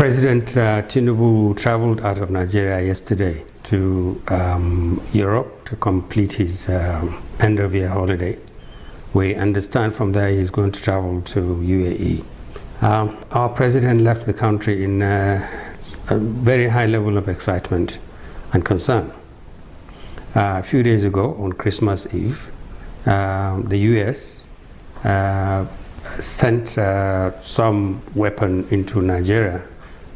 President Tinubu traveled out of Nigeria yesterday to Europe to complete his end-of-year holiday. We understand from there he's going to travel to UAE. Our president left the country in a very high level of excitement and concern. A few days ago, on Christmas Eve, the US sent some weapon into Nigeria,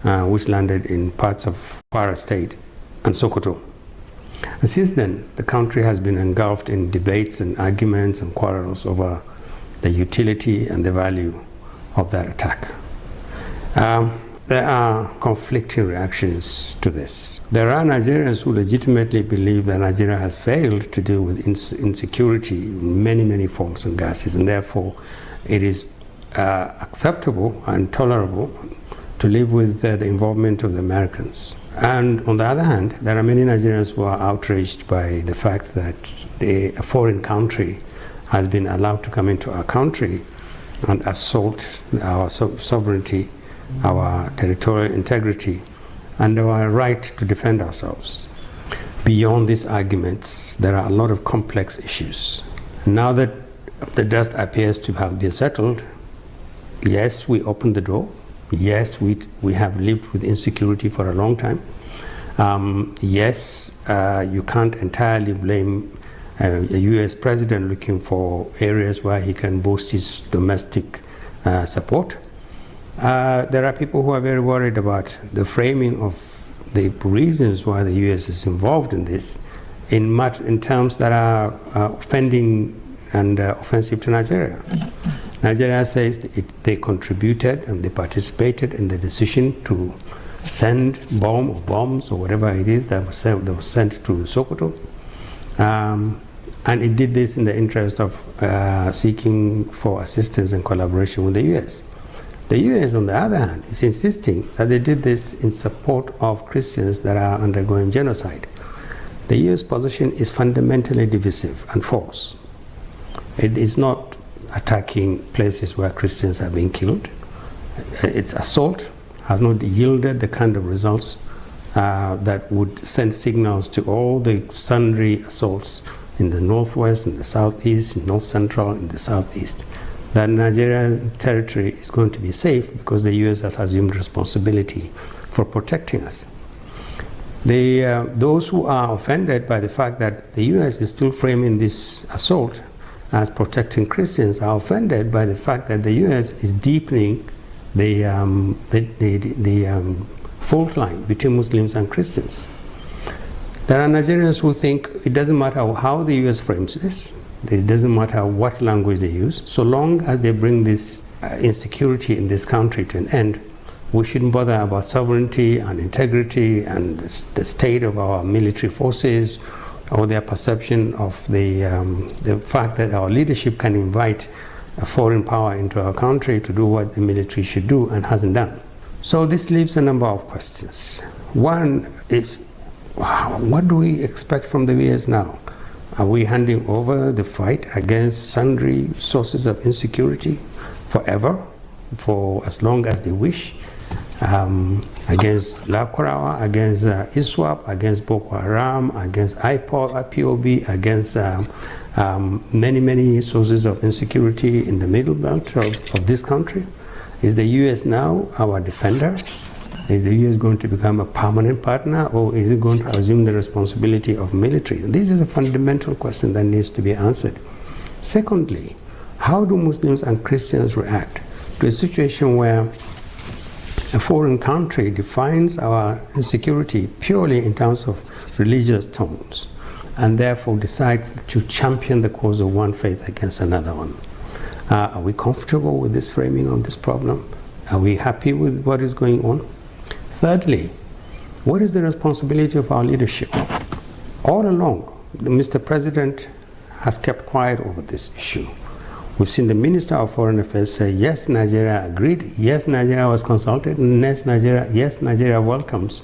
which landed in parts of Kwara State and Sokoto. And since then, the country has been engulfed in debates and arguments and quarrels over the utility and the value of that attack. There are conflicting reactions to this. There are Nigerians who legitimately believe that Nigeria has failed to deal with insecurity in many, many forms and guises, and therefore it is acceptable and tolerable to live with the involvement of the Americans. And on the other hand, there are many Nigerians who are outraged by the fact that a foreign country has been allowed to come into our country and assault our sovereignty, our territorial integrity, and our right to defend ourselves. Beyond these arguments, there are a lot of complex issues. Now that the dust appears to have been settled, yes, we opened the door. Yes, we have lived with insecurity for a long time. Yes, you can't entirely blame a US president looking for areas where he can boost his domestic support. There are people who are very worried about the framing of the reasons why the US is involved in this in terms that are offending and offensive to Nigeria. Nigeria says they contributed and they participated in the decision to send bombs or whatever it is that was sent to Sokoto. And it did this in the interest of seeking for assistance and collaboration with the US. The US, on the other hand, is insisting that they did this in support of Christians that are undergoing genocide. The US position is fundamentally divisive and false. It is not attacking places where Christians are being killed. Its assault has not yielded the kind of results that would send signals to all the sundry assaults in the northwest, in the southeast, in north central, in the southeast, that Nigeria's territory is going to be safe because the US has assumed responsibility for protecting us. Those who are offended by the fact that the US is still framing this assault as protecting Christians are offended by the fact that the US is deepening the fault line between Muslims and Christians. There are Nigerians who think it doesn't matter how the US frames this, it doesn't matter what language they use, so long as they bring this insecurity in this country to an end, we shouldn't bother about sovereignty and integrity and the state of our military forces, or their perception of the fact that our leadership can invite a foreign power into our country to do what the military should do and hasn't done. So this leaves a number of questions. One is, what do we expect from the US now? Are we handing over the fight against sundry sources of insecurity forever, for as long as they wish? Against Lakwarawa, against ISWAP, against Boko Haram, against IPOB, against many, many sources of insecurity in the middle belt of this country? Is the US now our defender? Is the US going to become a permanent partner, or is it going to assume the responsibility of military? This is a fundamental question that needs to be answered. Secondly, how do Muslims and Christians react to a situation where a foreign country defines our insecurity purely in terms of religious tones, and therefore decides to champion the cause of one faith against another one? Are we comfortable with this framing of this problem? Are we happy with what is going on? Thirdly, what is the responsibility of our leadership? All along, Mr. President has kept quiet over this issue. We've seen the Minister of Foreign Affairs say, yes, Nigeria agreed, yes, Nigeria was consulted, and yes, Nigeria welcomes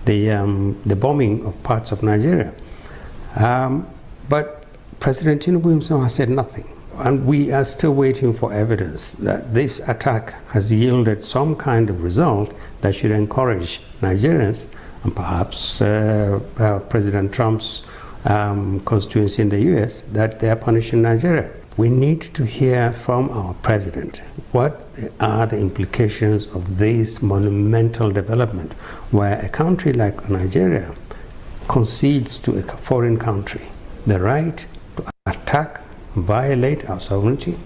the bombing of parts of Nigeria. But President Tinubu himself has said nothing. And we are still waiting for evidence that this attack has yielded some kind of result that should encourage Nigerians and perhaps President Trump's constituency in the US that they are punishing Nigeria. We need to hear from our president what are the implications of this monumental development where a country like Nigeria concedes to a foreign country the right to attack, violate our sovereignty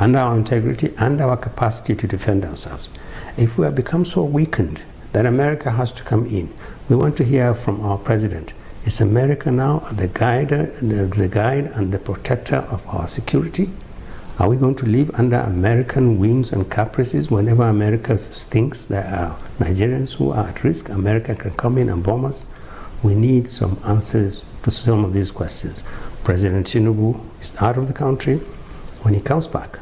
and our integrity and our capacity to defend ourselves. If we have become so weakened that America has to come in, we want to hear from our president. Is America now the guide and the protector of our security? Are we going to live under American whims and caprices? Whenever America thinks there are Nigerians who are at risk, America can come in and bomb us. We need some answers to some of these questions. President Tinubu is out of the country. When he comes back,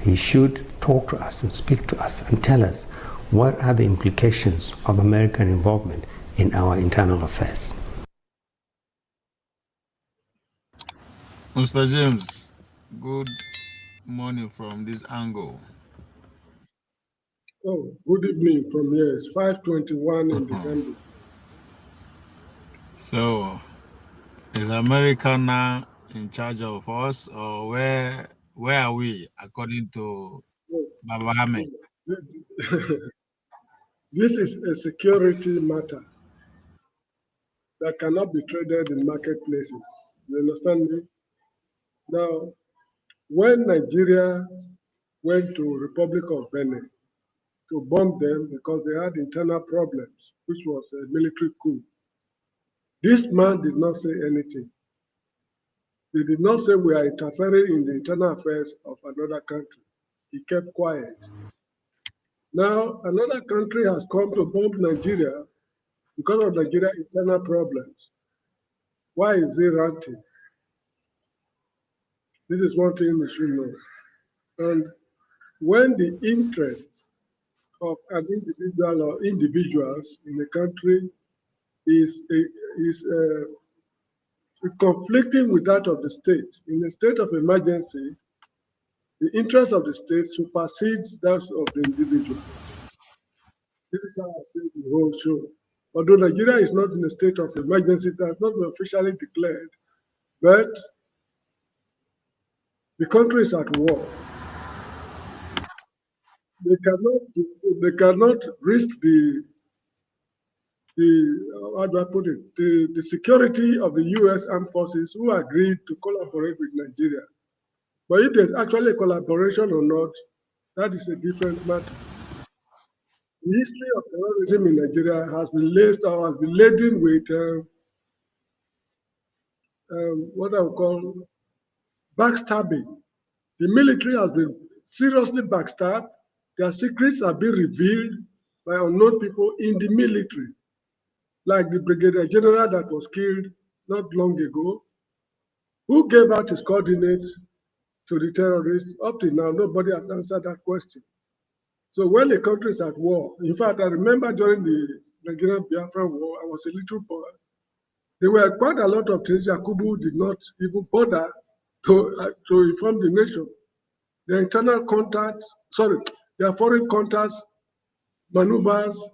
he should talk to us and speak to us and tell us what are the implications of American involvement in our internal affairs. Mr. James, good morning from this angle. Oh, good evening from here. It's 5:21 in the Gambia. So, is America now in charge of us, or where are we, according to Baba Ahmed? This is a security matter that cannot be traded in marketplaces. You understand me? Now, when Nigeria went to Republic of Benin to bomb them because they had internal problems, which was a military coup, this man did not say anything. He did not say we are interfering in the internal affairs of another country. He kept quiet. Now, another country has come to bomb Nigeria because of Nigeria's internal problems. Why is he ranting? This is one thing we should know. And when the interests of an individual or individuals in a country is conflicting with that of the state, in a state of emergency, the interest of the state supersedes that of the individuals. This is how I see the whole show. Although Nigeria is not in a state of emergency, it has not been officially declared, but the country is at war. They cannot risk the how do I put it, the security of the US armed forces who agreed to collaborate with Nigeria. But if there's actually a collaboration or not, that is a different matter. The history of terrorism in Nigeria has been laced or has been laden with what I would call backstabbing. The military has been seriously backstabbed. Their secrets have been revealed by unknown people in the military, like the Brigadier General that was killed not long ago, who gave out his coordinates to the terrorists. Up to now, nobody has answered that question. So when the country is at war, in fact, I remember during the Nigerian Biafran War, I was a little boy. There were quite a lot of things Yakubu did not even bother to inform the nation. Their internal contacts, their foreign contacts, maneuvers,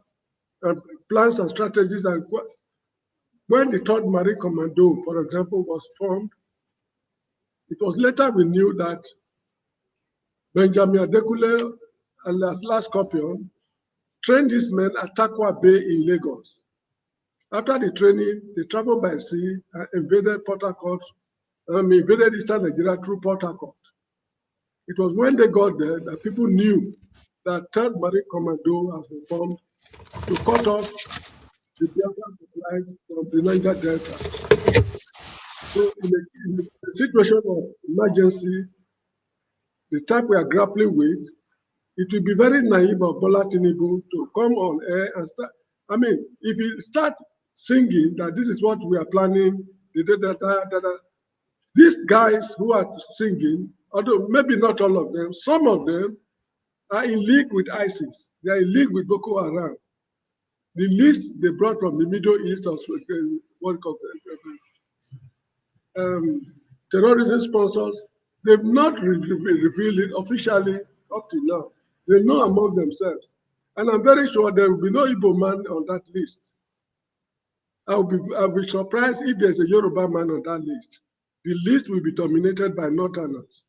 plans and strategies. And when the 3rd Marine Commando, for example, was formed, it was later we knew that Benjamin Adekule and last Scorpion trained these men at Takwa Bay in Lagos. After the training, they traveled by sea and invaded Port Harcourt, invaded Eastern Nigeria through Port Harcourt. It was when they got there that people knew that 3rd Marine Commando has been formed to cut off the Biafran supplies from the Niger Delta. So in a situation of emergency, the type we are grappling with, it will be very naive of Bola Tinubu to come on air and start. I mean, if you start singing that this is what we are planning, these guys who are singing, although maybe not all of them, some of them are in league with ISIS. They are in league with Boko Haram. The list they brought from the Middle East of what terrorism sponsors, They've not revealed it officially up to now. They know among themselves. And I'm very sure there will be no Igbo man on that list. I'll be surprised if there's a Yoruba man on that list. The list will be dominated by Northerners.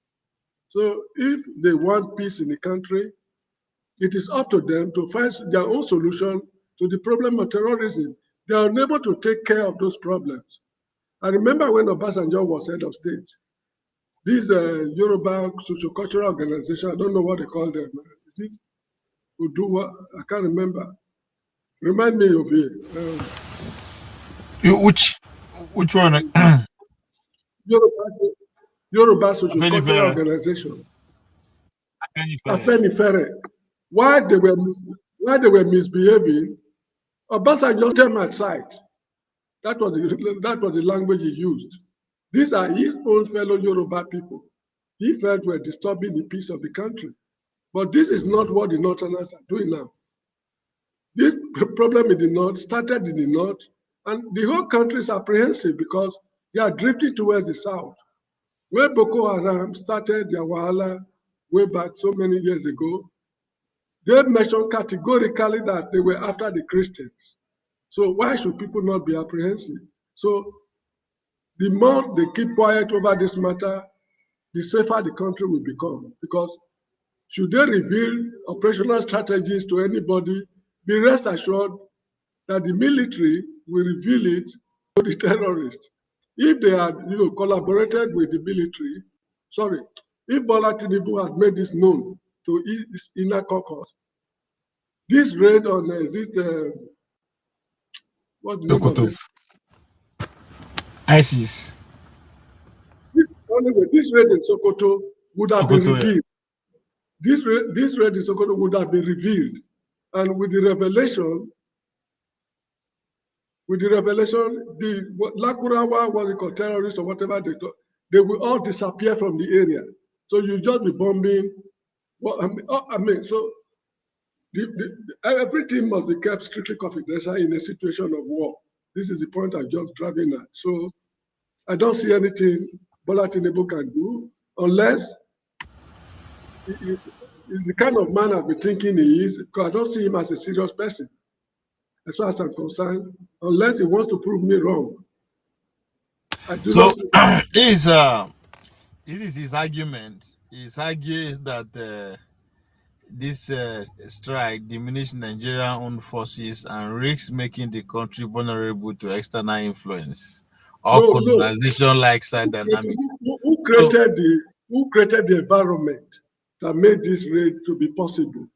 So if they want peace in the country, it is up to them to find their own solution to the problem of terrorism. They are unable to take care of those problems. I remember when Obasanjo was head of state, these Yoruba socio-cultural organization, I don't know what they call them. Is it Uduwa? I can't remember. Remind me of it. Which one? Yoruba, Yoruba socio-cultural Afenifere. organization. Afenifere. Afenifere. While they were misbehaving, Obasanjo took them aside. That was the language he used. These are his own fellow Yoruba people. He felt were disturbing the peace of the country. But this is not what the Northerners are doing now. This problem in the North started in the North, and the whole country is apprehensive because they are drifting towards the South. Where Boko Haram started their wahala way back so many years ago, they mentioned categorically that they were after the Christians. So why should people not be apprehensive? So the more they keep quiet over this matter, the safer the country will become. Because should they reveal operational strategies to anybody, be rest assured that the military will reveal it to the terrorists. If they had, collaborated with the military, if Bola Tinubu had made this known to his inner caucus, this raid on, what's the name of Sokoto. it? ISIS. Anyway, this raid in Sokoto would have been Sokoto. Yeah. revealed. This raid in Sokoto would have been revealed. And with the revelation, the Lakurawa, what they call terrorists or whatever they will all disappear from the area. So you just be bombing. Well, so everything must be kept strictly confidential in a situation of war. This is the point I'm just driving at. So I don't see anything Bola Tinubu can do unless he's the kind of man I've been thinking he is, because I don't see him as a serious person, as far as I'm concerned, unless he wants to prove me wrong. I do So not see that. this is his argument. His argues that this strike diminished Nigerian-owned forces and risks making the country vulnerable to external influence or No. colonization-like side dynamics. Who So, created the environment that made this raid to be possible?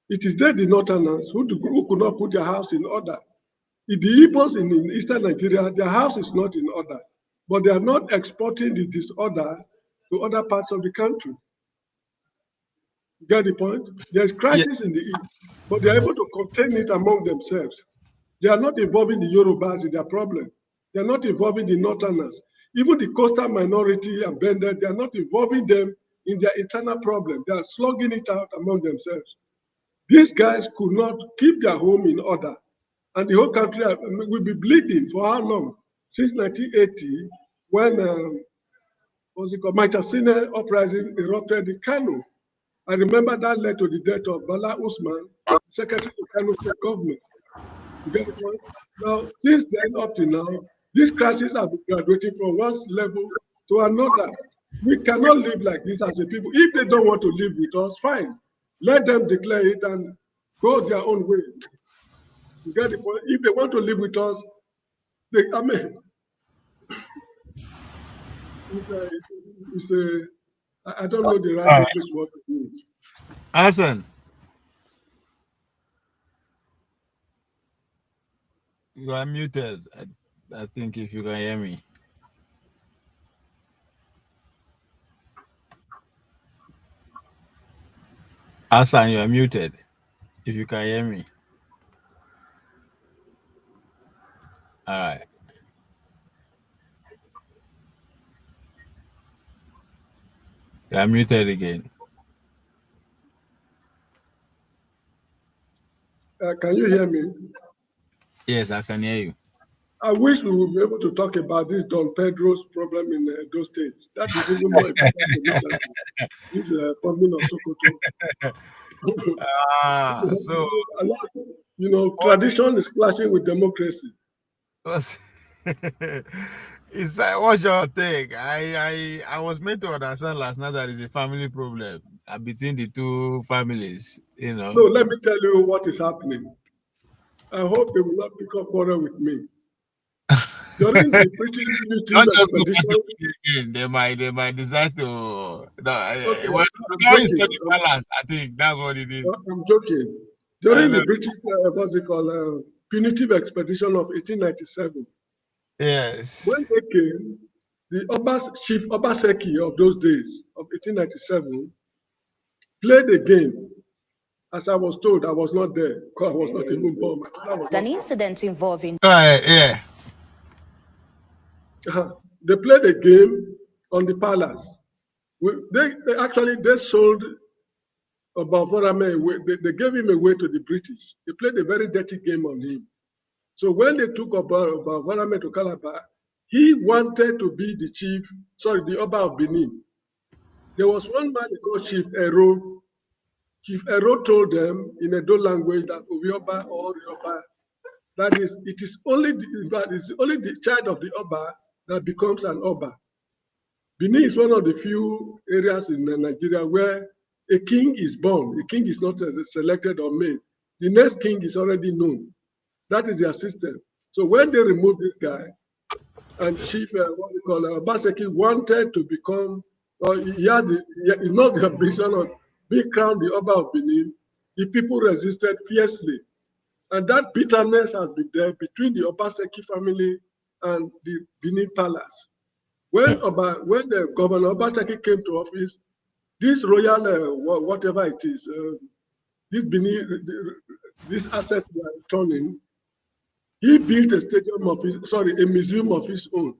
It is they, the Northerners, who could not put their house in order. The Igbos in eastern Nigeria, their house is not in order, but they are not exporting the disorder to other parts of the country. You get the point? There's yeah, crisis in the east, but they are able to contain it among themselves. They are not involving the Yorubas in their problem. They are not involving the Northerners. Even the coastal minority and bandits, they are not involving them in their internal problem. They are slugging it out among themselves. These guys could not keep their home in order. And the whole country will be bleeding for how long? Since 1980, when Maitasine uprising erupted in Kano. I remember that led to the death of Bala Usman, Secretary to Kano State Government. You get the point? Now, since then up to now, these crises have been graduating from one level to another. We cannot live like this as a people. If they don't want to live with us, fine. Let them declare it and go their own way. You get the point? If they want to live with us, I don't know the right English word to use. Hassan, you are muted. I think if you can hear me. Hassan, you are muted. If you can hear me. All right. You are muted again. Can you hear me? Yes, I can hear you. I wish we would be able to talk about this Don Pedro's problem in those states. That is even more important to me than this bombing of Sokoto. So what Tradition is clashing with democracy. was what's your take? I was made to understand last night that it's a family problem between the two families. No, let me tell you what is happening. I hope they will not pick up quarrel with me. During the British Don't military just go back expedition, to it again. They might decide to. okay, When I'm it's joking. not the balance, I think that's what it is. I'm joking. I During know. the British, punitive expedition of 1897, Yes. when they came, Chief Obaseki of those days, of 1897, played a game. As I was told, I was not there, because I was not even born. My father was An not incident involving Yeah. They played a game on the palace. They sold Obavorame away. They gave him away to the British. They played a very dirty game on him. So when they took Obavorame to Calabar, he wanted to be the Oba of Benin. There was one man called Chief Ero. Chief Ero told them in a Edo language that Obioba or the Oba, that is, it's only the child of the Oba that becomes an Oba. Benin is one of the few areas in Nigeria where a king is born. A king is not selected or made. The next king is already known. That is their system. So when they removed this guy, and Chief, Obaseki wanted to become, or he not the ambition of being crowned the Oba of Benin, the people resisted fiercely. And that bitterness has been there between the Obaseki family and the Benin Palace. When the Governor Obaseki came to office, this royal, whatever it is, this assets they are returning, he built a museum of his own.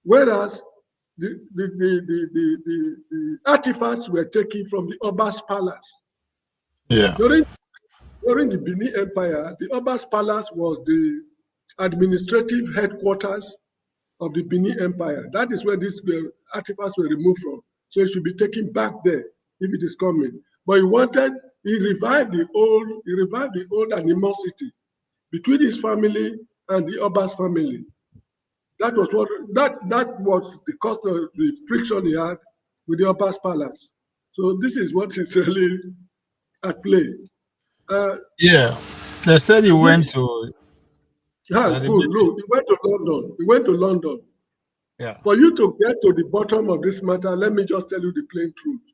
Whereas the artifacts were taken from the Oba's palace. Yeah. During the Benin Empire, the Oba's palace was the administrative headquarters of the Benin Empire. That is where these artifacts were removed from. So it should be taken back there if it is coming. But he revived the old animosity between his family and the Oba's family. That was the cause of the friction he had with the Oba's palace. So this is what is really at play. Yeah. They said he went to. Good. Look, he went to London. Yeah. For you to get to the bottom of this matter, let me just tell you the plain truth.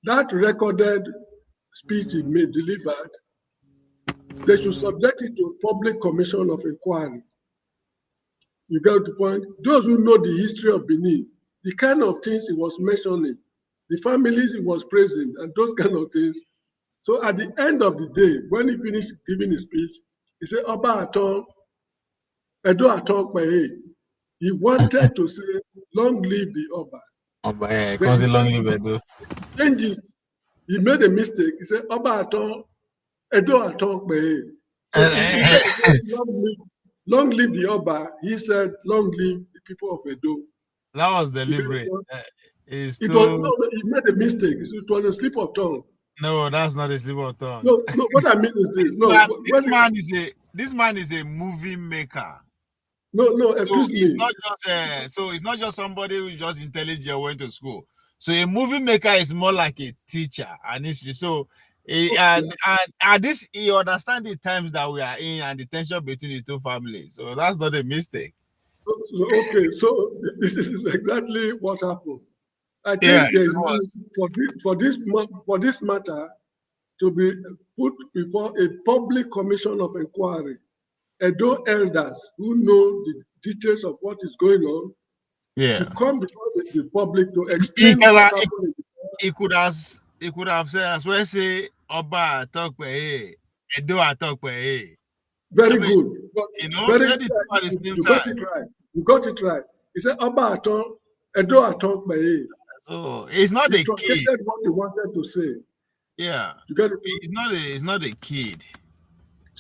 That recorded speech he delivered, they should subject it to a public commission of inquiry. You get the point? Those who know the history of Benin, the kind of things he was mentioning, the families he was praising, and those kind of things. So at the end of the day, when he finished giving his speech, he said, Oba Aton, Edo Aton Kwehe. He wanted to say, long live the Oba. Yeah, Then long live Edo. he changed it. He made a mistake. He said, Oba Aton, Edo Aton Kwehe. So instead of saying, long live the Oba, he said, long live the people of Edo. That was deliberate. He made a mistake. It was a slip of tongue. No, that's not a slip of tongue. No, what I mean is this. This man is a movie maker. No, excuse me. It's not just somebody who is just intelligent went to school. So a movie maker is more like a teacher and history. So and this he understands the times that we are in and the tension between the two families. So that's not a mistake. So this is exactly what happened. I think there is for this matter to be put before a public commission of inquiry. Edo elders who know the details of what is going on to come before the public to explain what happened. He could have said as well say Oba talk by Edo talk by. Very good. But you got it right. He said Oba Edo talk by. So it's not a kid. What he wanted to say. Yeah. You get it? It's not a kid.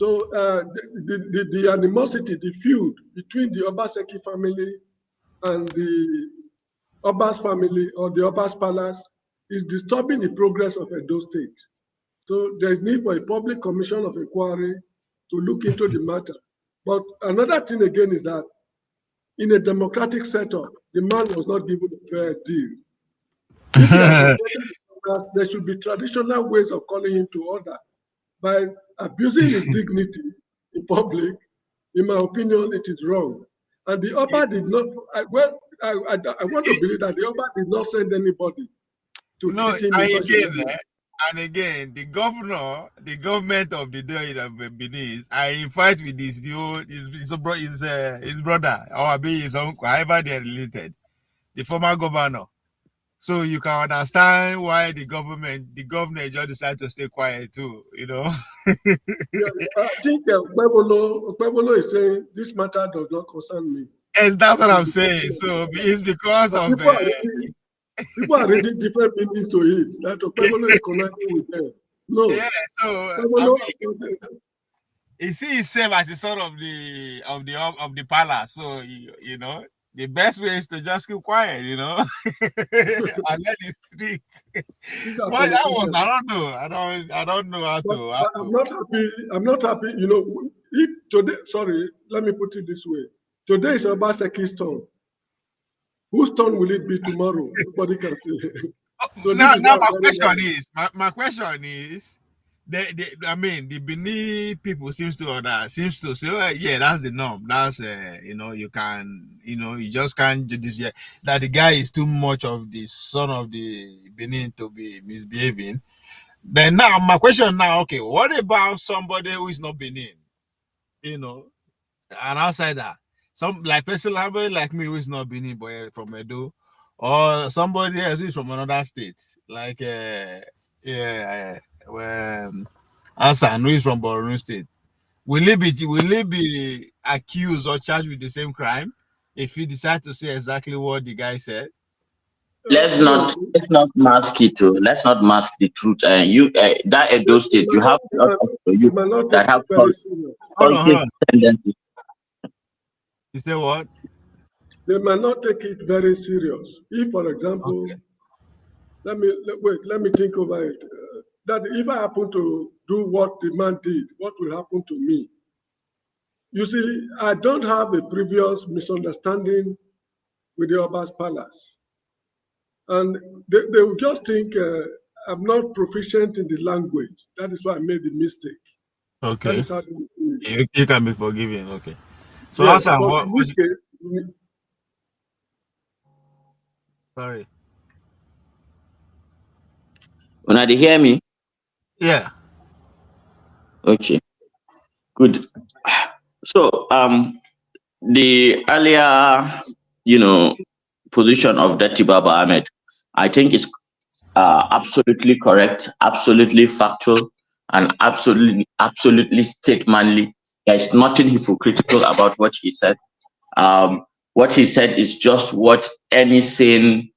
So the animosity, the feud between the Obaseki family and the Oba's family or the Oba's palace is disturbing the progress of Edo State. So there's need for a public commission of inquiry to look into the matter. But another thing again is that in a democratic setup, the man was not given a fair deal. If he has there should be traditional ways of calling him to order. By abusing his dignity in public, in my opinion, it is wrong. And the Oba did not, I want to believe that the Oba did not send anybody to treat him in such a way. And again, the government of the day of Benin, I in fight with his brother, or be his uncle, however they are related, the former governor. So you can understand why the governor just decided to stay quiet too, you know. Yeah, I think Okpebolo is saying this matter does not concern me. Yes, that's what I'm saying. So it's because of people are reading different meanings to it. That Okpebolo is connecting with them. No. Yeah, so he sees himself as the son of the palace. So you know, the best way is to just keep quiet, you know, and let it street. But that was, I don't know how to. I'm not happy. You know, if today, sorry, let me put it this way. Today is Obaseki's turn. Whose turn will it be tomorrow? Nobody can say. So now my question is, the Benin people seems to say, well, yeah, that's the norm. That's you know, you just can't do this yet. That the guy is too much of the son of the Benin to be misbehaving. Then now my question now, okay, what about somebody who is not Benin? You know, an outsider, some like somebody like me who is not Benin boy from Edo, or somebody else who is from another state, like Hassan, who is from Borno State. Will he be accused or charged with the same crime if he decide to say exactly what the guy said? Let's not mask it. Let's not mask the truth. That Edo State, you have that have tendencies. You say what? They might not take it very serious. If, for example, okay. let me think over it. That if I happen to do what the man did, what will happen to me? You see, I don't have a previous misunderstanding with the Oba's palace. And they will just think I'm not proficient in the language. That is why I made the mistake. Okay. That is how you can be forgiven. Okay. So, yes, Hassan, in this case, sorry. When they hear me? Yeah. Okay. Good. So, the earlier, position of Turji-Baba Ahmed, I think is absolutely correct, absolutely factual, and absolutely statemanly. There is nothing hypocritical about what he said. What he said is just what any sane.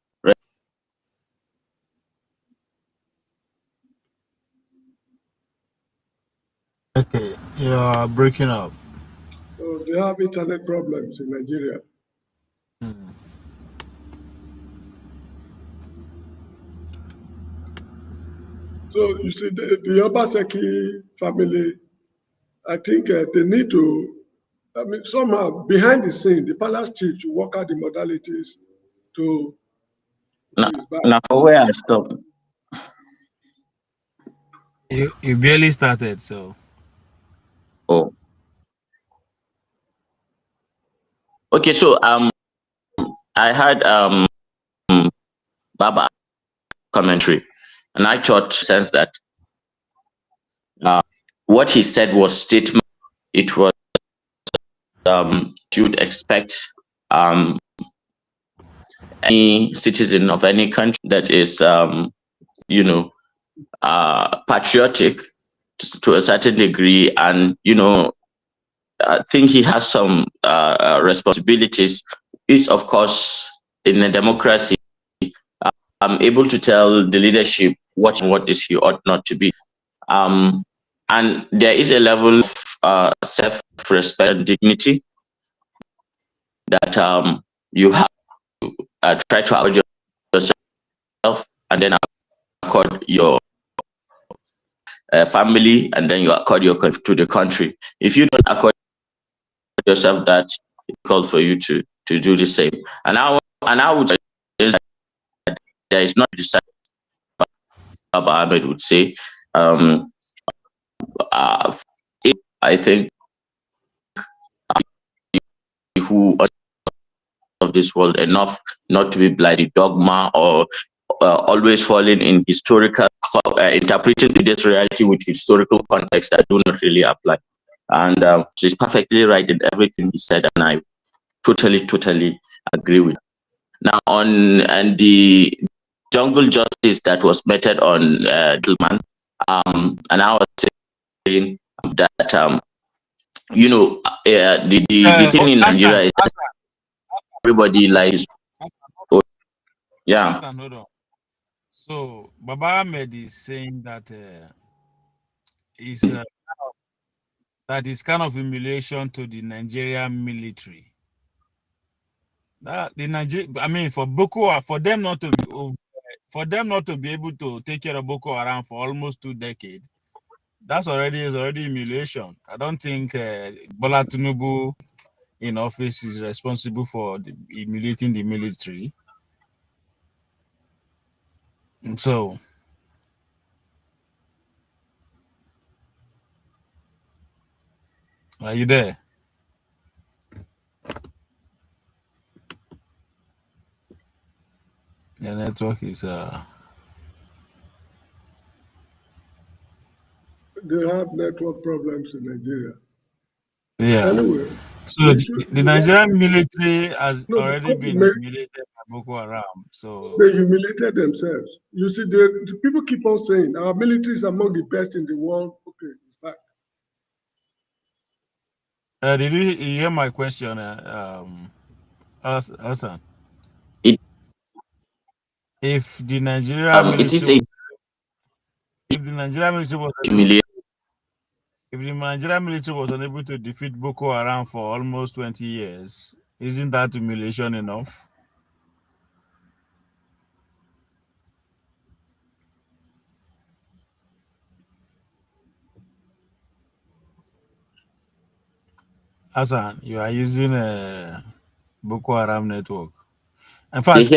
Okay, you are breaking up. So they have internet problems in Nigeria. So you see, the Obaseki family, I think they need to, somehow behind the scene, the palace chief should work out the modalities to. Now, where I stop. You barely started, so. Oh. Okay, so I had Baba commentary, and I thought sense that what he said was statement. It was you'd expect any citizen of any country that is patriotic to a certain degree, and I think he has some responsibilities. Is of course in a democracy, I'm able to tell the leadership what is he ought not to be. And there is a level of self-respect and dignity that you have to try to accord yourself, and then accord your family, and then you accord your to the country. If you don't accord yourself that, it's called for you to do the same. And I would say that there is not the Baba Ahmed would say. I think who of this world enough not to be blinded dogma or always falling in historical interpreting today's reality with historical context that do not really apply. And she's perfectly right in everything he said, and I totally agree with. Now and the jungle justice that was meted on Dillman, and I was saying that the thing in Nigeria is that everybody lies. Yeah. Hold on. So Baba Ahmed is saying that that is kind of humiliation to the Nigerian military. That for them not to be able to take care of Boko Haram for almost 2 decades, is already humiliation. I don't think Bola Tinubu in office is responsible for humiliating the military. So, are you there? The network is They have network problems in Nigeria. Yeah. Anyway, so the Nigerian military has already been humiliated by Boko Haram. So they humiliated themselves. You see, the people keep on saying our military is among the best in the world. Okay, it's back. Did you hear my question, Hassan? If the Nigerian military was unable to defeat Boko Haram for almost 20 years, isn't that humiliation enough? Hassan, you are using a Boko Haram network. In fact,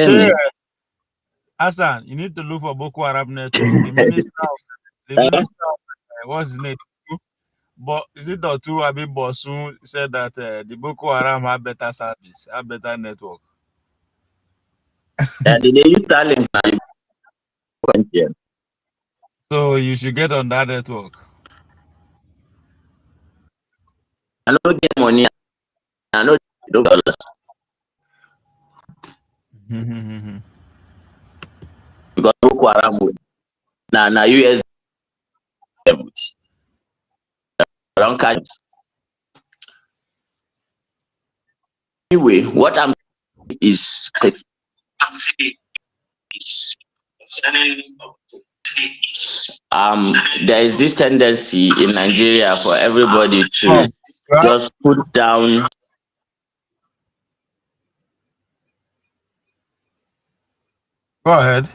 Hassan, you need to look for Boko Haram network. The minister of what's his name? But is it the two Abi Bosun said that the Boko Haram have better service, have better network? So you should get on that network. I don't get money. I know $2. Because Boko Haram now US around catch. Anyway, what I'm saying is there is this tendency in Nigeria for everybody to just put down. Go ahead.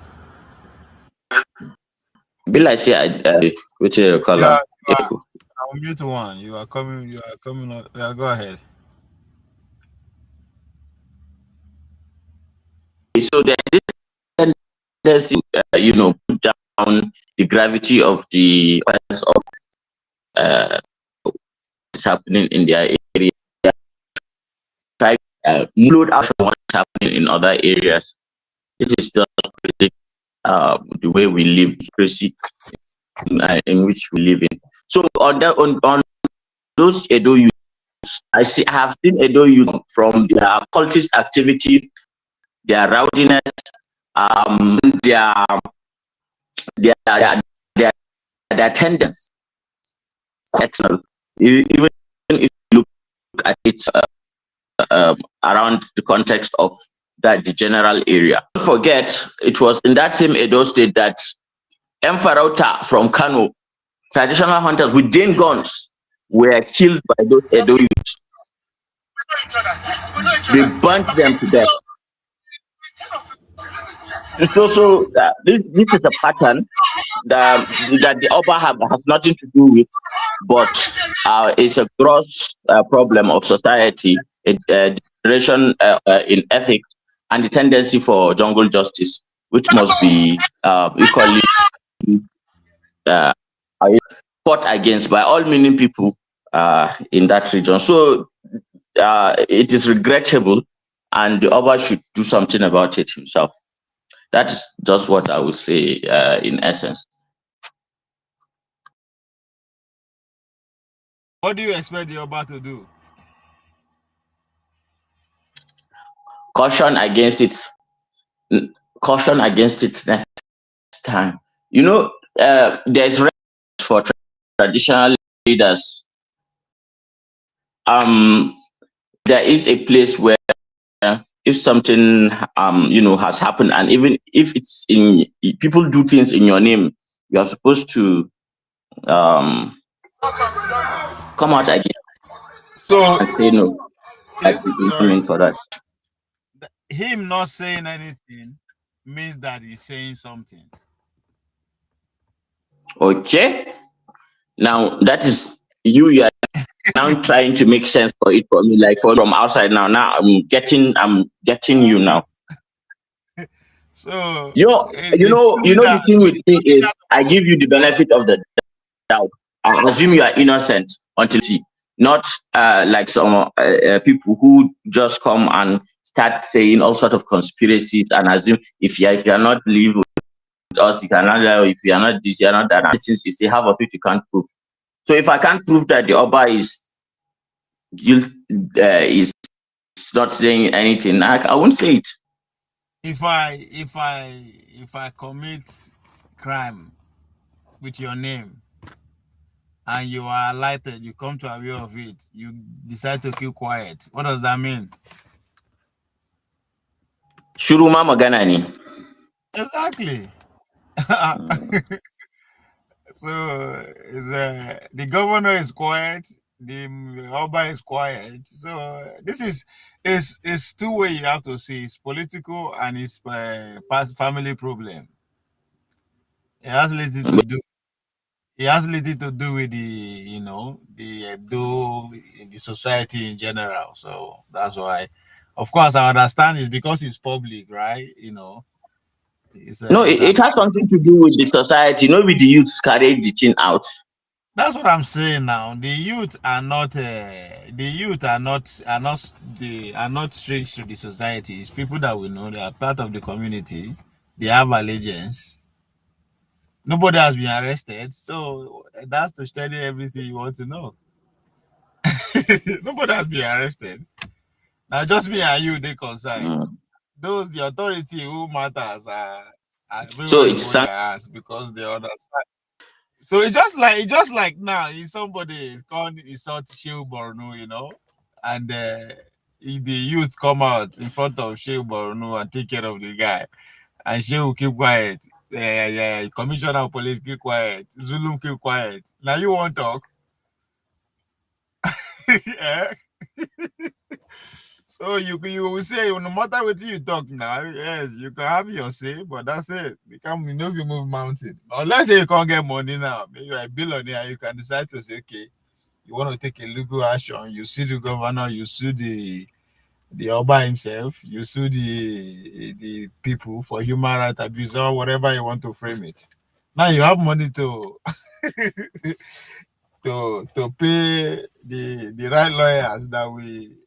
Bill, I say, which you call I'll mute one. You are coming. Yeah, go ahead. So there is this tendency, put down the gravity of the of what's happening in their area. Try load out what's happening in other areas. It is just the way we live, in which we live in. So on those Edo youths, I have seen Edo youth from their cultist activity, their rowdiness, their tenders. Even if you look at it around the context of the general area. Don't forget, it was in that same Edo state that Mfarauta from Kano traditional hunters with Dane guns were killed by those Edo youths. They burnt them to death. This is a pattern that the Oba has nothing to do with, but it's a gross problem of society, a generation in ethics, and the tendency for jungle justice, which must be equally fought against by all meaning people in that region. So it is regrettable, and the Oba should do something about it himself. That's just what I would say in essence. What do you expect the Oba to do? Caution against it. Caution against it next time. You know, there's for traditional leaders. There is a place where if something has happened, and even if it's in people do things in your name, you are supposed to come out again and say no. Sorry. For that. Him not saying anything means that he's saying something. Okay. Now that is you are now trying to make sense for it for me, like from outside now. Now I'm getting you now. So the thing with me is I give you the benefit of the doubt. I assume you are innocent until not like some people who just come and start saying all sorts of conspiracies and assume if you are not live with us, you cannot. If you are not this, you are not that. Since you say half of it you can't prove. So if I can't prove that the Oba is not saying anything, I won't say it. If I commit crime with your name and you are alerted, you come to aware of it, you decide to keep quiet. What does that mean? Shuruma magana ni. Exactly. So the governor is quiet, the Oba is quiet. So this is two way you have to see. It's political and it's past family problem. It has little to do. It has little to do with the the society in general. So that's why, of course, I understand it's because it's public, right? It has something to do with the society. With the youths carry the thing out. That's what I'm saying now. The youth are not strange to the society. It's people that we know. They are part of the community. They have allegiance. Nobody has been arrested, so that's to tell you everything you want to know. Nobody has been arrested. Now, just me and you, they concerned. Those the authority who matters are so it's their hands because they understand. So it's just like now, if somebody is called insult Shehu Borno, and the youth come out in front of Shehu Borno and take care of the guy, and Shehu keep quiet. Commissioner of police keep quiet. Zulum keep quiet. Now you won't talk. Yeah. So you will say no matter what you talk now, yes, you can have your say, but that's it. You move mountain. Unless you can't get money now, maybe you're a billionaire, you can decide to say, okay, you want to take a legal action, you sue the governor, you sue the Oba himself, you sue the people for human rights abuse or whatever you want to frame it. Now you have money to to pay the right lawyers that we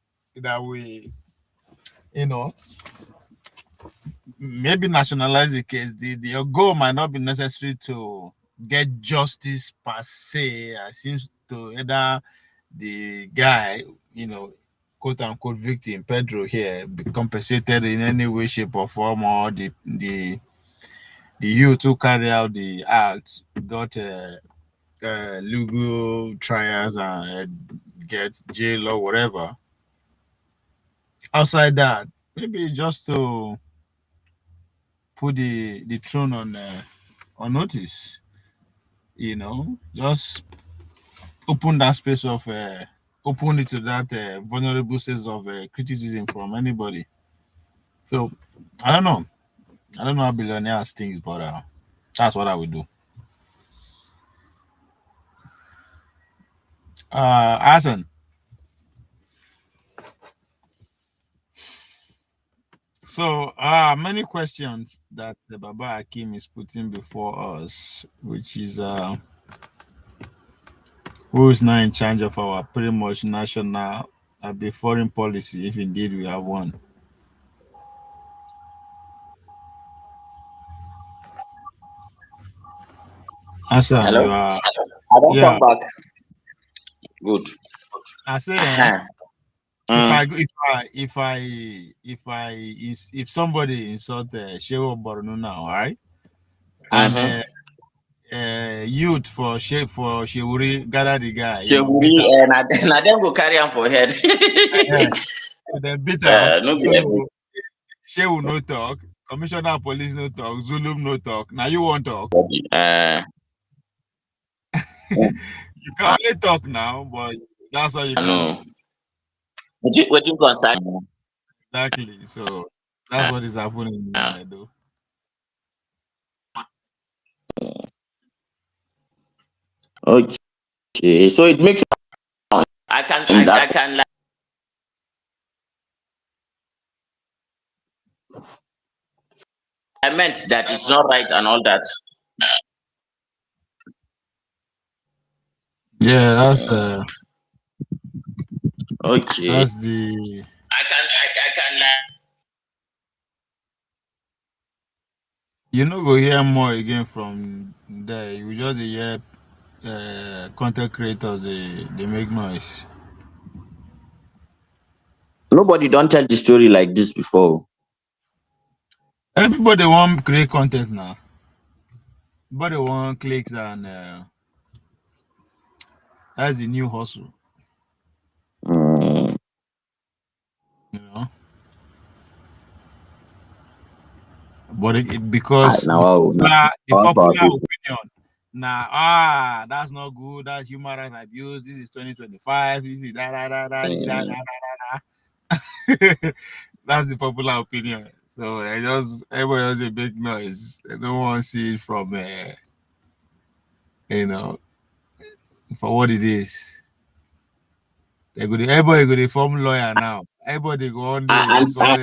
maybe nationalize the case. The goal might not be necessary to get justice per se. It seems to either the guy, quote unquote victim, Pedro here, be compensated in any way, shape, or form, or the youth who carry out the act got legal trials and get jail or whatever. Outside that, maybe just to put the throne on notice. You know, just open that space of open it to that vulnerable space of criticism from anybody. So I don't know. I don't know how billionaires things, but that's what I would do. Asan. So many questions that Baba Akeem is putting before us, which is who is now in charge of our pretty much national foreign policy, if indeed we have one. Hassan, Hello? you are, I don't yeah. come back. Good. I say, Uh-huh. if Mm, I go- if somebody insult Shehu Borno now, right, and mm-hmm. youth for Shewuri gather the guy, beat Cheguri, him, na them go carry him for head. then beat him. No So be every. Shehu no talk, Commissioner of Police no talk, Zulum no talk. Now you won't talk. Uh, You can only talk now, but that's all you I can know. do. What you concern? Exactly. So that's what is happening in Uh, Edo. okay, so it makes I can like I meant that it's not right and all that. Yeah, Okay. that's the I can like you know go hear more again from there. You just hear content creators they make noise. nobody don't tell the story like this before. Everybody want create content now. Everybody want clicks and that's the new hustle. Mm. You know, but because Now, the our popular people. opinion now that's not good. That's human rights abuse. This is 2025. This is da da da da da da Mm. da. That's the popular opinion. So I just everybody has a big noise. I don't want to see it from you know for what it is. Everybody go to form lawyer now. Everybody go on the And, sworn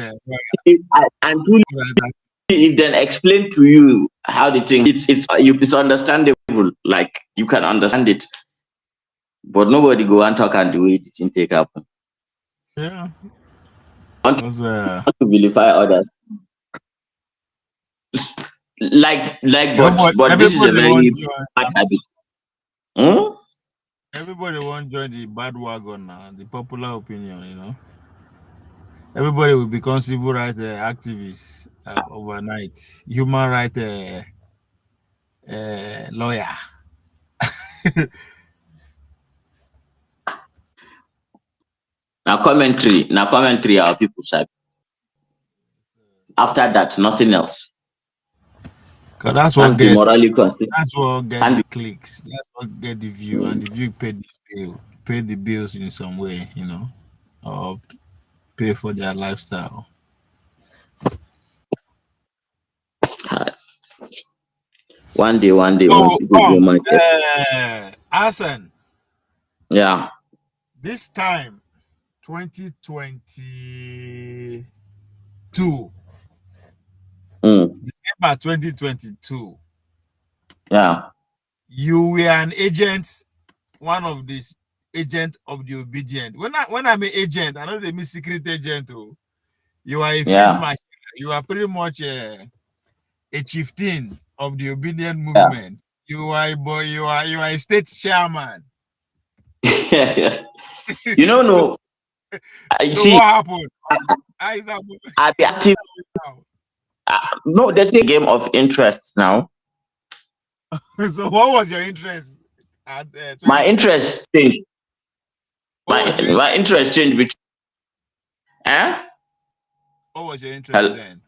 and truly, if then explain to you how the thing it's understandable, like you can understand it, but nobody go and talk and the way the thing take happen. Yeah. Want Because, to vilify others, but this is a everybody very want join. bad habit. Hmm? Everybody want join the bad wagon now. The popular opinion, you know. Everybody will become civil rights activists overnight. Human rights lawyer. Now commentary our people side. After that, nothing else. Cause that's what Can't be get morally consistent. that's what get Can't the be. clicks. That's what get the view, and the view pay this bill, pay the bills in some way, you know, or pay for their lifestyle. One day, when So people go market. Hassan, Yeah. this time 2022, Mm, December 2022, yeah. you were an agent, one of these agent of the obedient. When I'm an agent, I know they mean secret agent. Oh, you are a field Yeah. marshal. You are pretty much a chieftain of the obedient Yeah. movement. You are a boy. You are a state chairman. You know, so, no. You so see, what happened? I, How is that? I be active. Now? No, there's a game of interests now. So what was your interest at My 2020? interest changed. What was your My interest? interest changed between. Eh? What was your interest Hell, then?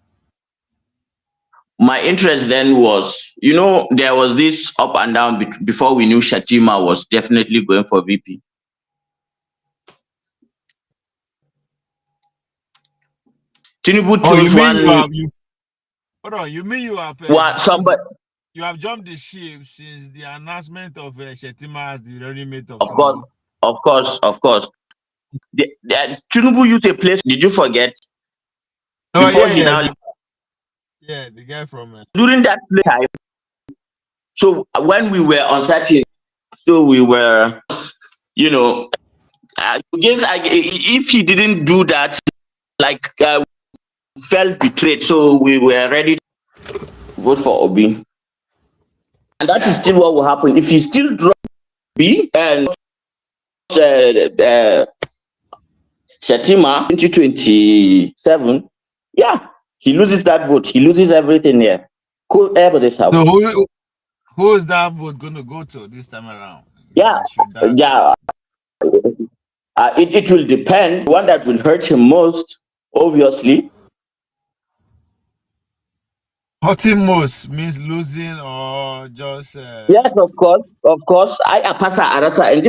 my interest then was you know, there was this up and down before we knew Shatima was definitely going for VP. Tinubu chose somebody. You have jumped the ship since the announcement of Shetima as the running mate of Tinubu. Of course. Tinubu used a place. Did you forget? Before he now. Yeah, the guy from during that time. So when we were uncertain, so we were, you know, if he didn't do that, like felt betrayed. So we were ready to vote for Obi, and that is still what will happen if he still drop Obi and Shetima 2027. Yeah, he loses that vote. He loses everything here. Cool. So who is that vote going to go to this time around? Yeah. It will depend. One that will hurt him most, obviously. Hurting most means losing or just. Yes, of course. I apasa arasa and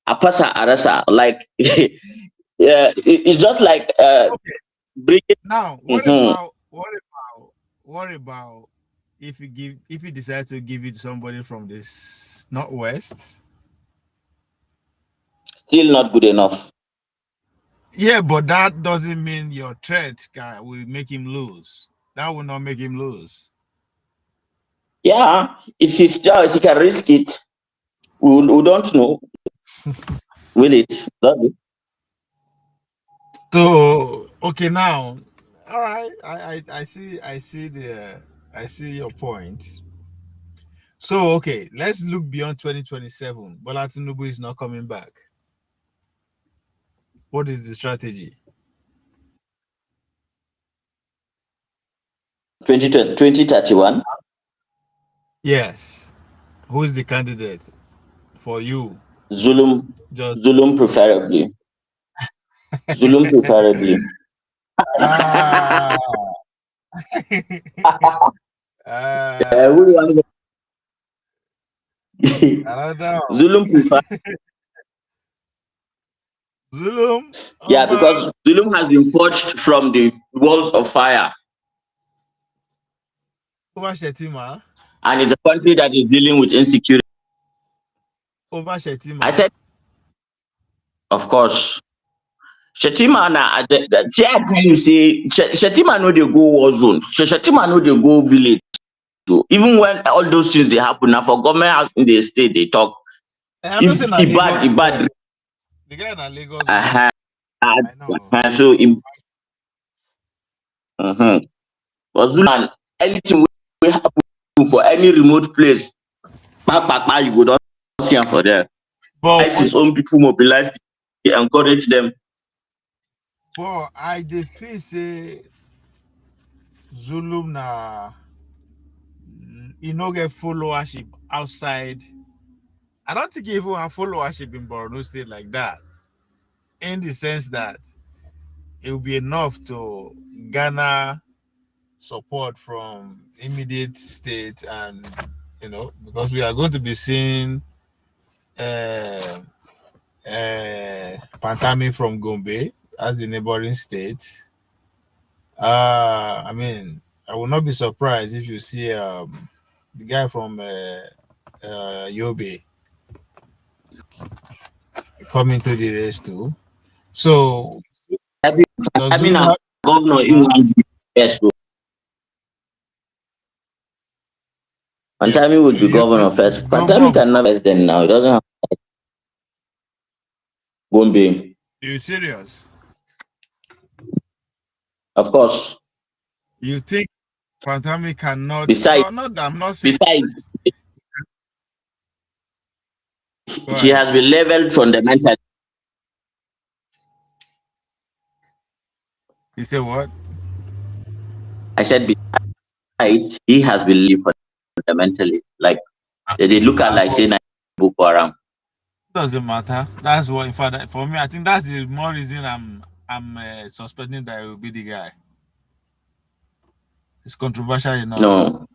apasa arasa like yeah. It's just like okay. Now, what about if you decide to give it to somebody from this northwest? Still not good enough. Yeah, but that doesn't mean your threat will make him lose. That will not make him lose. Yeah, it's his choice. He can risk it. We don't know. Will it? Does it? So okay, now, all right. I see your point. So okay, let's look beyond 2027. Bola Tinubu is not coming back. What is the strategy? 2031? Yes. Who is the candidate for you? Zulum preferably. Zulum preferably. I don't know. Zulum preferably. Zulum? Yeah, because Zulum has been purged from the walls of fire. Over Shetima? And it's a country that is dealing with insecurity. Over Shetima? I said, of course. Shetima you say Shetima know they go war zone. Shetima know they go village. So even when all those things they happen now for government house in the state they talk. If Ibad the guy in Lagos. So and anything will happen for any remote place. You go down see for there. But his own people mobilize, he encourage them. Well, I did feel say Zulum na get followership outside. I don't think he even have followership in Borno State like that. In the sense that it will be enough to garner support from immediate state, and because we are going to be seeing Pantami from Gombe as the neighboring state. I mean, I will not be surprised if you see the guy from Yobe coming to the race too. So, governor yes. Pantami would be governor first. Pantami cannot first then now. It doesn't have Gombe. You serious? Of course. You think Pantami cannot? Besides, I'm not saying. Besides, he has been leveled fundamentally. You say what? I said besides, he has been leveled fundamentalist. Like they look at like saying Boko Haram. Doesn't matter. That's what, in fact, for me, I think that's the more reason I'm suspecting that it will be the guy. It's controversial enough. No.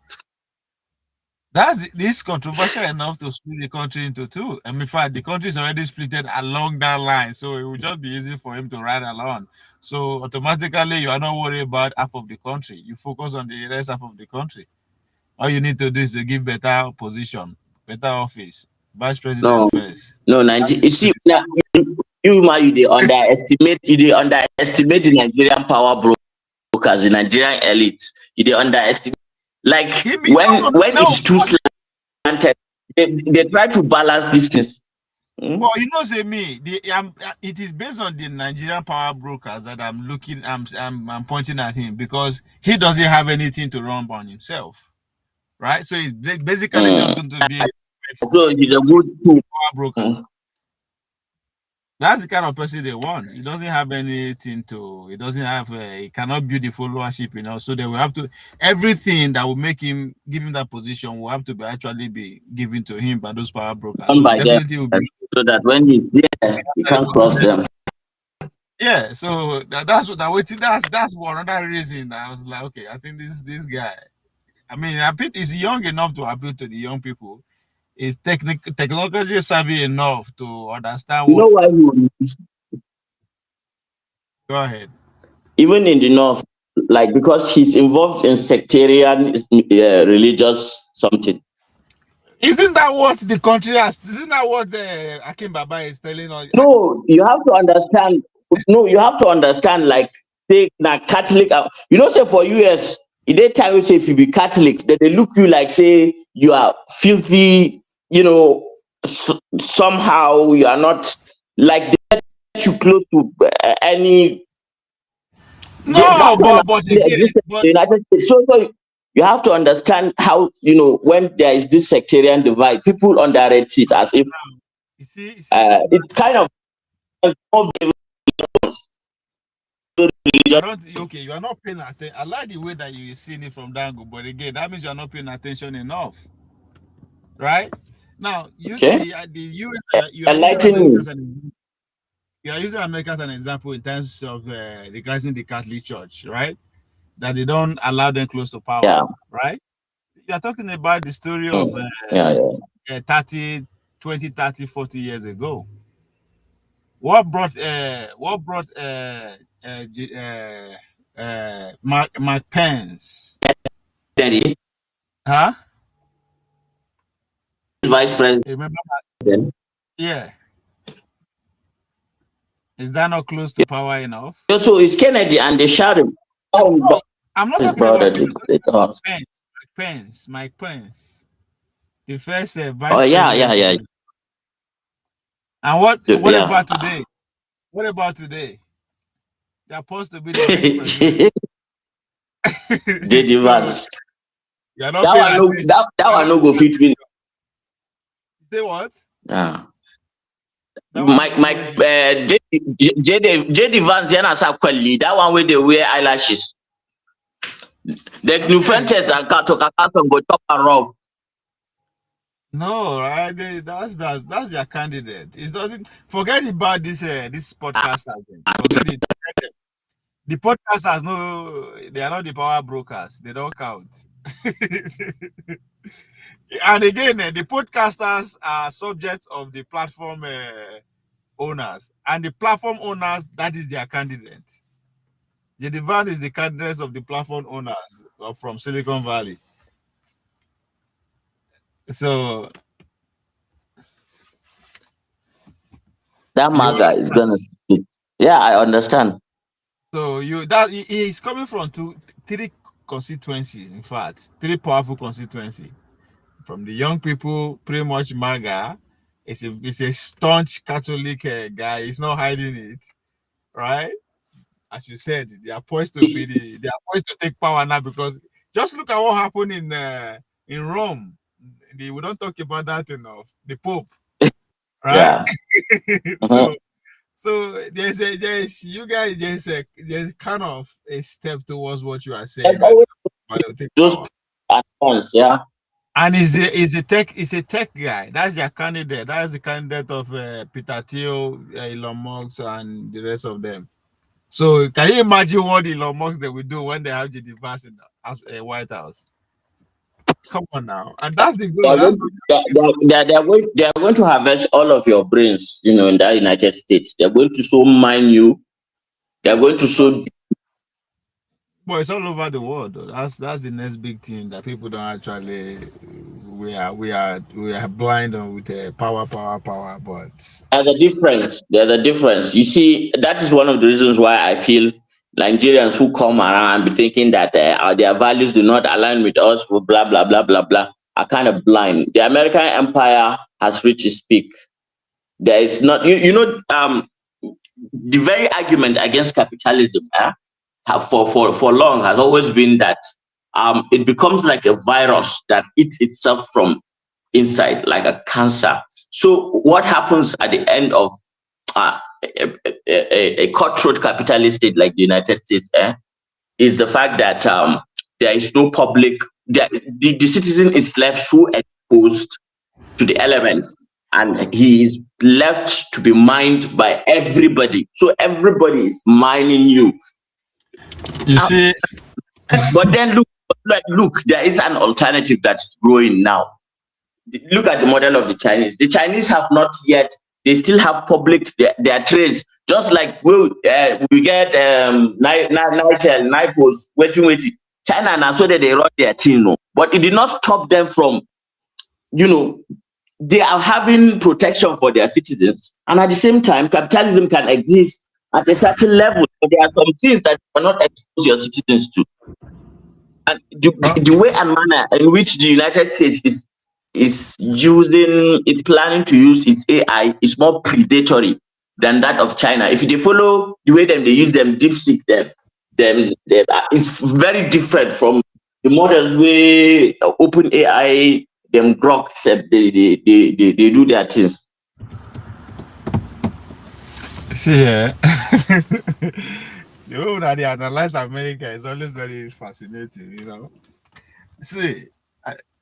This controversial enough to split the country into two. And in fact, the country is already split along that line, so it would just be easy for him to ride along. So automatically, you are not worried about half of the country. You focus on the rest half of the country. All you need to do is to give better position, better office, vice president No, first. no, Nigeria. You see, now, you they underestimate the Nigerian power brokers, the Nigerian elite. They underestimate. Like Give me when no. it's too slanted, they try to balance these things. Well, you know, say me, it is based on the Nigerian power brokers that I'm looking. I'm pointing at him because he doesn't have anything to run on himself, right? So it's basically just going to be So he's a good tool. power brokers. That's the kind of person they want. He doesn't have anything to. He doesn't have. He cannot build the followership, So they will have to. Everything that will make him give him that position will have to actually be given to him by those power brokers. So By definitely them, will be, so that when he's there, he can't cross them. Yeah. So that's what I waited. That's one another reason I was like, okay, I think this guy. I mean, he's young enough to appeal to the young people. Is technologically savvy enough to understand You know what. why he will lose? Go ahead. Even in the north, like because he's involved in sectarian religious something. Isn't that what the country has? Isn't that what Akeem.Baba is telling us? No, you have to understand. No, you have to understand. Like say na Catholic. Say for US, in that time we say if you be Catholic, then they look you like say you are filthy. Somehow you are not like they let you close to any. No, but again, the United States. So you have to understand how when there is this sectarian divide, people underrate it as if you see, it's kind of okay, you are not paying attention. I like the way that you seen it from Dango, but again, that means you are not paying attention enough, right? Now, the US, you are using America as an example in terms of regarding the Catholic Church, right? That they don't allow them close to power, right? You are talking about the story of 20, 30, 40 years ago. What brought Mark Pence? Huh? Vice president. Remember that? Yeah. Is that not close to power enough? So it's Kennedy and they shot him. No, I'm not talking about Pence. Mike Pence. The first vice president. Yeah. And what about today? What about today? They're supposed to be the next president. JD Vance. You're not that one no go fit win. Say what? Yeah. Mike JD Vance yana sa kwalli, that one where they wear eyelashes. The new Frenches and Kato go top and rough. No, right? That's their candidate. It doesn't forget about this podcasters. The podcasters they are not the power brokers. They don't count. And again, the podcasters are subjects of the platform owners, and the platform owners, that is their candidate. The Van is the candidate of the platform owners from Silicon Valley. So that MAGA is gonna speak. Yeah, I understand. So he's coming from three constituencies. In fact, three powerful constituencies. From the young people, pretty much MAGA. It's a staunch Catholic guy. He's not hiding it, right? As you said, they are poised to take power now, because just look at what happened in Rome. We don't talk about that enough. The Pope, right? Yeah. So there's kind of a step towards what you are saying. Yeah. And he's a tech guy. That's your candidate. That's the candidate of Peter Thiel, Elon Musk, and the rest of them. So can you imagine what Elon Musk they will do when they have JD Vance in the White House? Come on now. And that's the They goal. are That's going to, they are going to harvest all of your brains, in the United States. They're going to so mine you. They're going to so. But it's all over the world, though. That's the next big thing that people don't actually. We are blind on with power. But There's a difference. There's a difference. You see, that is one of the reasons why I feel Nigerians who come around and be thinking that their values do not align with us, blah blah blah blah blah, are kind of blind. The American empire has reached its peak. There is not, the very argument against capitalism for long has always been that it becomes like a virus that eats itself from inside, like a cancer. So what happens at the end of a cutthroat capitalist state like the United States is the fact that there is no public, the citizen is left so exposed to the elements, and he is left to be mined by everybody. So everybody is mining you. you see, But then look, there is an alternative that's growing now. Look at the model of the Chinese. The Chinese have not yet, they still have public, their trades. Just like we get Nitel, Nipos, waiting. China now, so that they run their thing, no. But it did not stop them from, they are having protection for their citizens. And at the same time, capitalism can exist at a certain level. But there are some things that you cannot expose your citizens to. And the way and manner in which the United States is planning to use its AI is more predatory than that of China. If they follow the way they use them, DeepSeek them, it's very different from the models where open AI, them grok, except they do their things. see here. The way that they analyze America is always very fascinating. See,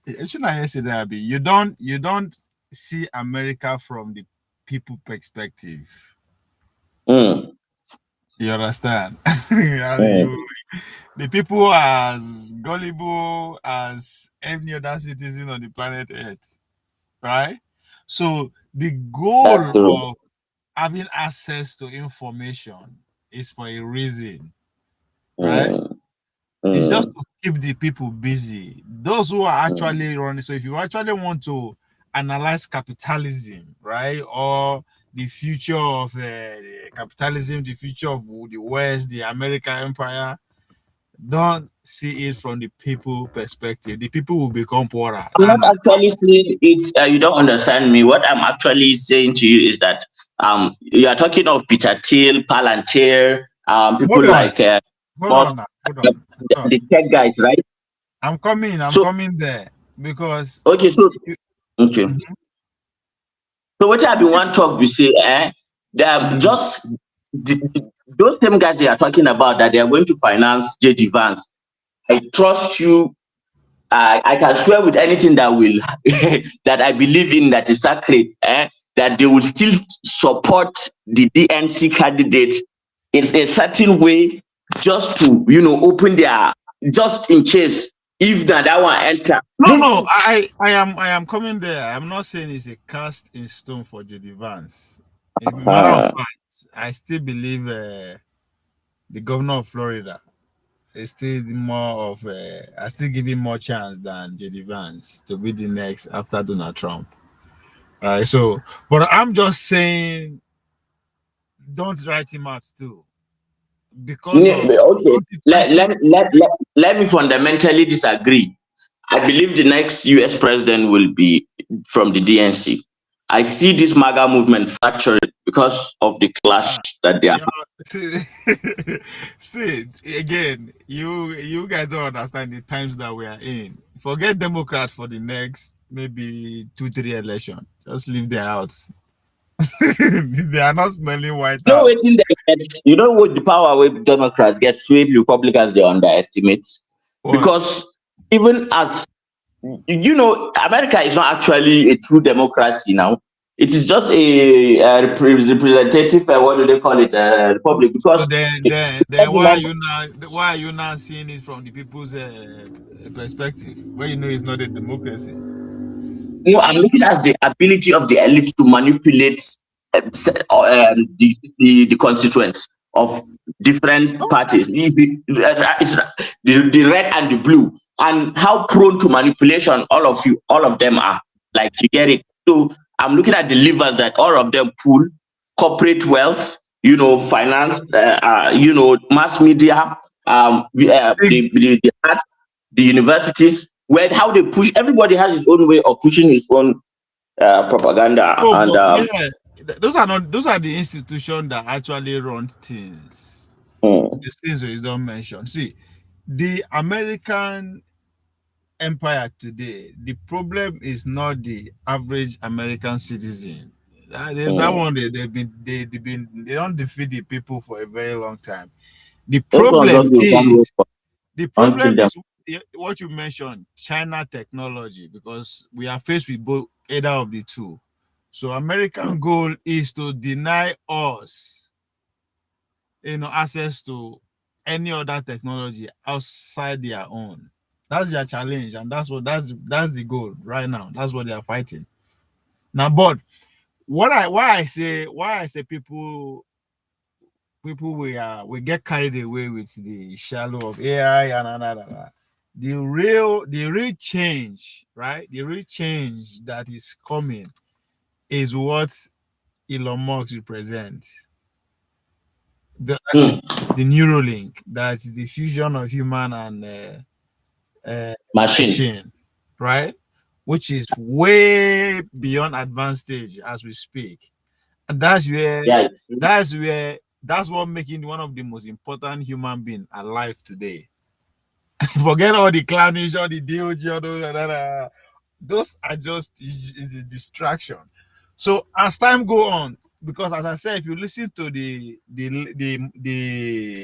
you don't see America from the people perspective. Mm. You understand? Mm. The people are as gullible as any other citizen on the planet Earth, right? So the goal of having access to information is for a reason, right? It's just to keep the people busy. Those who are actually running. So if you actually want to analyze capitalism, right, or the future of capitalism, the future of the West, the American empire, don't see it from the people perspective. The people will become poorer. I'm not actually saying it. You don't understand me. What I'm actually saying to you is that you are talking of Peter Thiel, Palantir, people like the tech guys, right? I'm coming there because okay. So what I want to talk, we say, they are just those same guys they are talking about that they are going to finance JD Vance. I trust you. I can swear with anything that will that I believe in that is sacred, that they will still support the DNC candidate in a certain way, just to open their, just in case if that one enter. No, I am coming there. I'm not saying it's a cast in stone for JD Vance. In matter of fact, I still believe the governor of Florida is still more of I still give him more chance than JD Vance to be the next after Donald Trump. All right, so but I'm just saying, don't write him out too. Because okay, let me fundamentally disagree. I believe the next US president will be from the DNC. I see this MAGA movement fractured because of the clash that they are. See, again, you guys don't understand the times that we are in. Forget Democrats for the next maybe 2-3 election. Just leave them out. They are not smelling white house. You know what the power with Democrats get with Republicans they underestimate. What? Because even as America is not actually a true democracy now. it is just a representative, what do they call it, republic, because So then why are you now seeing it from the people's perspective, where you know it's not a democracy? I'm looking at the ability of the elites to manipulate the constituents of different parties. It's the red and the blue, and how prone to manipulation all of them are. Like, you get it. So I'm looking at the levers that all of them pull: corporate wealth, finance, mass media, the arts, the universities, where how they push. Everybody has his own way of pushing his own propaganda. Those are the institutions that actually run things. The things you don't mention. See, the American empire today, the problem is not the average American citizen. That one they don't defeat the people for a very long time. The problem is what you mentioned, China technology, because we are faced with both, either of the two. So American goal is to deny us, access to any other technology outside their own. That's their challenge, and that's the goal right now. That's what they are fighting now. But why I say people we get carried away with the shallow of AI and the real change, right? The real change that is coming is what Elon Musk represents. That is the Neuralink, that's the fusion of human and machine, right? Which is way beyond advanced stage as we speak. And that's what making one of the most important human beings alive today. Forget all the clownish, all the DOG, all those are just is a distraction. So as time go on, because as I said, if you listen to the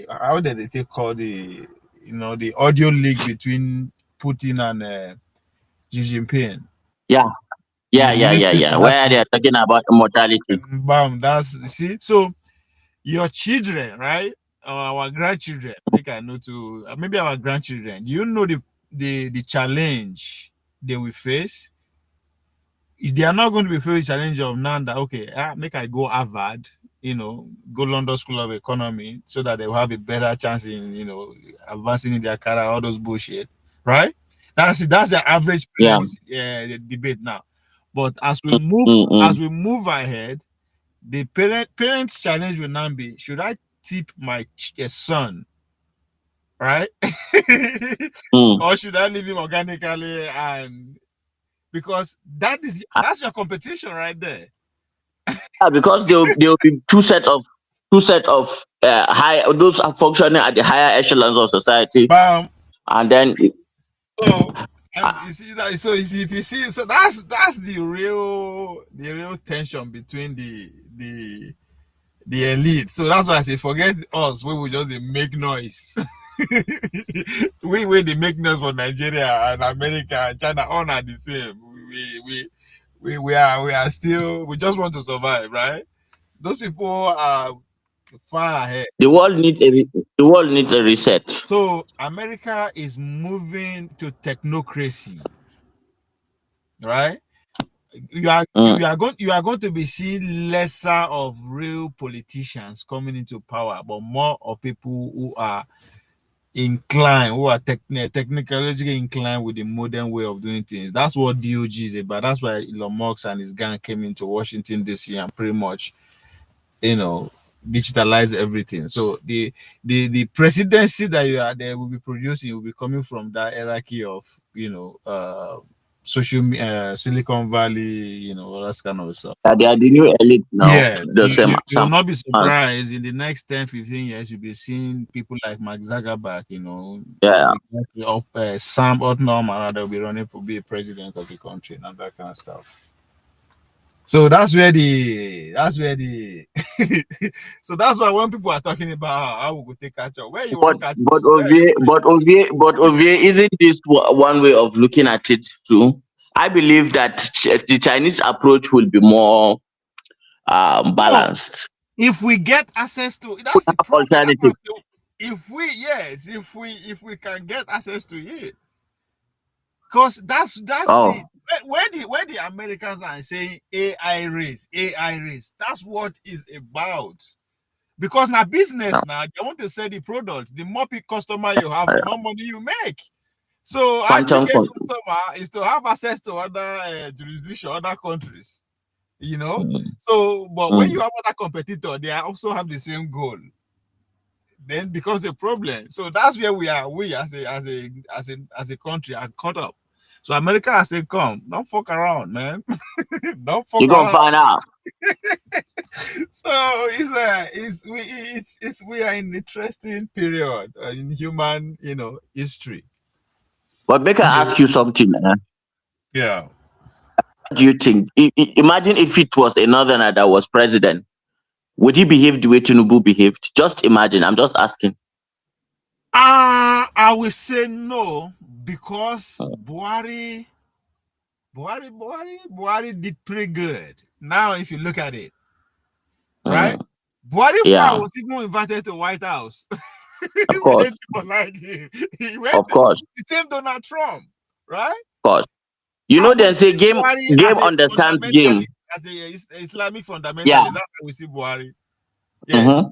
how did they call the audio leak between Putin and Xi Jinping. Yeah. Where they are talking about immortality. Bam, so your children, right? Or our grandchildren, I think I know too. Maybe our grandchildren. You know the challenge they will face. Is they are not going to be faced with the challenge of now that make I go Harvard, go London School of Economy, so that they will have a better chance in advancing in their career, all those bullshit, right? That's the average debate now. But as we move ahead, the parents' challenge will now be: should I tip my son, right? Or should I leave him organically? And because that's your competition right there. Yeah, because there will be two set of high, those are functioning at the higher echelons of society, and then you see that. So if you see, so that's the real tension between the elite. So that's why I say forget us. We will just make noise. we they make noise for Nigeria and America and China. All are the same. We are still. We just want to survive, right? Those people are far ahead. The world needs a reset. So America is moving to technocracy, right? You are going to be seeing lesser of real politicians coming into power, but more of people who are inclined, who are technically inclined with the modern way of doing things. That's what DOG is about. That's why Elon Musk and his gang came into Washington this year and pretty much, digitalize everything. So the presidency that they will be producing will be coming from that hierarchy of social Silicon Valley, all that kind of stuff. They are the new elites now. Yeah, you will not be surprised in the next 10-15 years you'll be seeing people like Mark Zuckerberg, Sam Altman, and they'll be running to be a president of the country and that kind of stuff. So that's where so that's why when people are talking about how we will take catch up, where you want catch up? But isn't this one way of looking at it too? I believe that the Chinese approach will be more balanced. If we get access to, that's the problem. Alternative. If we can get access to it, because that's Oh. when the Americans are saying AI race, that's what is about. Because now business now, they want to sell the product. The more customer you have, the more money you make. So aggregate customer is to have access to other jurisdiction, other countries. You know. So, but when you have other competitor, they also have the same goal. Then becomes a problem. So that's where we are. We as a country are caught up. So America has said, "Come, don't fuck around, man. Don't fuck around." You're gonna find out. So we are in an interesting period in human, history. But make I ask you something, man. Yeah. What do you think? Imagine if it was a northerner that was president. Would he behave the way Tinubu behaved? Just imagine. I'm just asking. I will say no, because Buhari did pretty good. Now, if you look at it, right? Buhari was even invited to White House. Of course. He went of course. The same Donald Trump, right? Of course. You know, there's a game understands game. As a Islamic fundamentalist, Yeah. that's how we see Buhari. Yes.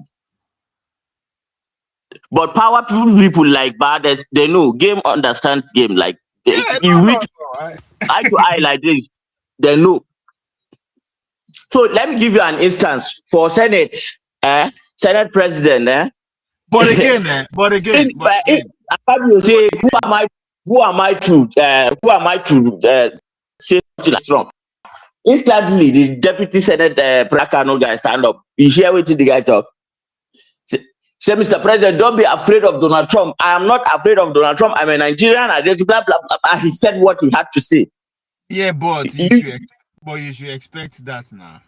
But power people like Bades, they know game understands game. Like you reach eye to eye like this, they know. So let me give you an instance for Senate, Senate president. But again, you say, who am I to say something like Trump? Instantly, the deputy Senate Prakano guy stand up. You hear what the guy talk? Say, Mr. President, don't be afraid of Donald Trump. I am not afraid of Donald Trump. I'm a Nigerian. I just blah, blah, blah, blah. He said what he had to say. Yeah, but you should expect that now.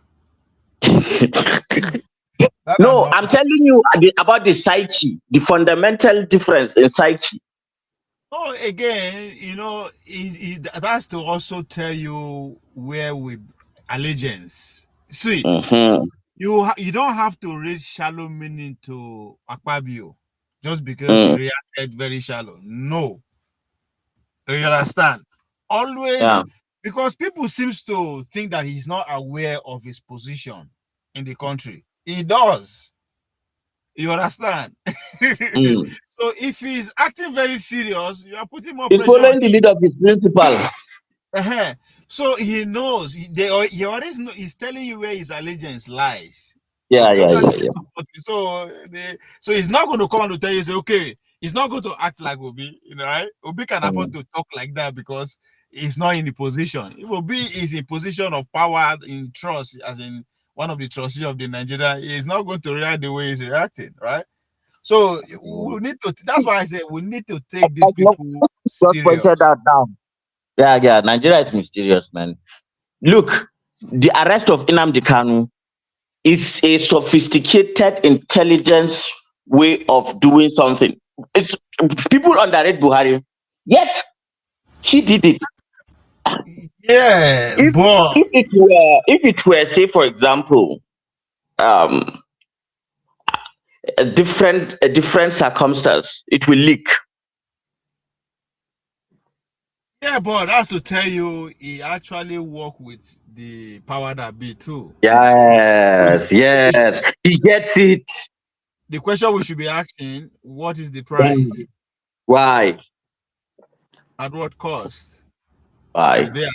No, I'm telling you about the psyche, the fundamental difference in psyche. Oh, again, that's to also tell you where we allegiance. See, you don't have to read shallow meaning to Akpabio just because he reacted very shallow. No. Do you understand? Always, because people seems to think that he's not aware of his position in the country. He does. You understand? So if he's acting very serious, you are putting more pressure. He's following the lead of his principal. So he knows. He always know. He's telling you where his allegiance lies. Yeah. So he's not going to come to tell you, say, okay, he's not going to act like Obi, right? Obi can afford to talk like that because he's not in the position. If Obi is in position of power, in trust, as in one of the trustees of the Nigeria, he's not going to react the way he's reacting, right? So we need to. That's why I said we need to take these people serious. That down. Yeah. Nigeria is mysterious, man. Look, the arrest of Nnamdi Kanu is a sophisticated intelligence way of doing something. It's people underrate Buhari, yet he did it. Yeah, if it were, say, for example, a different circumstance, it will leak. Yeah, but that's to tell you he actually worked with the power that be too. Yes, he gets it. The question we should be asking: what is the price? Why? At what cost? Why? Did they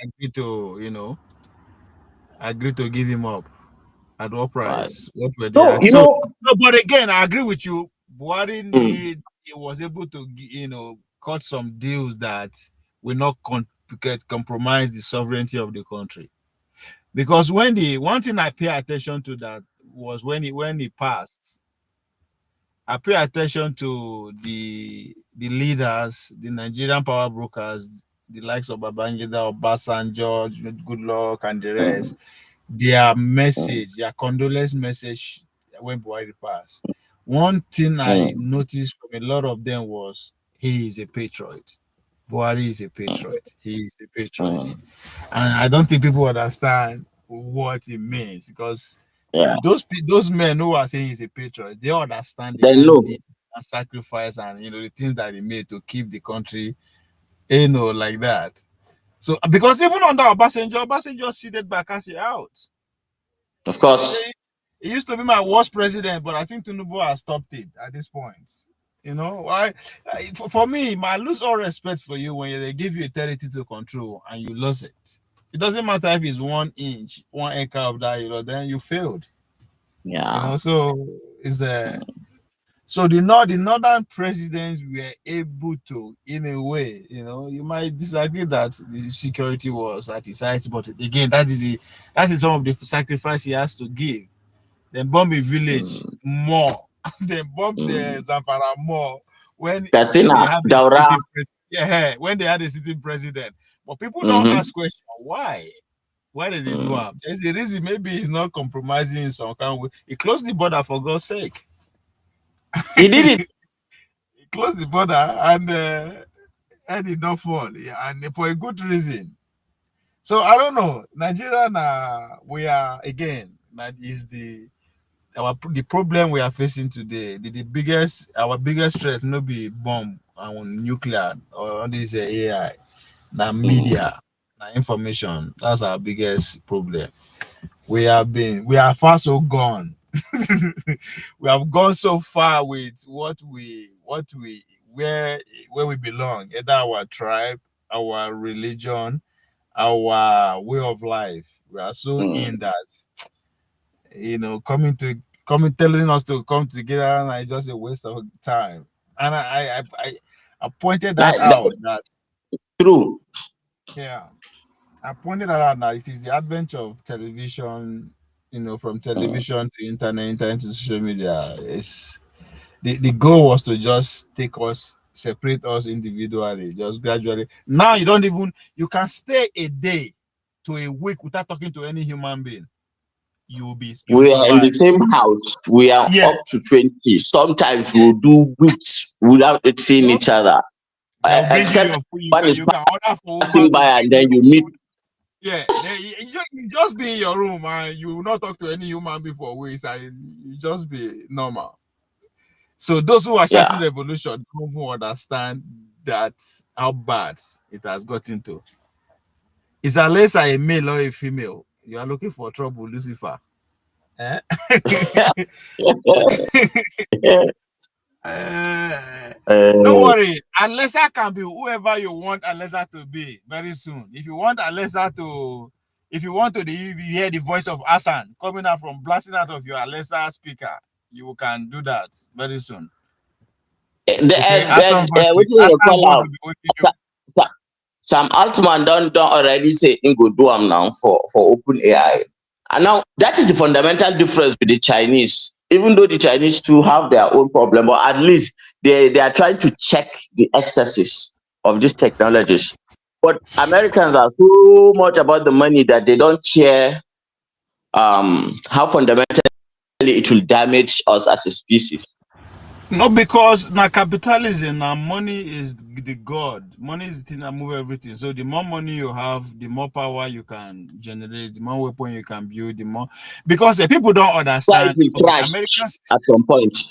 agree to give him up? At what price? What were they? No, but again, I agree with you. Buhari he was able to, cut some deals that will not compromise the sovereignty of the country. Because one thing I pay attention to that was when he passed, I pay attention to the leaders, the Nigerian power brokers, the likes of Babangida, Obasanjo, Goodluck, and the rest. Their message, their condolence message when Buhari passed. One thing I noticed from a lot of them was he is a patriot. Buhari is a patriot. He is a patriot. And I don't think people understand what it means, because Yeah. Those men who are saying he's a patriot, they understand the They kind know. of and sacrifice and the things that he made to keep the country, like that. So because even under Obasanjo seated Bakassi out. Of course. He used to be my worst president, but I think Tinubu has stopped it at this point. Why? For me, I lose all respect for you when they give you a territory to control and you lose it. It doesn't matter if it's 1 inch, 1 acre of that, then you failed. Yeah. So it's so the northern presidents were able to, in a way, you might disagree that the security was at his height, but again, that is some of the sacrifice he has to give. Then bomb a village more. Then bomb the Zamfara more when they have when they had a sitting president. But people don't ask questions. Why? Why did they do it? There's a reason. Maybe he's not compromising in some kind of way. He closed the border for God's sake. He did it. He closed the border and did not fall. And for a good reason. So I don't know. Nigeria, we are again. That is the problem we are facing today. Our biggest threat no be bomb and nuclear or this AI, now media, now information. That's our biggest problem. We are far so gone. We have gone so far with where we belong, either our tribe, our religion, our way of life. We are so in that, telling us to come together, and it's just a waste of time. And I pointed that out. That true. Yeah, I pointed that out. Now this is the advent of television. From television to internet to social media. The goal was to just separate us individually, just gradually. Now you can stay a day to a week without talking to any human being. We are in the same house. We are up to 20. Sometimes we'll do weeks without seeing each other. Except when it's you can order for passing by and then you meet. Yeah, you just be in your room and you will not talk to any human being for weeks, and you just be normal. So those who are shouting revolution don't understand that how bad it has gotten to. It's unless a male or a female, you are looking for trouble, Lucifer. Don't worry, Alessa can be whoever you want Alessa to be very soon. If you want to hear the voice of Hassan coming out from blasting out of your Alessa speaker, you can do that very soon. Some Altman don't already say in go do them now for open AI. And now that is the fundamental difference with the Chinese. Even though the Chinese too have their own problem, but at least they are trying to check the excesses of these technologies. But Americans are so much about the money that they don't care how fundamentally it will damage us as a species. No, because now capitalism, now money is the god. Money is the thing that move everything. So the more money you have, the more power you can generate, the more weapon you can build, the more. Because people don't understand. Americans at some point.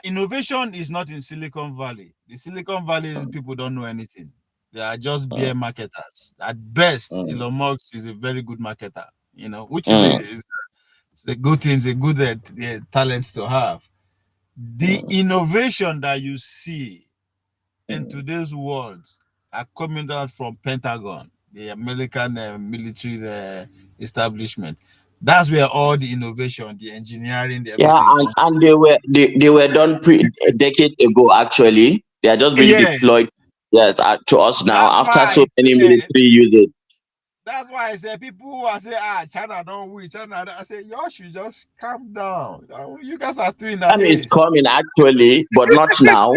Innovation is not in Silicon Valley. The Silicon Valley people don't know anything. They are just beer marketers. At best, Elon Musk is a very good marketer. Which is a good thing. It's a good talent to have. The innovation that you see in today's world are coming out from Pentagon, the American military establishment. That's where all the innovation, the engineering, the everything. And they were done a decade ago. Actually, they are just being deployed. Yes, to us now after so many military uses. That's why I say people who are saying, China don't win, China. I say, y'all should just calm down. You guys are still in that. China is coming actually, but not now.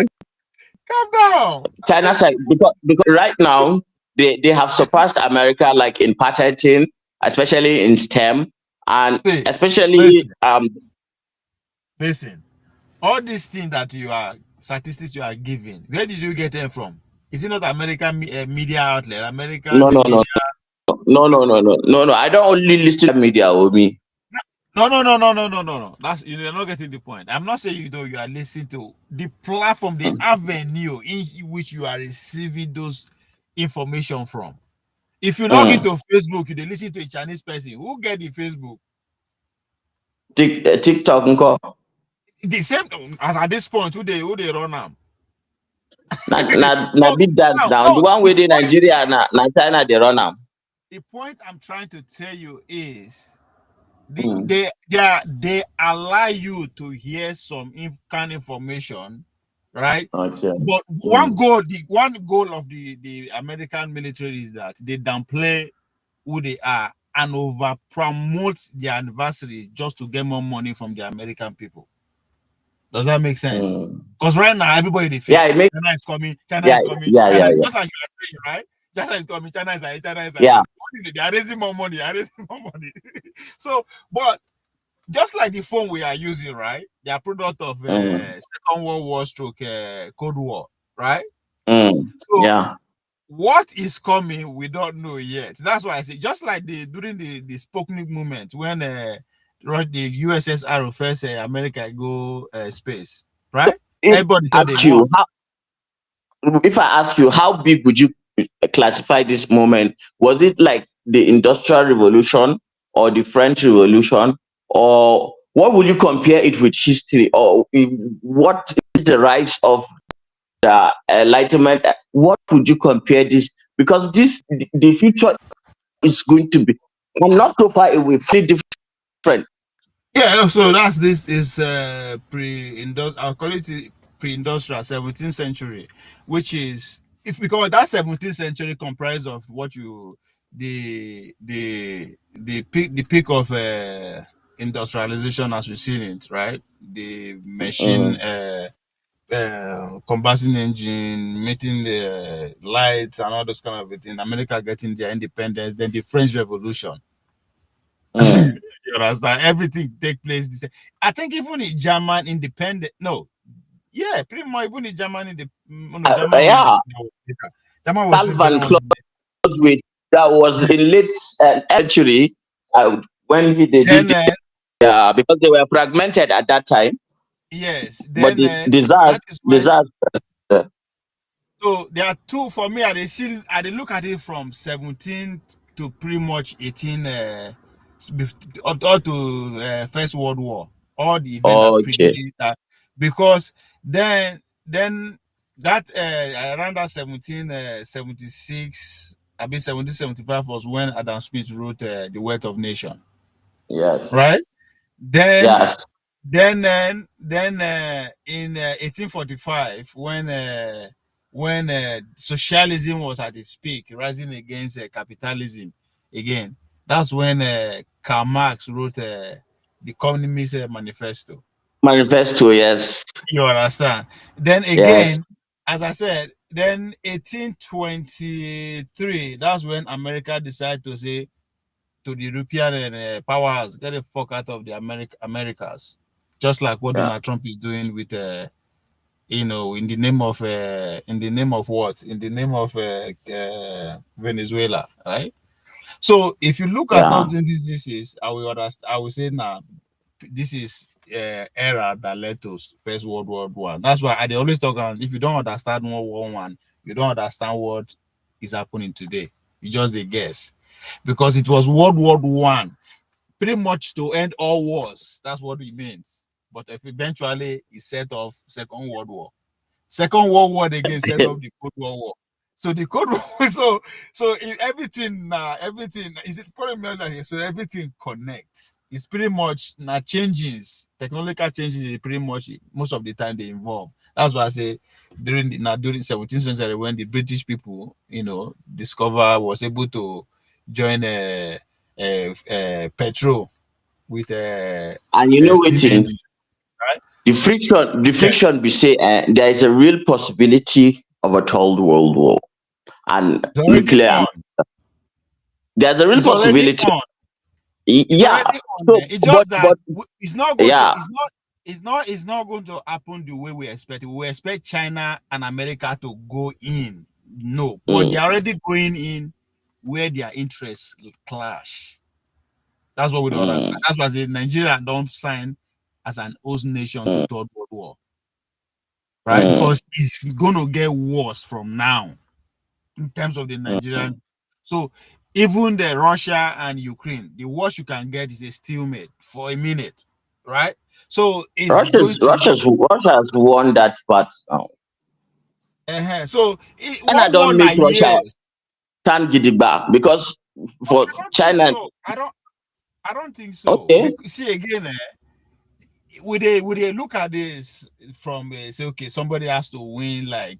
Calm down. China's like because right now they have surpassed America like in patenting, especially in STEM, and especially listen. All these things that statistics you are giving, where did you get them from? Is it not American media outlet? American No. I don't only listen to media with me. No. That's you're not getting the point. I'm not saying you are listening to the platform, the avenue in which you are receiving those information from. If you log into Facebook, you listen to a Chinese person who get the Facebook. TikTok nko. The same as at this point, who they run them. Na big dance now. The one with Nigeria na China they run am. The point I'm trying to tell you is they allow you to hear some kind of information, right? Okay. But one goal of the American military is that they downplay who they are and over promote their anniversary just to get more money from the American people. Does that make sense? Because right now everybody they feel China is coming, China is coming, yeah. Just like you are saying, right? China is coming, China is ahead. Yeah. They are raising more money, So, but just like the phone we are using, right? They are product of Second World War stroke Cold War, right? So what is coming, we don't know yet. That's why I say, just like during the Sputnik movement, when the USSR first America go space, right? Everybody thought they won. If I ask you, how big would you classify this moment? Was it like the Industrial Revolution or the French Revolution, or what would you compare it with history, or what is the rise of the Enlightenment? What would you compare this? Because the future is going to be, and not so far away, very different. Yeah, so this is pre-industrial. I'll call it pre-industrial 17th century, which is because that 17th century comprised of the peak of industrialization as we've seen it, right? The machine combustion engine, meeting the lights and all those kind of things. America getting their independence, then the French Revolution. You understand? Everything take place. I think even in German independent. No, yeah, pretty much even in German German was with that was in late century when he did because they were fragmented at that time. Yes, then disaster. So there are two for me. I look at it from 17 to pretty much 18 up to First World War. All the events that because then that around that 1776, I mean 1775 was when Adam Smith wrote The Wealth of Nation. Yes. Right. Then in 1845 when socialism was at its peak, rising against capitalism again. That's when Karl Marx wrote the Communist Manifesto. Yes. You understand? Then again, as I said, then 1823, that's when America decided to say to the European powers, get the fuck out of the Americas. Just like what Donald Trump is doing with in the name of what? In the name of Venezuela, right? So if you look at all these diseases, I will say now, this is era that led to First World War I. That's why I always talk about, if you don't understand World War I, you don't understand what is happening today. You just a guess. Because it was World War I, pretty much to end all wars. That's what it means. But if eventually it set off Second World War. Second World War again set off the Cold War. So the Cold War, so everything is it pretty so everything connects. It's pretty much now changes, technological changes. Pretty much most of the time they involve. That's why I say during 17th century when the British people, was able to join petrol with and steam engine, right? The friction we say there is a real possibility of a third world war and nuclear. There's a real possibility. It's just that it's not going to. It's not going to happen the way we expect. We expect China and America to go in. No, but they're already going in where their interests clash. That's what we don't understand. That's why Nigeria don't sign as an host nation to Third World War, right? Because it's gonna get worse from now in terms of the Nigerian. So even the Russia and Ukraine, the worst you can get is a stalemate for a minute, right? So it's going to Russia's won that part now. So And I don't one make Russia years. can't get it back because for China. So. I don't think so. Okay. See again, would they look at this from say, okay, somebody has to win like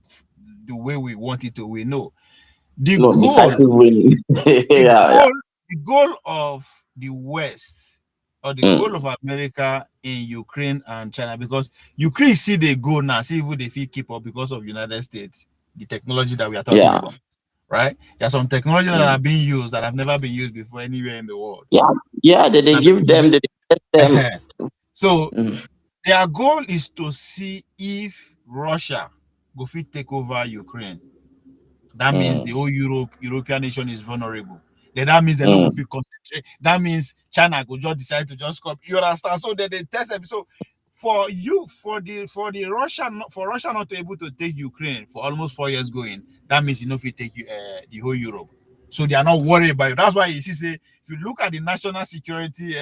the way we want it to win? No, the goal of the West or the goal of America in Ukraine and China, because Ukraine see they go now, see if they feel keep up because of United States, the technology that we are talking about. Right? There's some technology that are being used that have never been used before anywhere in the world. They give them, they get them. So their goal is to see if Russia go fit take over Ukraine. That means the whole European nation is vulnerable. Then that means they don't go fit concentrate. That means China go just decide to just come. You understand? So they test them. So for Russia not to be able to take Ukraine for almost 4 years going, that means you know if you take the whole Europe. So they are not worried about it. That's why you see, say, if you look at the national security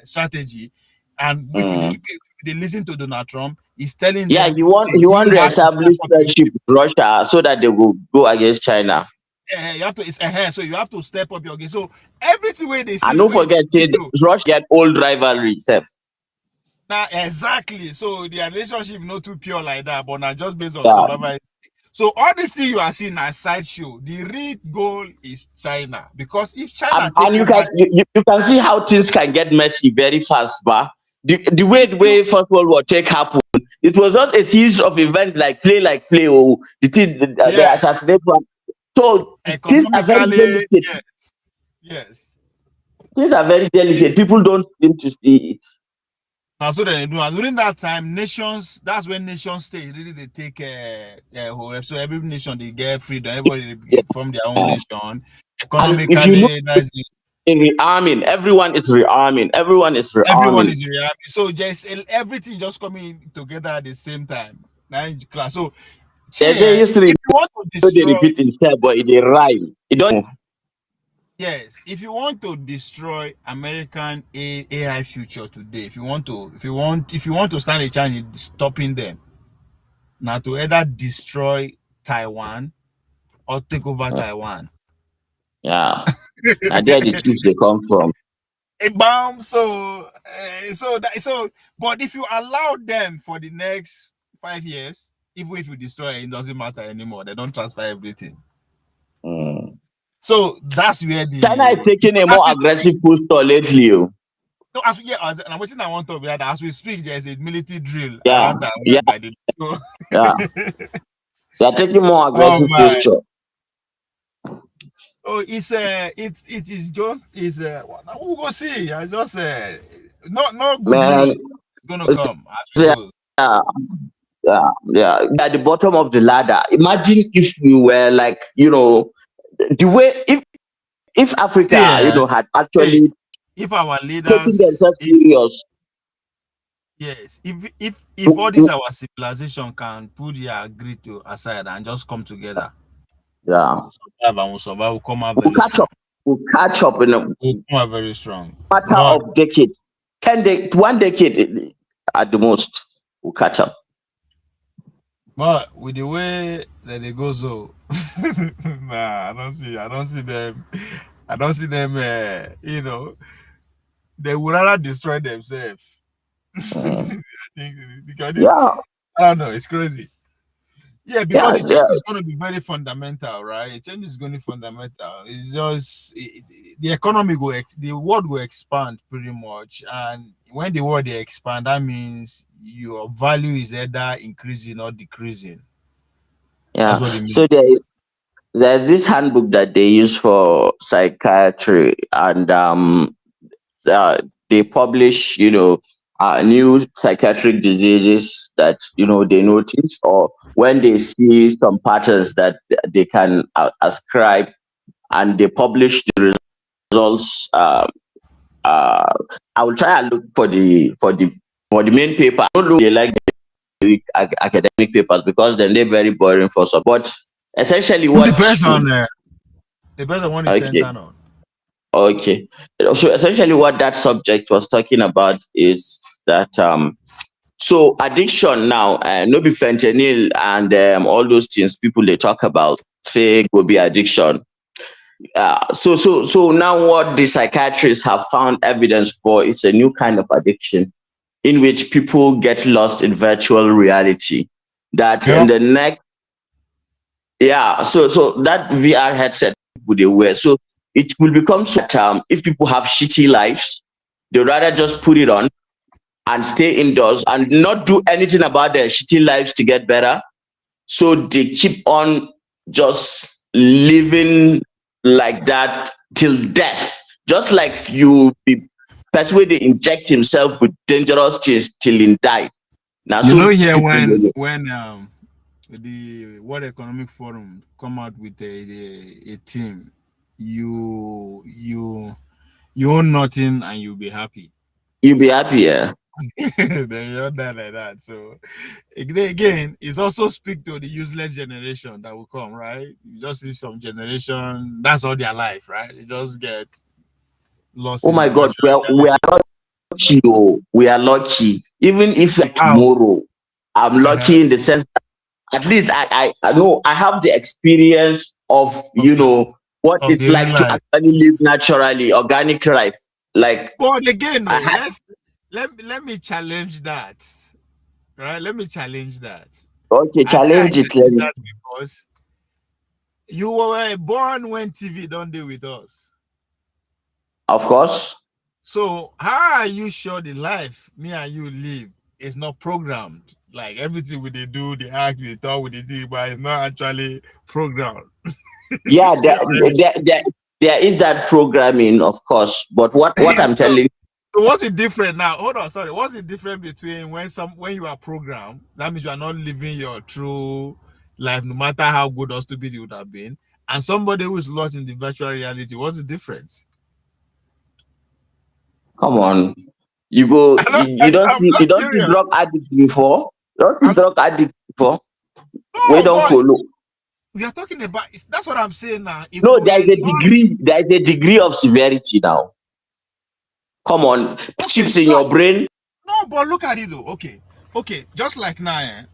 strategy, and if they listen to Donald Trump, he's telling them, he want to establish friendship with Russia so that they will go against China. You have to so you have to step up your game. So everything way they see, and don't forget, Russia get old rivalry. Now exactly. So their relationship not too pure like that, but not just based on survival. So all this thing you are seeing as sideshow, the real goal is China. Because if China and you can see how things can get messy very fast, but the way First World War happened, it was just a series of events like play, the assassination. So things are very delicate. Yes. Things are very delicate. People don't seem to see it. Now, so they do. And during that time, that's when nation states really they take so every nation they get freedom, everybody form their own nation. Economically, that's in rearming, everyone is rearming. So just everything just coming together at the same time. So history, if you want to destroy, they repeat itself, but it rhyme. It don't. Yes, if you want to destroy American AI future today, if you want to stand a chance in stopping them, now to either destroy Taiwan or take over Taiwan. Yeah, and there the truth they come from. A bomb. But if you allow them for the next 5 years, even if you destroy it, it doesn't matter anymore. They don't transfer everything. So that's where China is taking a more aggressive posture lately. No, and what I want to be that as we speak, there's a military drill around Taiwan by the so they are taking more aggressive posture. Oh, it is just we go see. I just not good news. It's gonna come as we go. At the bottom of the ladder. Imagine if we were like, the way if Africa, had actually if our leaders taking themselves serious. Yes, if all this our civilization can put their greed aside and just come together. We'll survive. We'll come out very strong. We'll catch up in we'll come out very strong. Matter of decades. 1 decade at the most, we'll catch up. But with the way that they go, so I don't see them. I don't see them. They would rather destroy themselves. I think because I don't know. It's crazy. Yeah, because the change is going to be very fundamental, right? The change is going to be fundamental. It's just the economy the world will expand pretty much, and when the world they expand, that means your value is either increasing or decreasing. Yeah. That's what it means. So there's this handbook that they use for psychiatry, and they publish, new psychiatric diseases that they notice, or when they see some patterns that they can ascribe, and they publish the results I will try and look for the main paper. I don't look they like the academic papers because then they're very boring for some. But essentially, what depends on one is okay. centered on. Okay. So essentially what that subject was talking about is that so addiction now, no be fentanyl and all those things people they talk about say will be addiction. So now what the psychiatrists have found evidence for is a new kind of addiction in which people get lost in virtual reality. That in the next so that VR headset people they wear. So it will become so that if people have shitty lives, they'd rather just put it on and stay indoors and not do anything about their shitty lives to get better. So they keep on just living like that till death. Just like that's where they inject himself with dangerous things till he die. Now, when the World Economic Forum come out with a team, you own nothing and you'll be happy. You'll be happy, yeah. Then you're done like that. So again, it's also speak to the useless generation that will come, right? You just see some generation, that's all their life, right? They just get lost. Oh my God, we are lucky. We are lucky. Even if like tomorrow, I'm lucky in the sense that at least I know I have the experience of what it's like to actually live naturally, organic life. Like, but again, let me challenge that. Right? Let me challenge that. Okay, challenge it. That because you were born when TV don't deal with us. Of course. So how are you sure the life me and you live is not programmed? Like everything we they do, the act, we talk, with the thing, but it's not actually programmed. Yeah, there is that programming, of course. But what I'm telling you. So what's the difference now? Hold on, sorry. What's the difference between when you are programmed? That means you are not living your true life, no matter how good or stupid you would have been, and somebody who is lost in the virtual reality. What's the difference? Come on, you go. You don't see drug addicts before. Don't see drug addicts before. No, we don't follow. We are talking about. That's what I'm saying now. No, there is a degree. There is a degree of severity now. Come on, chips in your brain. No, but look at it though. Okay. Just like now,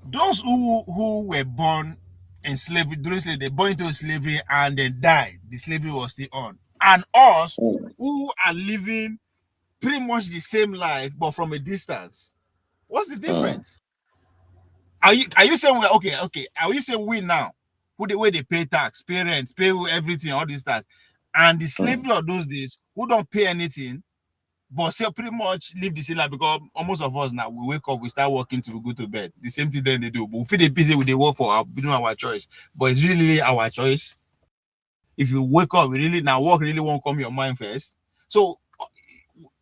those who were born in slavery during slavery, they born into slavery and they died. The slavery was still on, and us who are living pretty much the same life but from a distance. What's the difference? Are you saying we're okay? Are you saying we now, who the way they pay tax, parents pay everything, all this stuff, and the slavery of those days who don't pay anything, but still pretty much live the same life because almost of us now we wake up, we start working till we go to bed. The same thing then they do, but we feel they busy with the work for our choice, but it's really our choice. If you wake up, work really won't come your mind first. So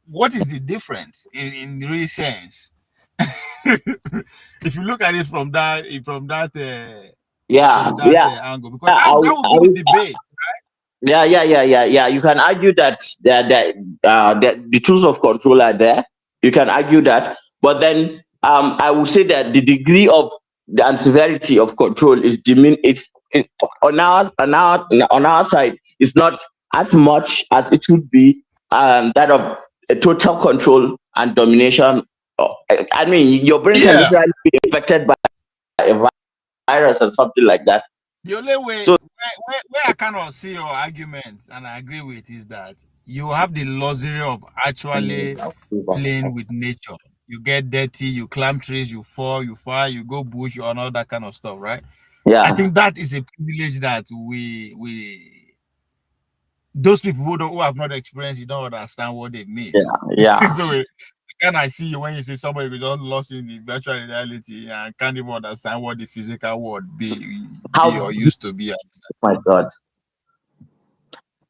what is the difference in the real sense? If you look at it from that angle, because that would be the debate, right? Yeah. You can argue that the tools of control are there. You can argue that, but then I would say that the degree of the severity of control is diminished. On our side, it's not as much as it would be that of a total control and domination. I mean, your brain can literally be affected by a virus or something like that. The only way, where I cannot see your argument, and I agree with, is that you have the luxury of actually playing with nature. You get dirty, you climb trees, you fall, you fire, you go bush, and all that kind of stuff, right? Yeah. I think that is a privilege that those people who have not experienced, you don't understand what they missed. Yeah. So can I see you when you say somebody who just lost in the virtual reality and can't even understand what the physical world be or used to be? Oh my God.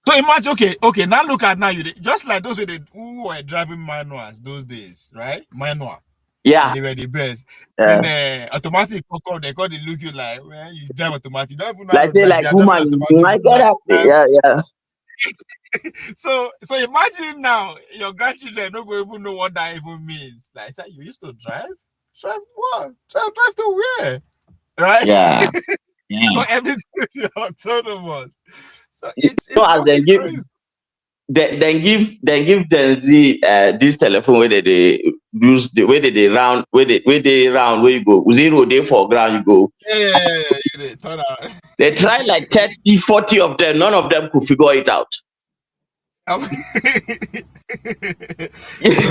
So imagine, okay, now look at you just like those who were driving manuals those days, right? Manual. Yeah. They were the best. When automatic they call they look you like, well, you drive automatic. Don't even know like woman, my God, yeah. So imagine now your grandchildren don't go even know what that even means. Like, you used to drive? Drive what? Drive to where? Right? Yeah. Yeah. Or everything is autonomous. So You it's know, as fucking crazy. then give Gen Z this telephone where they use the way they round where they round where you go 0 day for ground you go. Yeah. You turn out. They try like 30, 40 of them. None of them could figure it out. So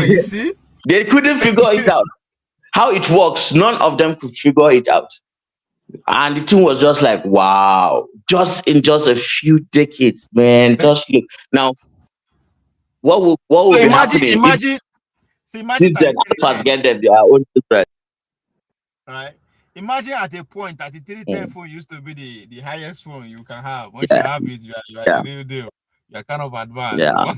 you see, They couldn't figure it out. How it works, none of them could figure it out. And the thing was just like, wow, just in just a few decades, man. Just look now, what will be happening if imagine this alphas get them their own children? Right? Imagine at a point 3310 phone used to be the highest phone you can have. Once you have it, you are the real deal. You're kind of advanced. Yeah.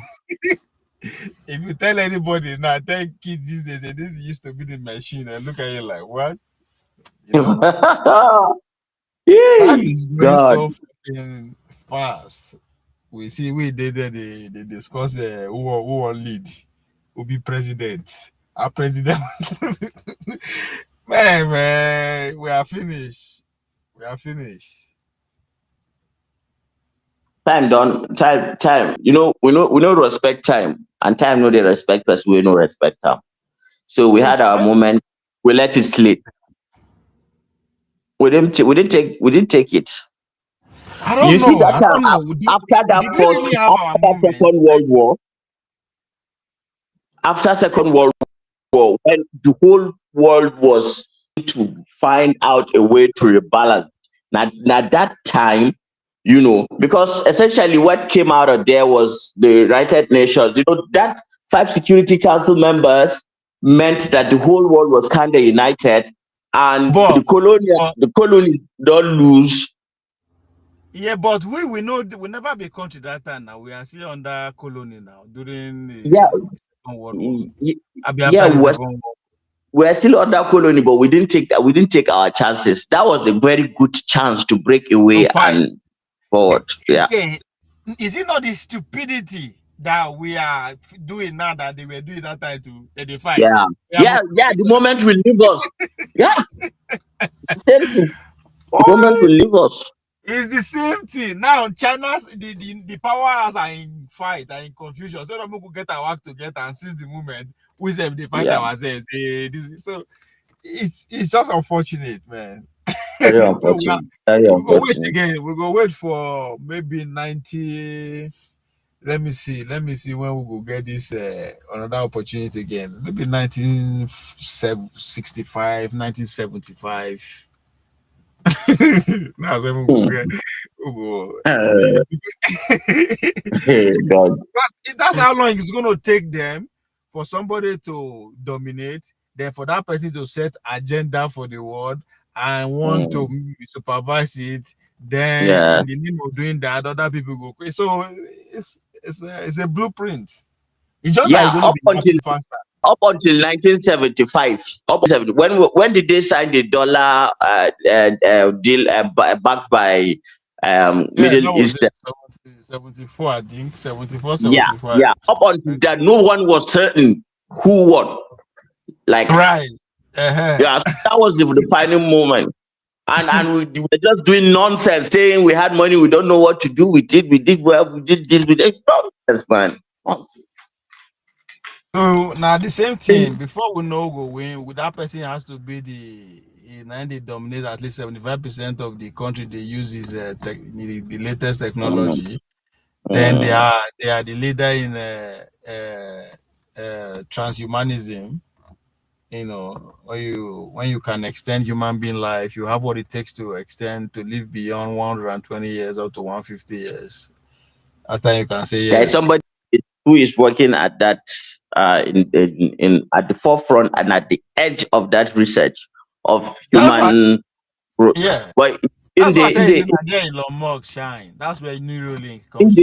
If you tell anybody now, tell kids these days, this used to be the machine, and look at you like, what? You know? That is going so fucking fast. We see we did they discuss who will lead, who be president. Our president. man, we are finished. Time done. Time. You know, we know respect time, and time no they respect us. We no respect time. So we had our moment. We let it slip. We didn't take it. I don't you know. see that I time don't know. after Second World War. After Second World War, when the whole world was to find out a way to rebalance. Now that time, you know, because essentially what came out of there was the United Nations. You know, that 5 Security Council members meant that the whole world was kind of united, and the colonies don't lose. Yeah, but we know we never be country that time. Now we are still under colony now during the Second World War. We're still under colony, but we didn't take our chances. That was a very good chance to break away and forward. Yeah. Is it not the stupidity that we are doing now that they were doing that time to they fight? Yeah. The moment will leave us. Yeah. The moment will leave us. It's the same thing. Now China's the powers are in fight and in confusion. So that we could get our work together and seize the moment. We say they fight ourselves. So it's just unfortunate, man. Very unfortunate. We'll wait again. We'll go wait for maybe 90. Let me see when we will get this another opportunity again. Maybe 1965, 1975. That's when we'll get. God. That's how long it's going to take them for somebody to dominate, then for that person to set agenda for the world and want to supervise it. Then in the name of doing that, other people go crazy. So it's a blueprint. It's just like up until 1975. When did they sign the dollar deal backed by Middle East? 74, I think. 74, 75. Yeah. Up until that, no one was certain who won. Like, right. Yeah, so that was the defining moment. And we were just doing nonsense, saying we had money, we don't know what to do with it. We did this, we did nonsense, man. So now the same thing. Before we know go win, that person has to be they dominate at least 75% of the country. They use is the latest technology. Then they are the leader in transhumanism. You know, when you can extend human being life, you have what it takes to live beyond 120 years up to 150 years. After you can say yes. There's somebody who is working at that in at the forefront and at the edge of that research of human growth. Yeah. But that's why Elon Musk shine. That's where Neuralink comes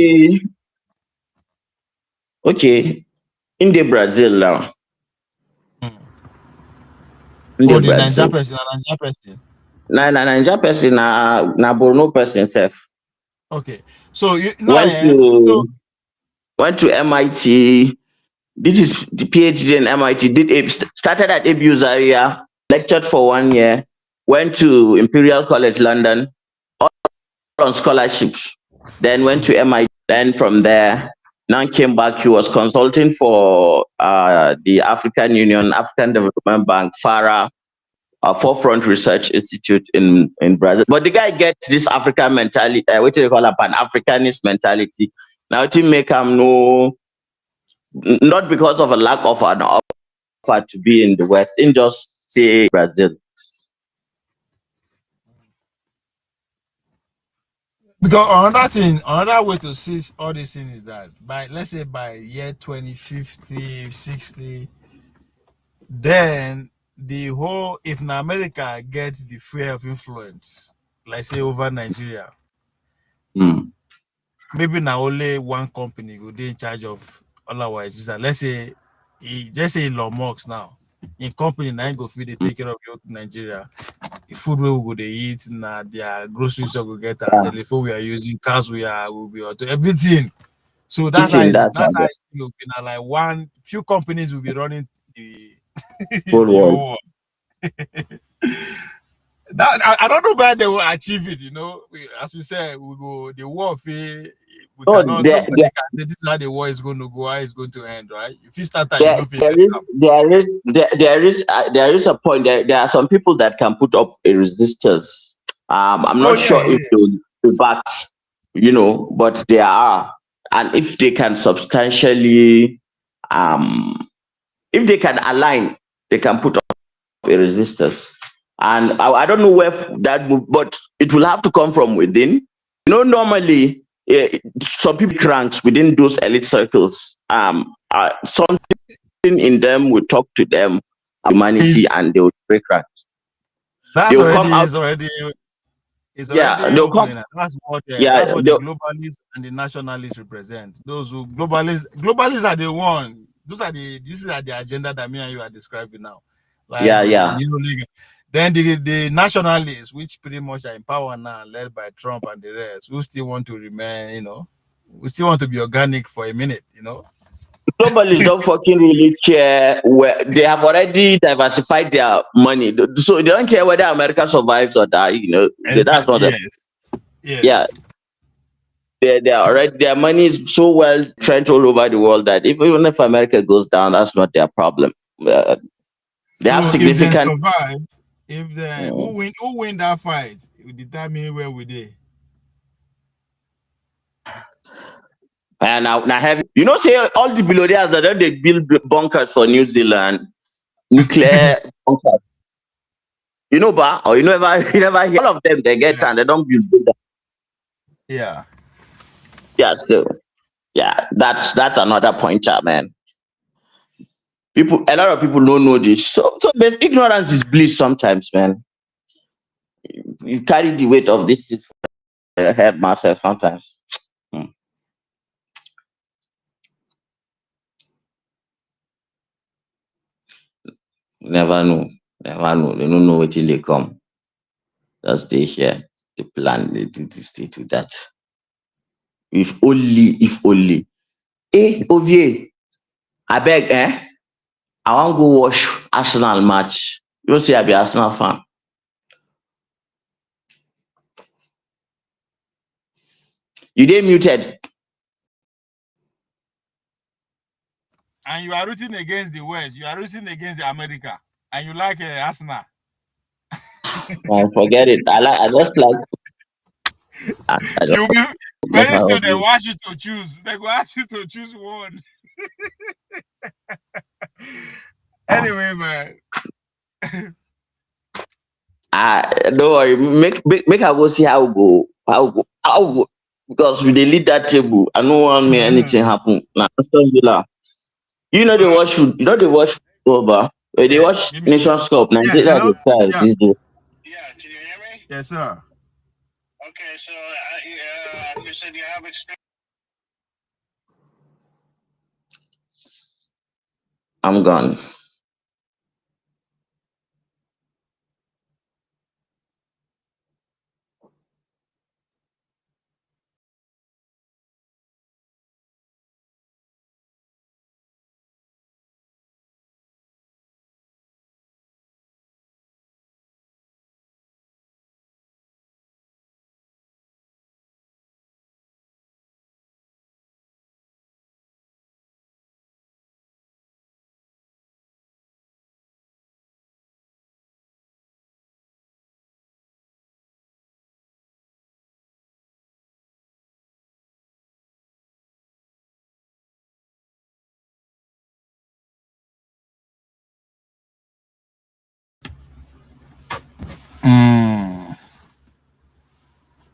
in the Brazil now. The Niger person. Niger person, na Borno person self. Okay. So went to MIT, did his PhD in MIT, started at ABU Zaria, lectured for 1 year, went to Imperial College London, all on scholarships, then went to MIT, then from there, now came back. He was consulting for the African Union, African Development Bank, FARA, Forefront Research Institute in Brazil. But the guy gets this African mentality, what do they call a Pan-Africanist mentality. Now, to make him know, not because of a lack of an offer to be in the West, in just say Brazil. Because another way to see all these things is that let's say by year 2050, 60, then the whole, if America gets the sphere of influence, like say over Nigeria, maybe now only one company will be in charge of otherwise. Is that let's say Elon Musk now in company now go feed they take care of your Nigeria. The food we go they eat, now their groceries we go get, and telephone we are using, cars will be auto, everything. So that's how it will be now. Like few companies will be running the Whole world. I don't know where they will achieve it. As we said, we go the war. We cannot. Nobody can say this is how the war is going to go. How it's going to end, right? If you start, there is a point. There are some people that can put up a resistance. I'm not sure if they will be backed, but there are, and if they can substantially, if they can align, they can put up a resistance. And I don't know where that move, but it will have to come from within. Normally, some people cranks within those elite circles. Something in them will talk to them, humanity, and they will break ranks. That's already. They'll come. That's what the globalists and the nationalists represent. Those who globalists are the one. This is the agenda that me and you are describing now. Then the nationalists, which pretty much are in power now, led by Trump and the rest, who still want to remain, we still want to be organic for a minute, Globalists don't fucking really care where they have already diversified their money, so they don't care whether America survives or die. That's not yes. They are already, their money is so well trenched all over the world that even if America goes down, that's not their problem. They have significant. If they survive, who win that fight, it will determine where we dey. And now have say all the billionaires that they build bunkers for New Zealand, nuclear bunkers. Or you never hear all of them. They get and they don't build that. Yeah. Yeah. So that's another pointer, man. A lot of people don't know this. So ignorance is bliss sometimes, man. You carry the weight of this for your head myself sometimes. Never know. They don't know until they come. Just stay here. The plan, they do this, they do that. If only. Ovie, I beg, I want to go watch Arsenal match. You say I be Arsenal fan. You dey muted. And you are rooting against the West. You are rooting against the America. And you like Arsenal. Forget it. I just like. You'll be very soon. They will ask you to choose. They will ask you to choose one. Anyway, man. Don't worry. Make I go see how go. Because we dey lead that table. I don't want me anything happen. Nah, they watch. They watch football. They watch Nations Cup. Nigeria dey try this day. Yeah, can you hear me? Yes, sir. Okay, so you said you have experience. I'm gone.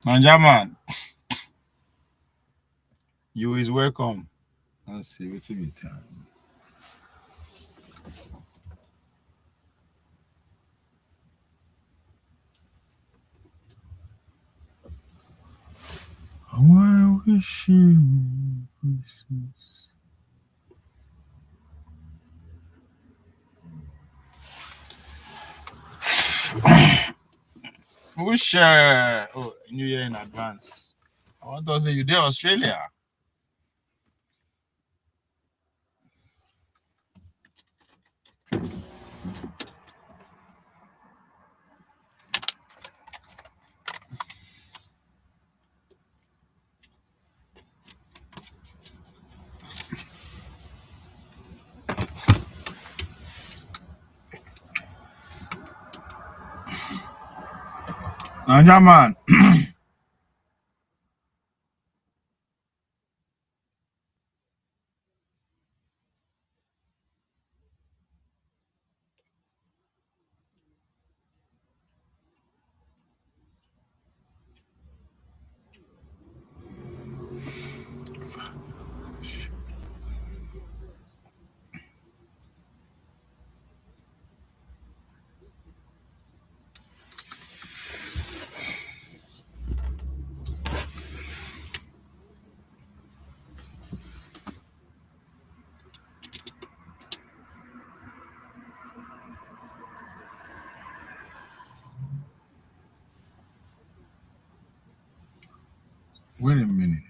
Nigerian, you is welcome. Let's see what's in time. I wanna wish you Merry Christmas. Wish New Year in advance. I want to say you there, Australia. Nigerian. Wait a minute.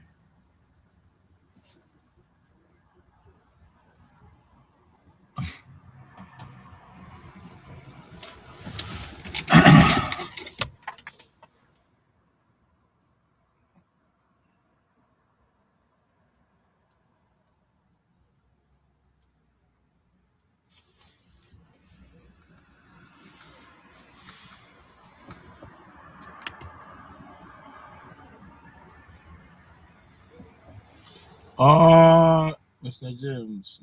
Mr. James.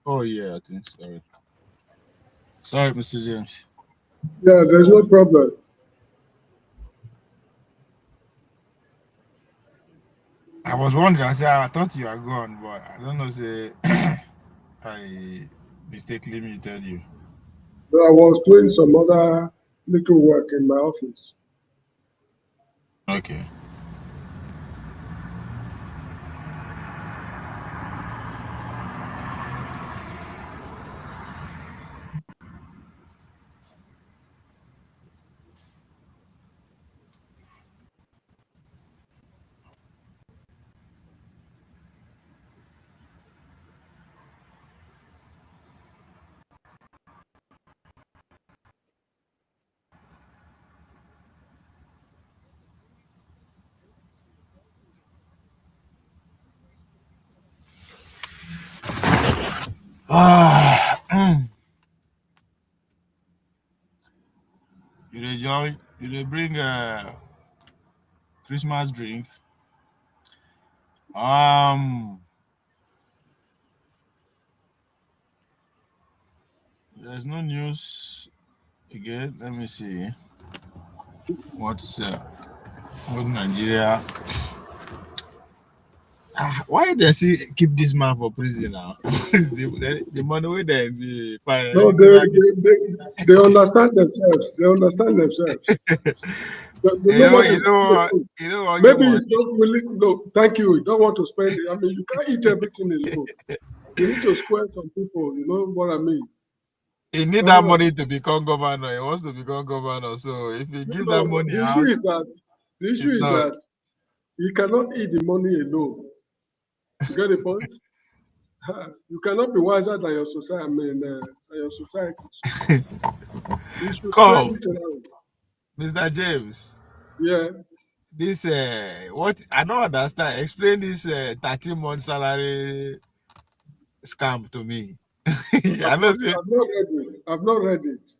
Oh yeah, I think sorry, Mr. James. Yeah, there's no problem. I was wondering. I thought you are gone, but I don't know. Say I mistakenly muted you. So I was doing some other little work in my office. Okay. You dey bring a Christmas drink. There's no news again. Let me see. What Nigeria? Why does he keep this man for prison now? the money where they find. No, they understand themselves. They understand themselves. But maybe it's not willing. No, thank you. You don't want to spend it. I mean, you can't eat everything alone. You need to square some people. You know what I mean? He need that money to become governor. He wants to become governor. So if he gives that money the out, issue is that he cannot eat the money alone. You get the point? You cannot be wiser than your society. I mean, your society. You should come, spread it around. Mr. James. Yeah. This what I don't understand. Explain this 13-month salary scam to me. I've not read it. I've not read it.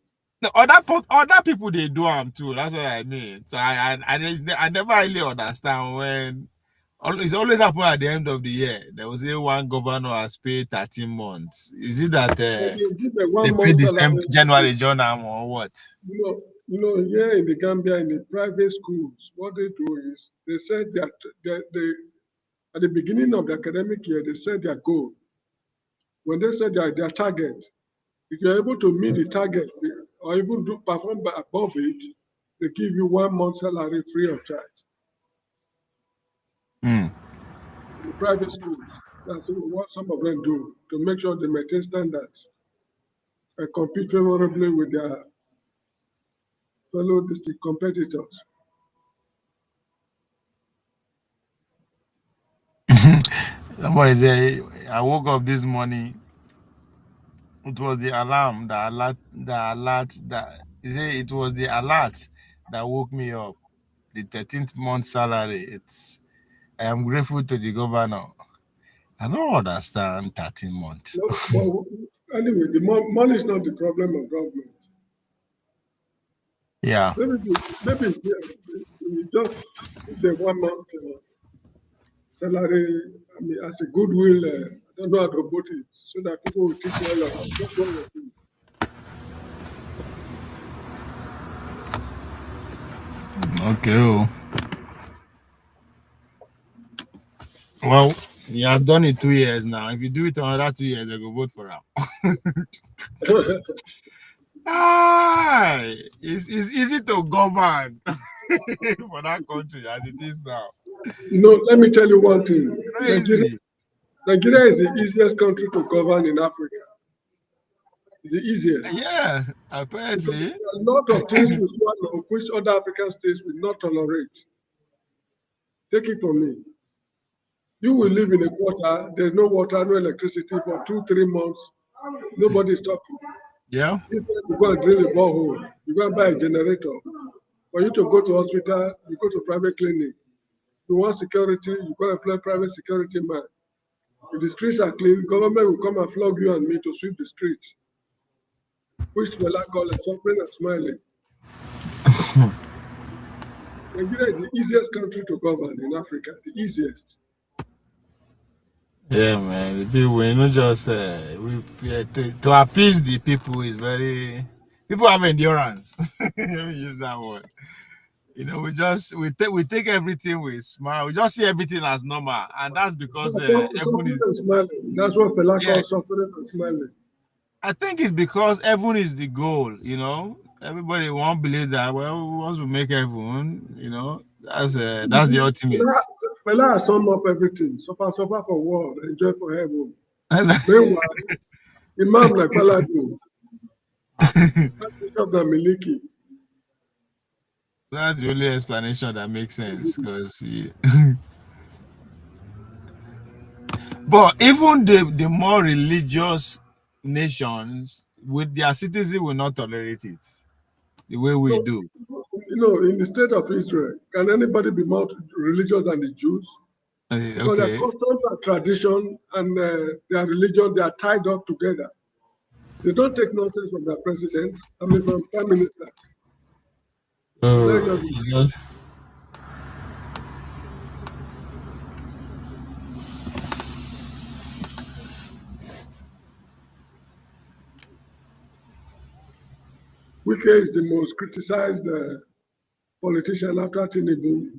No, other people they do them too. That's what I mean. So I never really understand when it's always happen at the end of the year. There was one governor has paid 13 months. Is it that they paid the same January journal or what? You know, here in the Gambia, in the private schools, what they do is they set that they at the beginning of the academic year, they set their goal. When they set their target, if you're able to meet the target or even perform above it, they give you 1 month salary free of charge. Mm. In the private schools, that's what some of them do to make sure they maintain standards and compete favorably with their fellow district competitors. Somebody say, I woke up this morning. It was the alarm, it was the alert that woke me up. The 13th month salary. I am grateful to the governor. I don't understand 13 months. No, but anyway, the money is not the problem of government. Yeah. Maybe you just the 1 month salary. I mean, as a goodwill. I don't know how to put it, so that people will think well of just what you're doing. Okay. Well, he has done it 2 years now. If you do it another 2 years, they go vote for him. It's easy to govern for that country as it is now. Let me tell you one thing. Crazy. Nigeria is the easiest country to govern in Africa. It's the easiest. Yeah, apparently. There are a lot of things we swallow which other African states will not tolerate. Take it from me. You will live in a quarter, there's no water, no electricity for 2-3 months. Nobody's talking. Yeah. Instead, you go and drill a borehole, you go and buy a generator. For you to go to hospital, you go to private clinic. If you want security, you go and employ private security man. If the streets are clean, government will come and flog you and me to sweep the streets. Which will I call it suffering and smiling. Nigeria is the easiest country to govern in Africa, the easiest. Yeah, man. The people, just to appease the people is very. People have endurance. Let me use that word. We take everything with smile. We just see everything as normal, and that's because everyone is smiling. That's what Fela calls suffering and smiling. I think it's because heaven is the goal. Everybody won't believe that. Well, once we make heaven, that's the ultimate. Fela has summed up everything. Suffer for world, enjoy for heaven. Meanwhile, Imam like Baladu, Bishop Miliki. That's the only explanation that makes sense, because but even the more religious nations with their citizens will not tolerate it the way we do. In the state of Israel, can anybody be more religious than the Jews? Because their customs and tradition and their religion, they are tied up together. They don't take nonsense from their presidents, from prime ministers. Wike is the most criticized politician after Tinubu.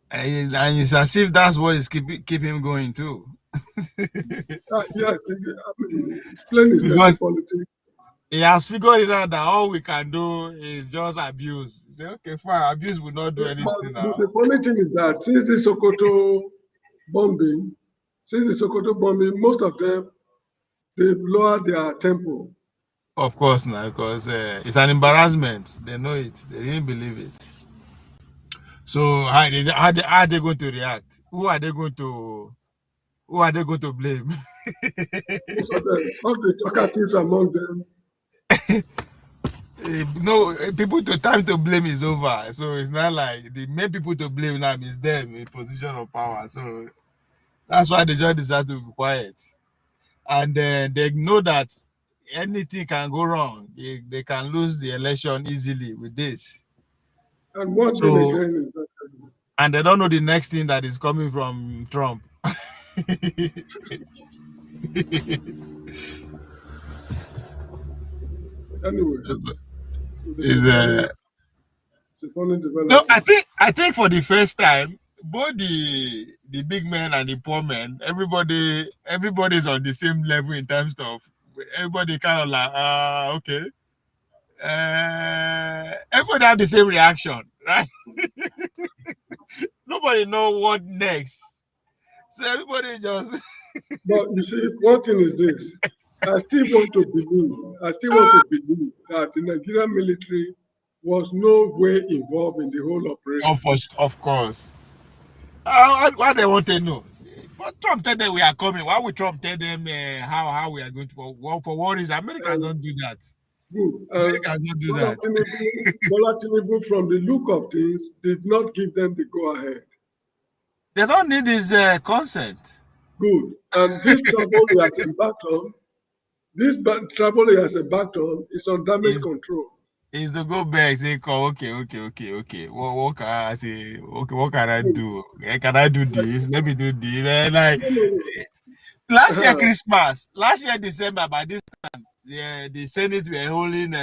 And it's as if that's what is keep him going too. Yes, explain his politics. He has figured it out that all we can do is just abuse. He say, okay, fine, abuse will not do anything now. But the funny thing is that since the Sokoto bombing, most of them, they've lowered their tempo. Of course, now, because it's an embarrassment. They know it. They didn't believe it. So how are they going to react? Who are they going to blame? Most of them, all the talkatives among them. No, people to time to blame is over. So it's not like the main people to blame now is them in position of power. So that's why they just decide to be quiet. And they know that anything can go wrong. They can lose the election easily with this. And one thing again is that, and they don't know the next thing that is coming from Trump. Anyway, Is it's a funny no, development. I think for the first time, both the big men and the poor men, everybody's on the same level in terms of everybody kind of like okay. Everybody have the same reaction, right? Nobody know what next. So everybody just But you see, one thing is this. I still want to believe that the Nigerian military was no way involved in the whole operation. of course. Why they want to know? But Trump tell them we are coming. Why would Trump tell them how we are going to for what reason? Americans And don't do that. good. Americans don't do that. Bola Tinubu, from the look of things, did not give them the go-ahead. They don't need his consent. Good. And this travel he has embarked on, travel he has embarked on is on damage control. Is to go back say okay. What can I say? Okay, what can I do? Can I do this? Let me do this. Like last year Christmas, last year December, by this time, the Senate were holding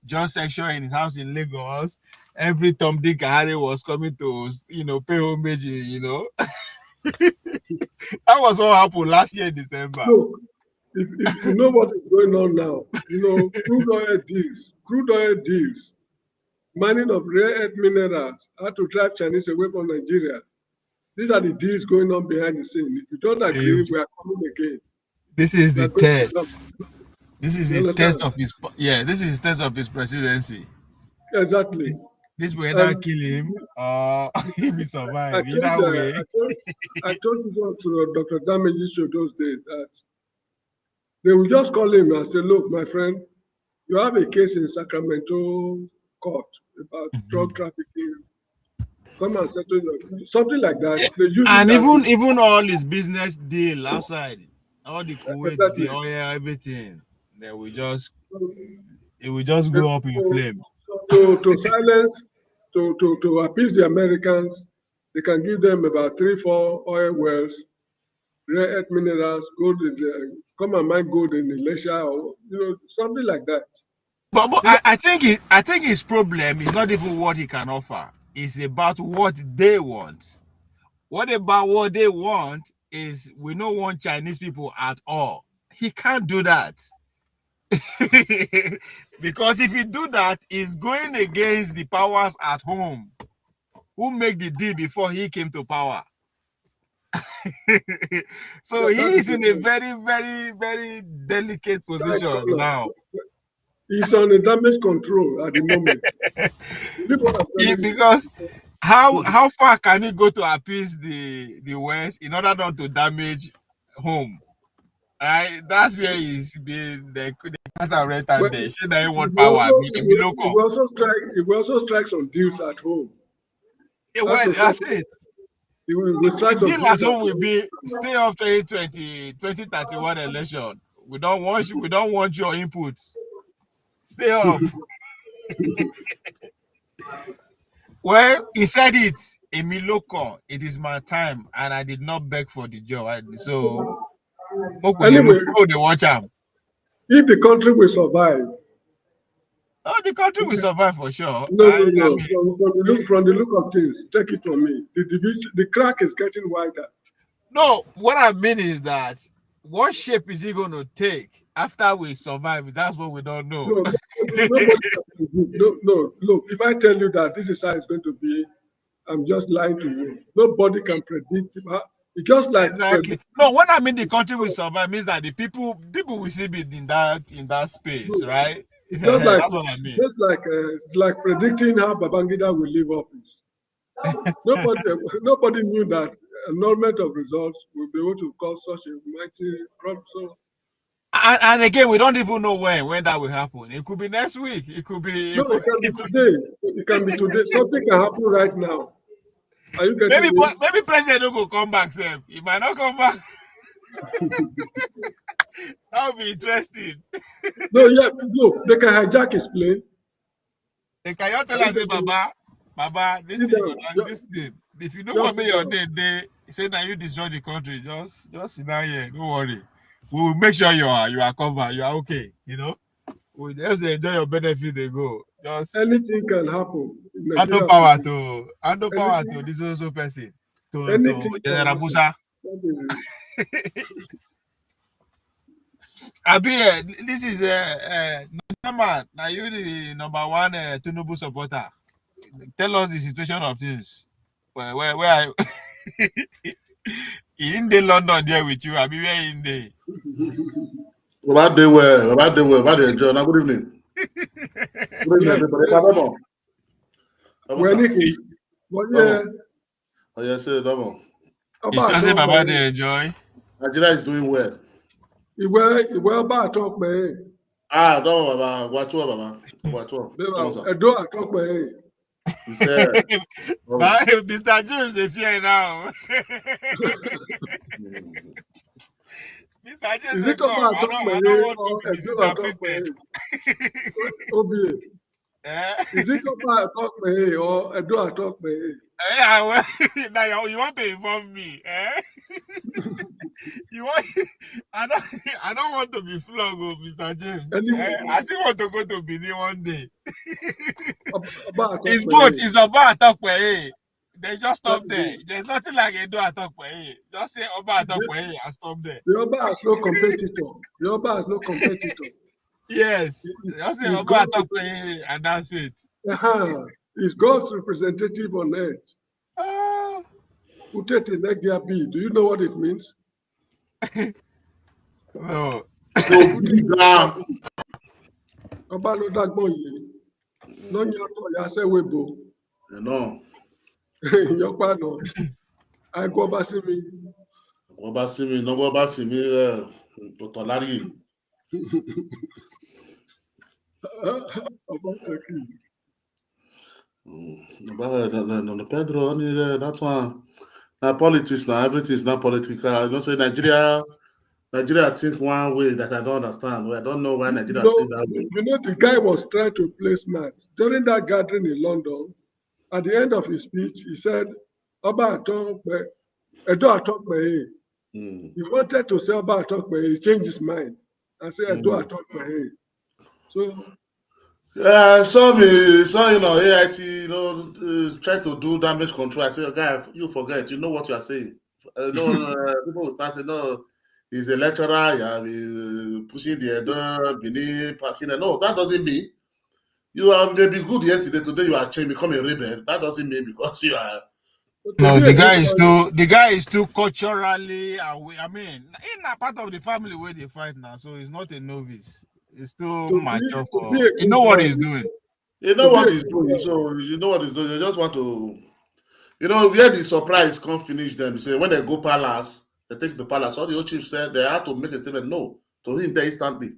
John Section in his house in Lagos. Every Tom, Dick, and Harry was coming to pay homage. That was what happened last year in December. Look, if you know what is going on now, crude oil deals, mining of rare earth minerals, how to drive Chinese away from Nigeria. These are the deals going on behind the scene. If you don't agree, we are coming again. This is the test. This is the test of his This is his test of his presidency. Exactly. This will not kill him or he will survive. Either way. I told you to Dr. Damage's show those days that they will just call him and say, look, my friend, you have a case in Sacramento court about drug trafficking. Come and settle something like that. And even all his business deal outside, all the Kuwait, the oil, everything, it will just go up in flame. To silence, to appease the Americans, they can give them about 3-4 oil wells, rare earth minerals, gold. Come and mine gold in Elisha, or something like that. But I think his problem is not even what he can offer. It's about what they want. What about what they want is we don't want Chinese people at all. He can't do that. Because if he do that, he's going against the powers at home who make the deal before he came to power. So he is in a very, very, very delicate position now. He's on a damage control at the moment. Because how far can he go to appease the West in order not to damage home? Right? That's where he's been the rent and they say that he want power. He will also strike some deals at home. That's it. The deal at home will be stay off 2031 election. We don't want your input. Stay off. Well, he said it. Emiloko, it is my time, and I did not beg for the job. So, anyway, they watch him. If the country will survive, the country will survive for sure. No. From the look of things, take it from me. The crack is getting wider. No, what I mean is that what shape is he going to take after we survive? That's what we don't know. No. Look, if I tell you that this is how it's going to be, I'm just lying to you. Nobody can predict it. It's just like exactly. No, what I mean the country will survive means that the people will still be in that space, right? Just that's what I mean. Just like it's like predicting how Babangida will leave office. Nobody knew that annulment of results will be able to cause such a mighty problem. So, and again, we don't even know when that will happen. It could be next week. It could be. It can be today. It can be today. Something can happen right now. Are you getting maybe President will come back, Sam. He might not come back. That would be interesting. No, yeah, look, they can hijack his plane. They can tell us, Baba, this thing. If you don't want me your name, they say that you destroy the country. Just sit down here. Don't worry. We will make sure you are covered. You are okay. We just enjoy your benefit. They go. Just Anything can happen. hand no power to this also person to Anything can General happen. Musa. That is it. Abi, this is man. Now you the number one Tinubu supporter. Tell us the situation of things. Where in the London there with you? Abi, where in the? About they enjoy. Now, good evening. Good evening, Yes, everybody. yes. Double, sir. But yeah, Oh, yes, sir, double. You just say Baba they enjoy. Nigeria is doing well. ìwé ọba àtọpẹ Double, Baba. Baba. ẹdọ àtọpẹ. He said, Mr. James is here now. Mr. James Is it come. ọba I don't àtọpẹ want or to be ẹdọ àtọpẹ? misinterpreted. Obie. Eh? Is it ọba àtọpẹ or ẹdọ àtọpẹ? Now you want to inform me, eh? You want? I don't want to be flogged, Mr. James. Anyway. I still want to go to Benin one day. Ọba àtọpẹ. It's both. It's Oba Atokwe. They just stop there. There's nothing like Edo Atokwe. Just say Oba Atokwe and stop there. The ọba has no competitor. The ọba has no competitor. Yes. Just say Oba Atokwe and that's it. Is God's representative on earth. Utete Negia B. Do you know what it means? No. Ọba ló dágbọ́n yìí. Lọ́nyà ọ̀tọ̀ ya sẹ́wébò. No. Ìyọ́pá náà. Àìkú ọba sí mi. Ọba sí mi, Tọ̀tọ̀lárí. Ọba Sẹ́kì. No, Pedro, that one. Now politics now, everything is now political. You know, say Nigeria think one way that I don't understand. I don't know why Nigeria think that way. You know, the guy was trying to play smart. During that gathering in London, at the end of his speech, he said, Oba Atokpe, Edo Atokpe. He wanted to say Oba Atokpe, he changed his mind and said Edo Atokpe. So AIT, try to do damage control. I say, guy, you forget, you know what you are saying. People will start saying, no, he's a lecturer, pushing the Edo, Benin, parking. No, that doesn't mean you are maybe good yesterday, today you are changed, become a rebel. That doesn't mean because you are. No, the guy is too culturally aware. I mean, in a part of the family where they fight now, so he's not a novice. It's too mature for. You know what he's doing. You know what he's doing. So you know what he's doing. You just want to, where the surprise can't finish them. Say when they go palace, they take the palace. All the old chiefs said they have to make a statement. No, to him there instantly.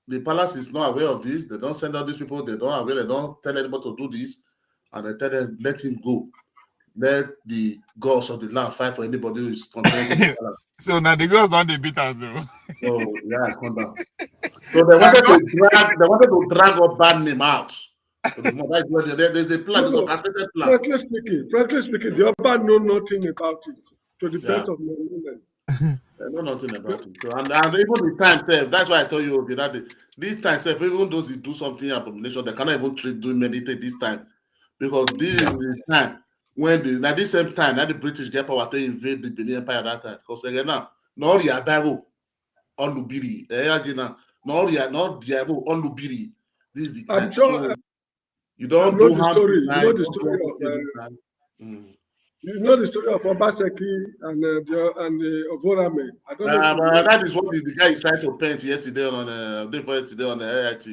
The palace is not aware of this. They don't send out these people. They don't aware. They don't tell anybody to do this, and they tell them let him go. Let the gods of the land fight for anybody who is complaining. So now the girls don't beat us. Oh yeah, come down. So they wanted to drag up bad name out. So there's a plan, there's a perspective plan. Frankly speaking, the Oba know nothing about it. To the best of my knowledge. I know nothing about it. So, and even the time self, that's why I told you that this time self, even those who do something abomination, they cannot even do meditate this time. Because this is the time when at the same time that the British get power to invade the Benin Empire at that time. Because again now, no Diabo on Lubiri. No Diabo on Lubiri. This is the time. I'm sure you don't know do the story. You know the story of you know the story of Obaseki and the Ovorame. I don't know. That is what the guy is trying to paint yesterday on the AIT.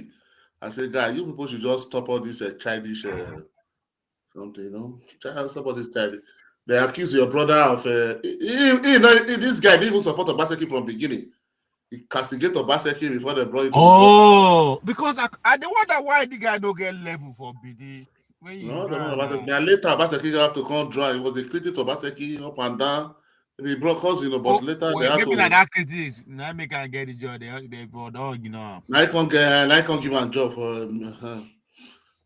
I said, guy, you people should just stop all this childish something, stop all this childish. They accuse your brother of this guy didn't even support Obaseki from the beginning. He castigated Obaseki before they brought it. Because I wonder why the guy don't get level for BD. No, later Obaseki have to come dry. It was a critic to Obaseki up and down. He broke but later they have to. That critics, now make can get the job. They for dog, I can't give him a job for.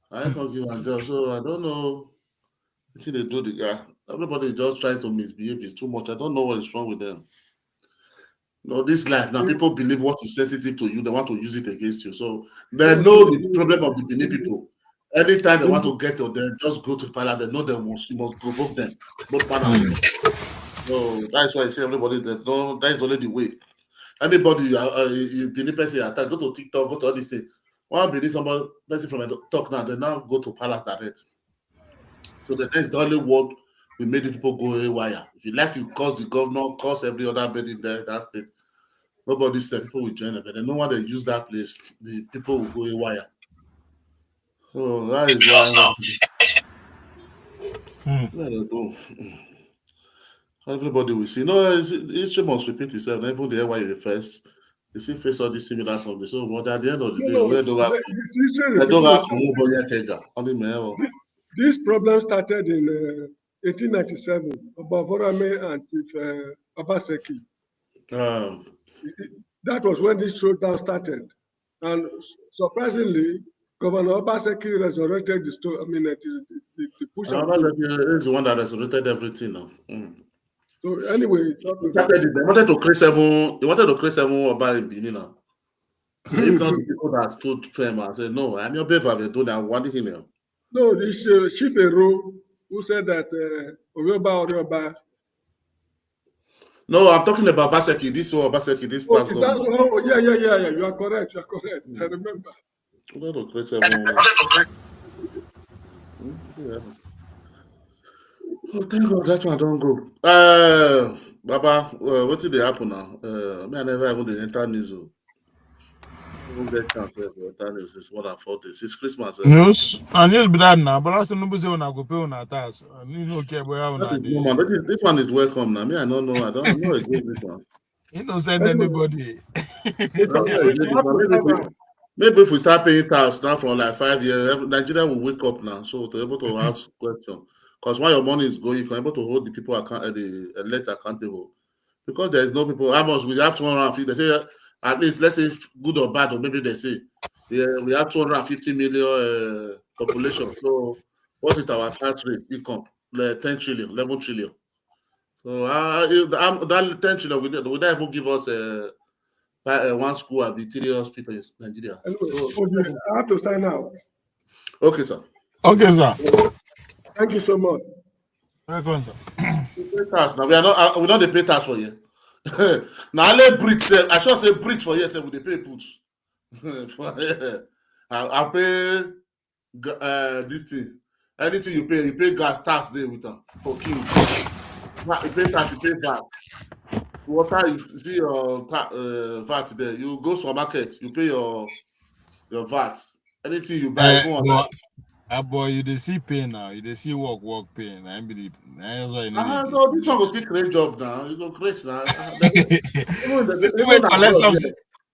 I can't give him a job, so I don't know. I think they do the guy. Everybody is just trying to misbehave. It's too much. I don't know what is wrong with them. No, this life now, people believe what is sensitive to you, they want to use it against you. So they know the problem of the Benin people. Anytime they want to get to them, just go to the palace. They know you must provoke them, both man and woman. So that's why I say everybody that no, that is only the way. Anybody you Benin person attack, go to TikTok, go to all these things. One Benin somebody person from a talk now, they now go to palace direct. So that's the only word we made the people go haywire. If you like, you cause the governor, cause every other bed in there, that state. Nobody said people will join them, but they know when they use that place, the people will go haywire. So that is why everybody will see. No, history must repeat itself. Even the AY refers, you see, face all these similar something. So, but at the end of the day, we don't have this problem started in 1897, about Vorame and Obaseki. That was when this showdown started. And surprisingly, Governor Obaseki resurrected the story. I mean, the push of is the one that resurrected everything now. So anyway, they wanted to create seven. They wanted to create seven Oba in Benin now. If not the people that stood firm and said, "No, I'm your beaver. They don't have one thing here." No, this Chief Ero who said that Orioba. No, I'm talking about Baseki. This one, Baseki, this past government. Yeah. You are correct. I remember. We want to create seven. Oh, thank God that one don't go. Baba, what did they happen now? I never even enter news. It's more than 4 days. It's Christmas. News and news be that now, but also no say when I go pay on a tax. You know, okay, boy, this one is welcome now. I don't know against this one. You don't send anybody. Maybe if we start paying tax now for like 5 years, Nigeria will wake up now. So to be able to ask questions. Because while your money is going, you can be able to hold the people the elect accountable. Because there is no people. How much we have 250? They say at least, let's say good or bad, or maybe they say we have 250 million population. So what is our tax rate income? 10 trillion, 11 trillion. So that 10 trillion would that even give us one school and 3 hospitals in Nigeria? Anyway, I have to sign out. Okay, sir. Okay, sir. Thank you so much. Welcome, sir. Now we don't pay tax for you. Now let Brit say, I should say Brit for yes, we they pay put. I'll pay this thing. Anything you pay gas tax there with them for king. You pay tax, you pay VAT. Water, you see your VAT there. You go supermarket, you pay your VAT. Anything you buy, go on. Boy, you dey see pain now. You dey see work pain. I believe. That's why you know. So this one will still create job now. You go create now.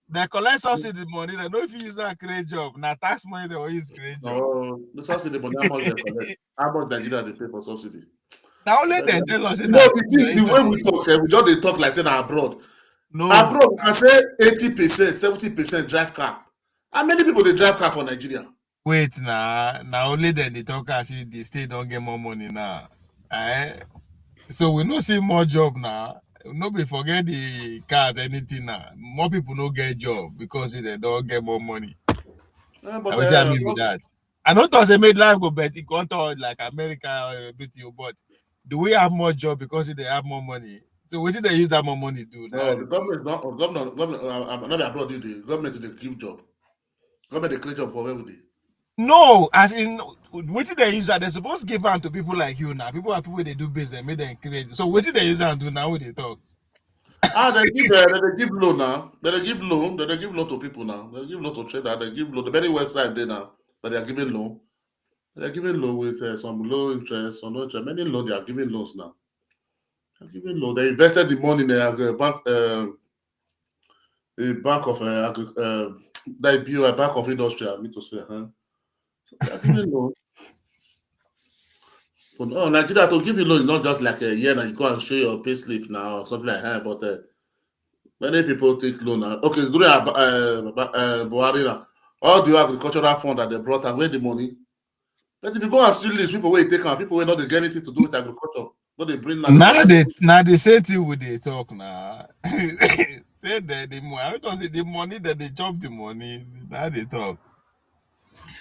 They collect subsidy money. They know if you use that create job. Now tax money they will use create job. No, the subsidy money. How much they collect? How much Nigeria they pay for subsidy? Now only they tell us. The way we talk, we just they talk like saying abroad. No, abroad we can say 80%, 70% drive car. How many people they drive car for Nigeria? Wait, now only then they talk as if the state don't get more money now. So we no see more job now. Nobody forget the cars, anything now. More people no get job because they don't get more money. But I mean with that. I don't thought they made life go better. It can't talk like America, but do we have more job because they have more money? So we see they use that more money to. No, the government is not. Government. I'm not abroad. The government they give job. Government they create job for everybody. No, as in, what did they use that? They're supposed to give them to people like you now. People they do business, make them create. So what did they use and do now? What they talk? They give loan now. They give loan to people now. They give loan to traders. They give loan. The very website there now that they are giving loan. They are giving loan with some low interest, some no interest. Many loans they are giving loans now. They are giving loan. They invested the money in a bank of a bank of industry. I need to say, They are giving loan. Oh, Nigeria to give you loan is not just like a year now. You go and show your pay slip now or something like that. But many people take loan now. Okay, it's during Buhari now. All the agricultural fund that they brought away the money. But if you go and steal this, people will take on people will not get anything to do with agriculture. But they bring now they say thing with they talk now. Say that the money. I don't say the money that they chop the money. Now they talk.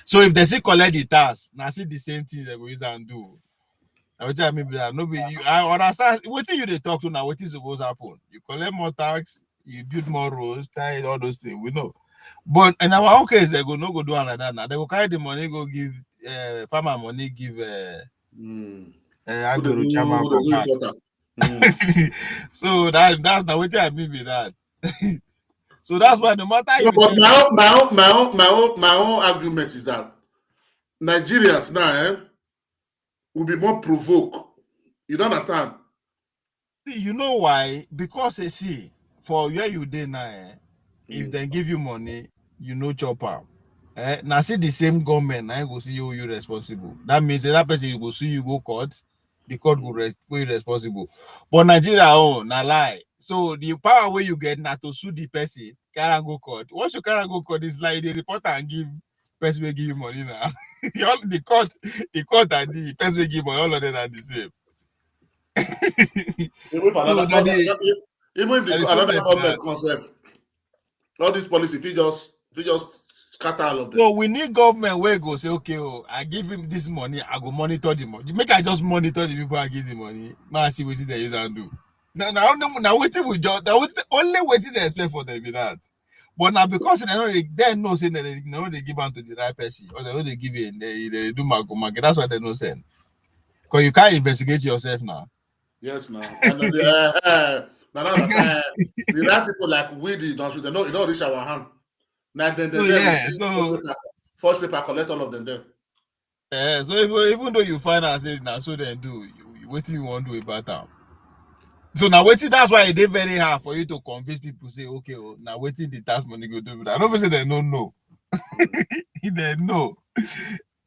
So if they say collect the tax, now see the same thing they go use and do. I will tell me that no be you. I understand. What you they talk to now? What is supposed to happen? You collect more tax, you build more roads, tie all those things. We know. But in our own case, they go no go do like that now. They go carry the money, go give farmer money, give I go to chairman for back. So that's not what I mean with that. So that's why no matter No, you but tell my own argument is that Nigerians now will be more provoked. You don't understand? you know why? Because they see for where you dey now, if they give you money, you know chop am. Now see the same government, now go see you responsible. That means that person you go see you go court, the court go you responsible. But Nigeria na lie. So the power where you get now to sue the person, carry go court. Once you carry go court, it's like the reporter and give person will give you money now. the court and the person will give money, all of them are the same. Even if another government concept, all this policy, if you just scatter all of them. So we need government where go say, okay, I give him this money, I go monitor the money. Make I just monitor the people I give the money. Man, see what they use and do. Now waiting we just that was the only waiting they expect for them be that. But now because they know saying that they know they give out to the right person or they know they give it they do market. That's why they know saying. Because you can't investigate yourself now. Yes, now. And the right people like we did don't shoot. They don't reach our hand. Now then, first paper collect all of them there. Yeah, so even though you find out say now so then do you waiting you want to do about that. So now waiting that's why it is very hard for you to convince people say okay now waiting the tax money go do that. Nobody say they don't know. They know.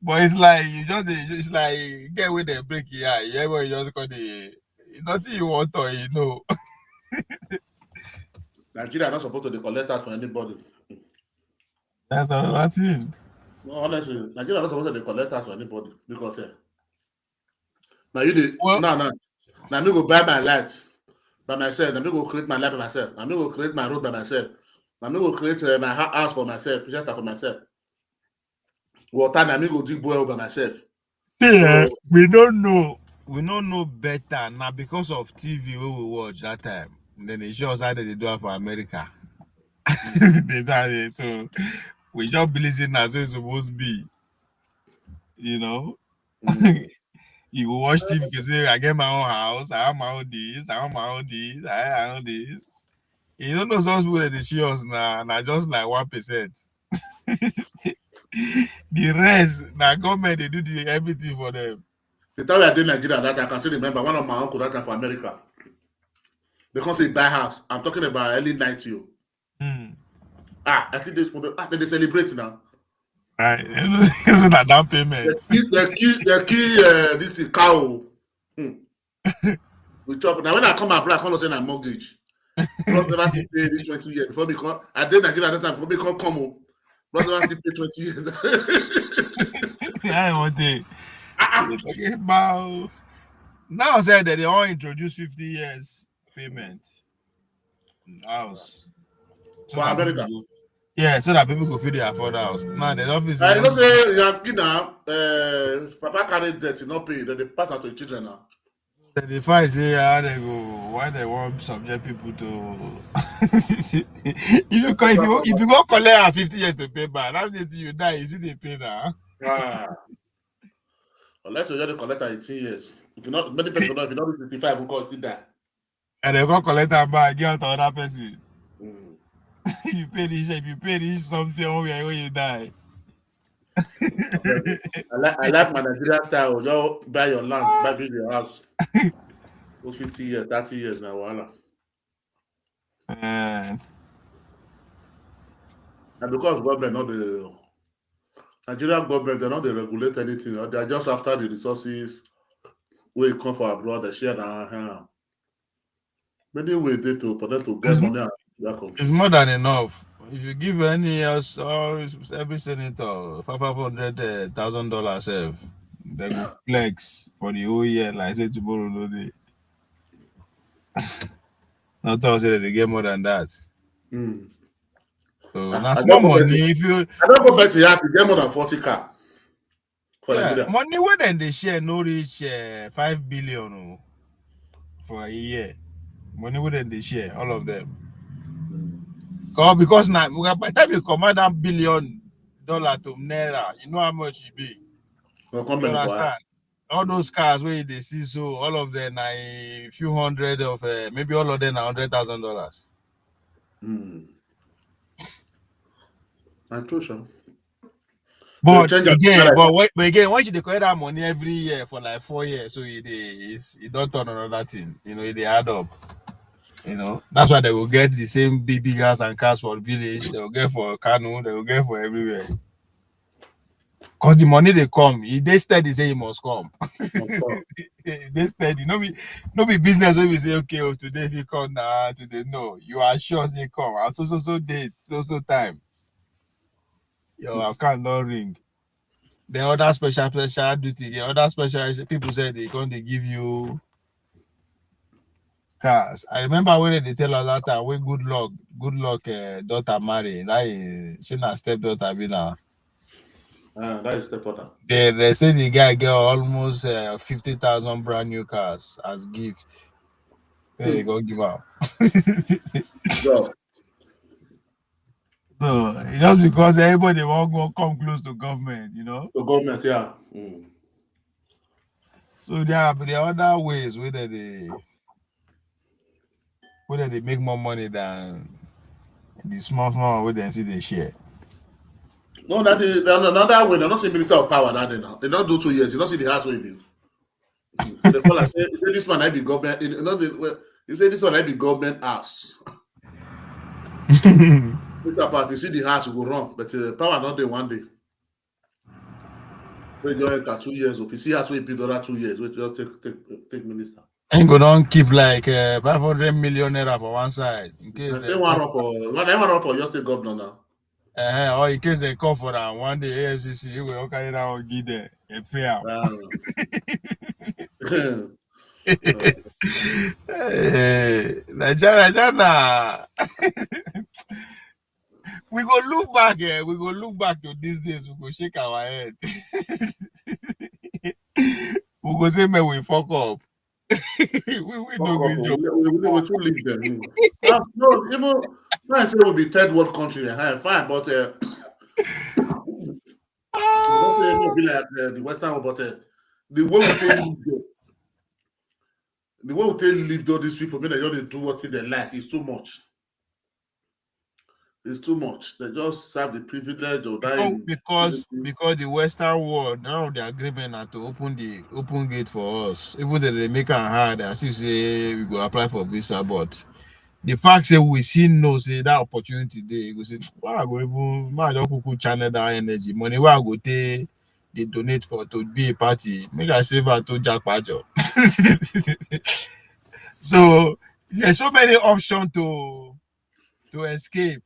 But it's like it's like get away they break your eye. Yeah, but you just got the nothing you want or you know. Nigeria not supposed to collect tax from anybody. That's another thing. No, honestly, Nigeria not supposed to collect tax from anybody because now you did now me go buy my lights by myself. Now me go create my light by myself. Now me go create my road by myself. Now me go create my house for myself, shelter for myself. Water now me go dig well by myself. Yeah, so, we don't know better now because of TV we watch that time. Then they show us how they do it for America. So we just believe in as it's supposed to be. You know? You go watch TV because say I get my own house, I have my own this, I have my own this, I have my own this. You don't know some people that they show us now just like 1%. The rest, now government they do everything for them. The time I did Nigeria that I can still remember one of my uncle that time for America. Because he buy house. I'm talking about early 90s. I see this movie. Then they celebrate now. Right. It's not down payment. The key this is cow. We chop. Now when I come abroad, I can't say I'm mortgage. Plus never see pay this 20 years before me come. I did Nigeria at that time before me come home. Plus never see pay 20 years. I want it. Talking about now said that they all introduce 50 years payment house. So for America. Yeah, so that people go feed their afford house. Now the office. You know say Yankee now, Papa carry debt, you not pay, then they pass out to the children now. Then they find say how they go, why they want subject people to if you go collect 50 years to pay back, that's until you die, you see they pay now. Unless you just collect 18 years. If you not many people know if you not 55, we call it that. And they go collect that back, get out to another person. If you pay this something when you die. I like my Nigerian style. You buy your land, buy your house. Those 50 years, 30 years now, voila. And because government not the Nigerian government, they're not they regulate anything. They're just after the resources where come for abroad, they share now. Many ways for them to get money. It's more than enough. If you give any else or every senator $500,000 They go flex for the whole year. Like I said tomorrow, no day. Not all say that they get more than that. Mm. So now I small don't go bet. money. If you I don't go bet he has to get more than 40 car for Nigeria. money where then they share no reach 5 billion for a year. Money where then they share all of them. Because now by the time you command $1 billion to naira, you know how much it be. No come You back for her. understand? All those cars where they see, so all of them are a few hundred of maybe all of them are $100,000. I'm true, sure. So But change again, it. but again, once you collect that money every year for like 4 years, so it don't turn another thing. You know, it add up. You know, that's why they will get the same big house and cars for village. They will get for Kano. They will get for everywhere. Cause the money they come, they steady say it must come. They steady. No be business when we say okay, today if you come now, today no. You are sure they come. And so date, so time. Your account not ring. The other special duty, the other special people say they give you cars. I remember when they tell us that time when good luck daughter marry. That is she not stepdaughter be now. That is the important. They say the guy get almost 50,000 brand new cars as gift. Then they go give up. Just So just because everybody won't go come close to government, you know. the government, yeah. So there are other ways where they make more money than the small where they see they share. No, that is another way. They're not saying minister of power that day now. They don't do 2 years. You don't see the house where build. They call and say this one I be government. They say this one I be government house. Mr. Part, you see the house, you go wrong. But power not there one day. We just enter 2 years. If you see house we build other 2 years, we just take minister. Ain't gonna keep like 500 million naira for one side in case Say one run for your state governor now. or in case they call for that one day AFCC you will carry that or give them a free out. Nigeria. We go look back to these days. We go shake our head. We go say, man, we fuck up. we no good job. We too leave them. No, even I say we'll be third world country. Fine, but don't be like the Western world, but the way we leave all these people, mean they just do what they like. It's too much. It's too much. They just have the privilege of dying. Because the Western world now the agreement are to open gate for us. Even though they make it hard, as if say we go apply for visa, but the fact that we see no say that opportunity there, we say, why I go even my just channel that energy. Money where I go take they donate for to be a party. Make I save and to Jack Pajo. So there's so many options to escape.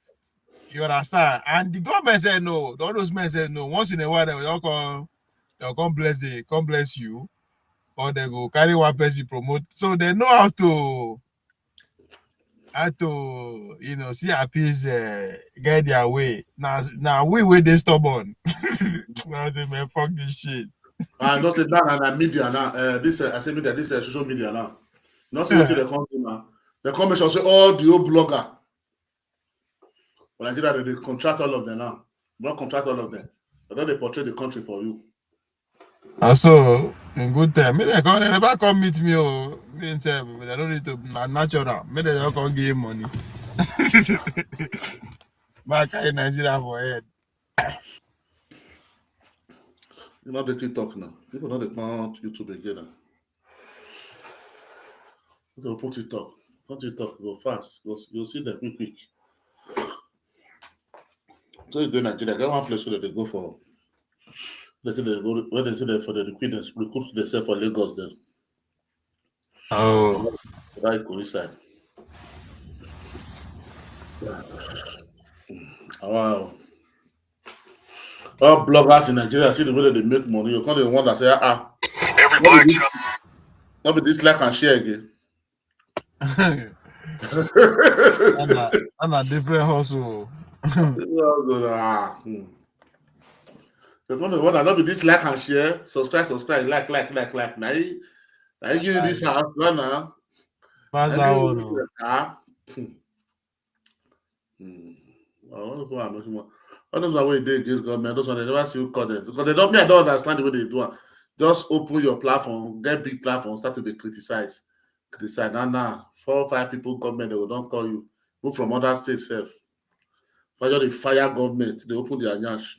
You understand? And the government said no. All those men said no. Once in a while, they'll come bless you, or they go carry one person promote. So they know how to see appease get their way. Now we they stubborn. I say, man, fuck this shit. I don't say that media now. I say media. This social media now. Not see what they come to now. They come and say all the old blogger. For Nigeria, they contract all of them now. Not contract all of them. But then they portray the country for you. Also, in good time, maybe they never come meet me. Me and say, they don't need to natural. Maybe they come give money. Back in Nigeria for head. You know the TikTok now. People know they can't YouTube again. They'll put TikTok. Not TikTok, go fast. You'll see them quick. So you go in Nigeria, get one place where they go for. They say they go where they say they for the recruit themselves for Lagos then. Oh, Right coincide. Wow. All bloggers in Nigeria see the way that they make money. You can't even wonder say, Every black child. not be this like and share again. and a different hustle. You're going to wonder not be this like and share, subscribe, like. Now you give you this house, now. Pass that one. All those way they against government, those one they never see you call them because they don't I don't understand the way they do it. Just open your platform, get big platform, start to criticize. Now 4 or 5 people government they will don't call you. Move from other states self. Fire the fire government, they open their nyash.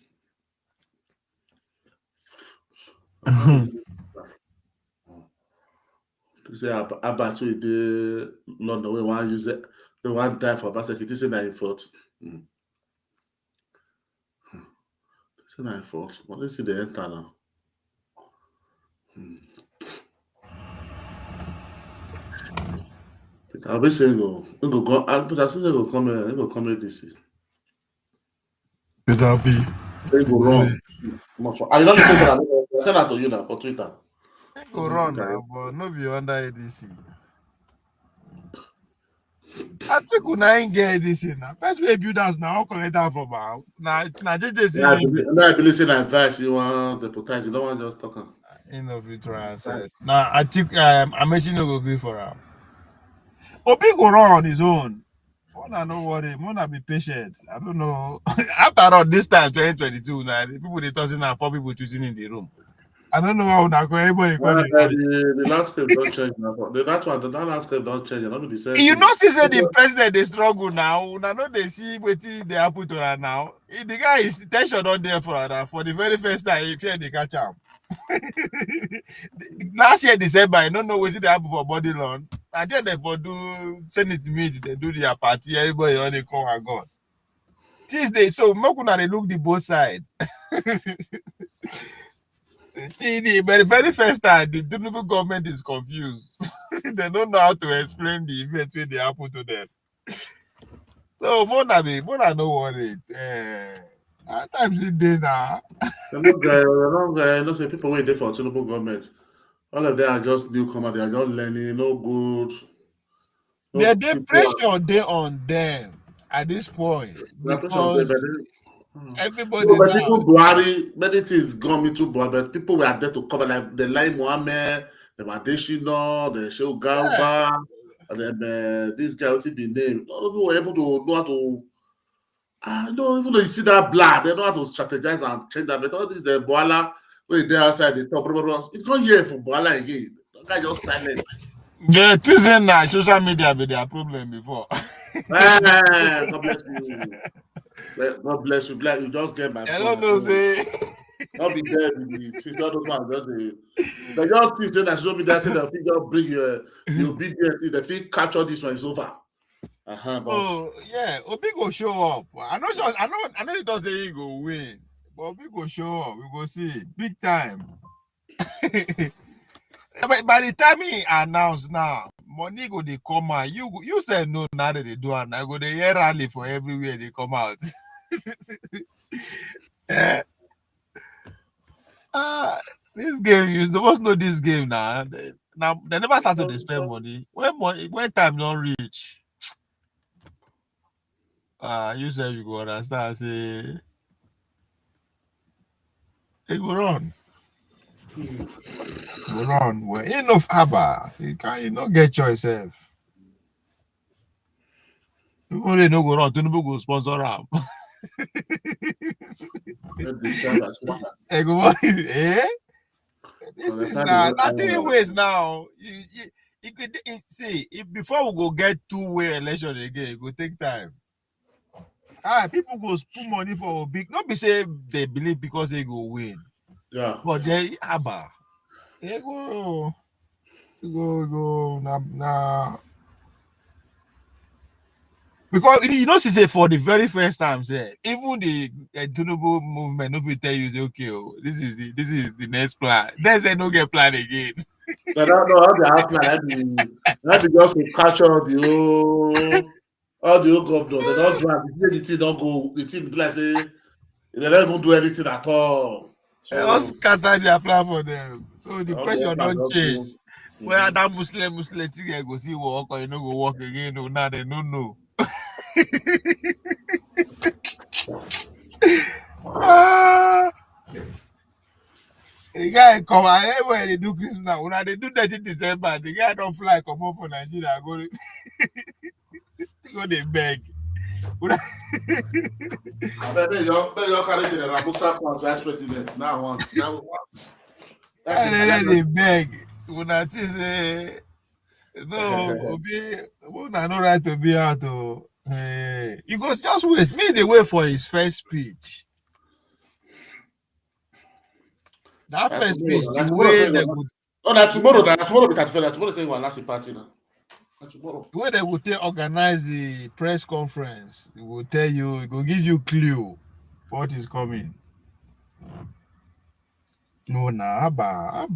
They say about we the London we want use it, they want die for about security say na fault. Say na fault. But let's see the enter now. I'll be saying go come here this is. It'll be. They go wrong. I don't say that. I send that to you now for Twitter. Go wrong now, but no be under ADC. I think we ain't get ADC now. Best way build us now. I'll collect that from now. Now JJC. I believe in advice. You want the potential. You don't want just talking. You know if you try and say. Now I think I'm mentioning no go be for him. Obi go run on his own. Mona no worry. Mona be patient. I don't know. After all, this time 2022, now the people they tossing now 4 people choosing in the room. I don't know how now everybody the landscape don't change now. The landscape don't change. Not the same. You know, since the president they struggle now. Now know they see what they are put on now. The guy is tension not there for that. For the very first time, if you they catch him. Last year December, I don't know what they happen for body loan. I then they for do Senate meet, they do their party, everybody on the come and go. Tuesday, so Mokuna they look the both side. The very first time, the Tinubu government is confused. They don't know how to explain the event when they happen to them. So Mona no worry. At times it day now. No say people wait there for Tinubu government. All of them are just newcomer. They are just learning. No good. The pressure they on them at this point because everybody but people Buhari, many things gone me too, but people were there to cover like the Lai Mohammed, the Madeshino, the Shehu Gauba, and then this guy will be named. A lot of people were able to know how to. Even though you see that blood, they know how to strategize and change that. But all this the Boala, when they outside the top, it's not here for Boala again. The guy just silent. The reason that social media be their problem before. God bless you. God bless you. You just get my. I don't know, say. Not be there. She's not the one. They just think that social media say that just bring your obedience. If they capture this one, it's over. Oh yeah, Obi go show up. I know it doesn't say he go win, but Obi go show up. We go see big time. But by the time he announced now, money go they come out. You said no, now that they do it. I go the hear rally for everywhere they come out. This game, you supposed to know this game now. They never started to spend money. When time don't reach. You said you go understand. Say, it go run. Go run. Well, enough Abba. You not get yourself. You only no go run. Tinubu go sponsor am. This is now nothing ways now. You could see if before we go get 2-way election again, it go take time. People go put money for big. Not be say they believe because they go win. Yeah. But they they go now. Because you know, she say for the very first time, say even the Tinubu movement, if we tell you, say okay, this is the next plan. Then say no get plan again. They don't know how they have plan. That be just to capture all the old governors. They don't drag. The thing don't go. The thing be like say They don't even do anything at all. They all scatter their plan for them. So the question don't change. Where that Muslim thing go see work or you know go work again? No, now they don't know. The guy come everywhere they do Christmas now. When they do 30 December, the guy don't fly come up for Nigeria. Go they beg. I bet you're carrying the Ramusa vice president now once. And then they beg. When I say no, I no right to be out. You go just wait. Me they wait for his first speech. That first speech, the way they would. Oh, that tomorrow be 31st. Tomorrow say one last party now. Tomorrow. The way they would organize the press conference, it will tell you, it will give you clue what is coming. No, nah, Abba.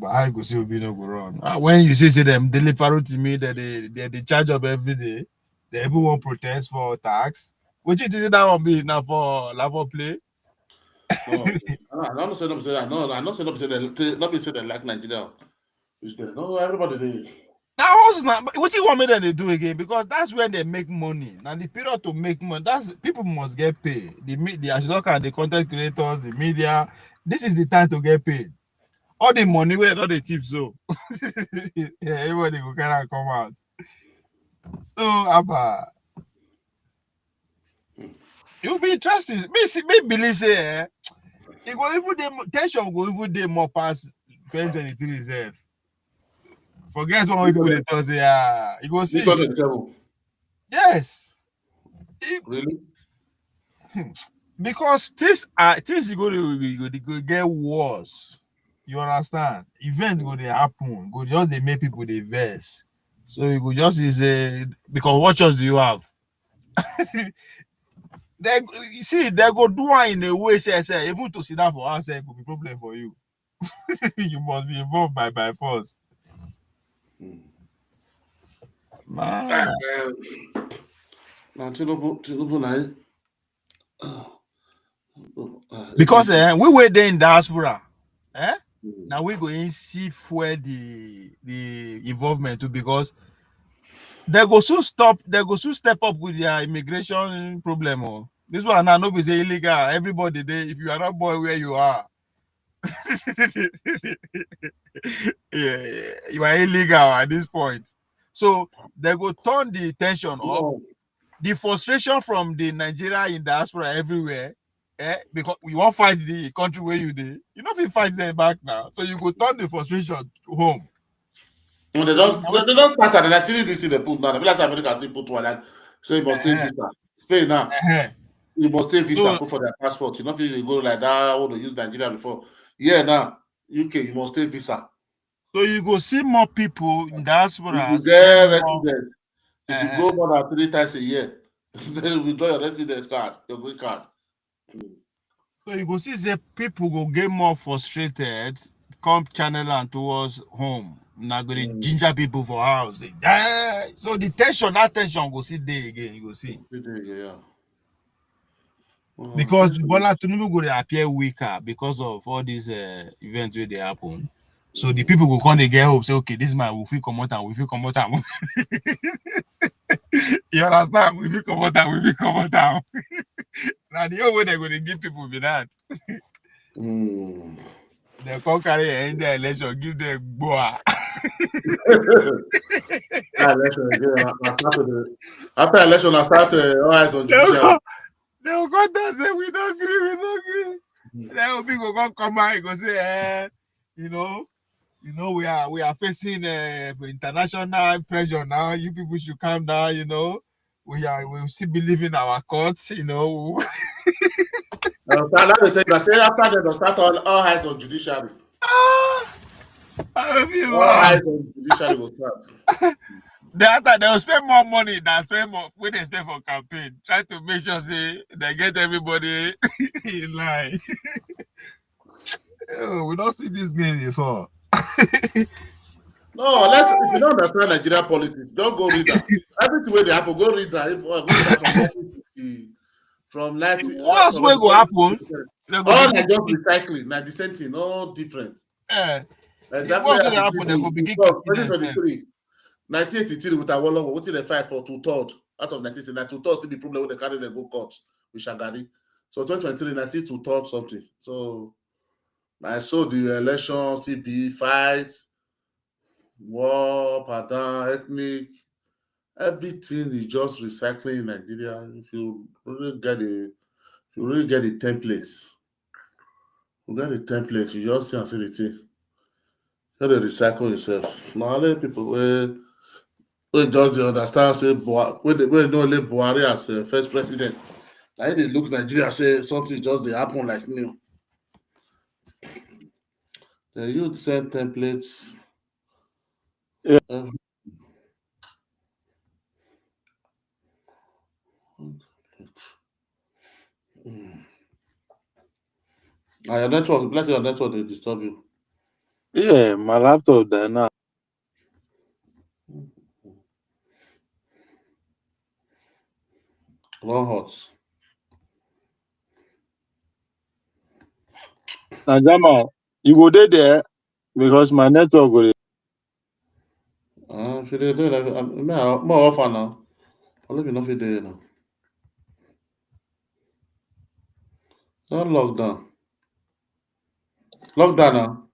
I go see Obi no go run. When you see them deliver to me that they're the charge of every day, they everyone protest for tax. Would you think that one be now for lava play? No, I'm not saying that. No, I'm not saying that. Not be saying they like Nigeria. No, everybody there. Now, what you want me that they do again? Because that's when they make money. Now, the period to make money, that's people must get paid. The Ashoka, the content creators, the media. This is the time to get paid. All the money where all the tips so. Yeah, everybody will kind of come out. So, Abba, you'll be interesting. Me believe say, it go even tension go even day more past 2023 reserve. Forget what people they tell say, you go see. Yes. Really? Because things is going to get worse. You understand? Events going to happen. Go just they make people they verse. So you go just say because what choice do you have? You see, they go do one in a way say even to sit down for us, it could be problem for you. You must be involved by force. Man. Because we were there in diaspora. Now we going to see where the involvement too, because they go soon step up with their immigration problem. Oh. This one now nobody say illegal. Everybody there, if you are not born where you are, yeah, you are illegal at this point. So they go turn the tension up. The frustration from the Nigeria in diaspora everywhere, because we won't fight the country where you did. You know if you fight them back now. So you go turn the frustration home. When they don't start and actually this is the put now. The last America still put one like so you must take visa. Spain now. You must take visa put for their passport. You know if you go like that, I want to use Nigeria before. Yeah, now UK, you must take visa. So you go see more people in diaspora. You get resident. If you go more than 3 times a year, then withdraw your residence card, your green card. So you go see the people go get more frustrated, come channel and towards home. Now go to ginger people for house. So the tension, that tension go see there again. You go see. Yeah. Because Bola Tinubu go to appear weaker because of all these events where they happen. So the people go come they get hope, say, okay, this man will feel come out and we feel come out. You understand? We feel come out. Now the only way they're going to give people be that. They come carry in the election, give them boa. After election, I start all eyes on judiciary. They will go there say we don't agree. Then people go come out and go say, you know, we are facing international pressure now. You people should calm down. You know, we still believe in our courts. You know. After that, they'll start all eyes on judiciary. All eyes on judiciary will start. They will spend more money than when they spend for campaign. Try to make sure say they get everybody in line. We don't see this game before. No, if you don't understand Nigerian politics, don't go read that. Everything where they happen, go read that. from 90. What's going to happen? They go All begin that just to- recycling, now the same thing, no different. Exactly. what's going to happen? They go begin to finance them. 2023, 1983 with Awolowo, what did they fight for 2/3 out of 1969? 2/3 still be problem when they carry them go court with Shagari. So 2023, I see 2/3 something. So I saw the election, CB fights, war, pattern, ethnic, everything is just recycling in Nigeria. If you really get the templates, you just see and see the thing. You got to recycle yourself. Now, other people we just dey understand say when they no only Buhari as first president, na they look Nigeria say something just dey happen like new. The youth send templates. Yeah. Now your network, let your network they disturb you. Yeah, my laptop there now. Run hot. Now, Jama, you go there because my network will. If you dey like more often now. I'll let me know if you there now. Don't lock down. Lock down now.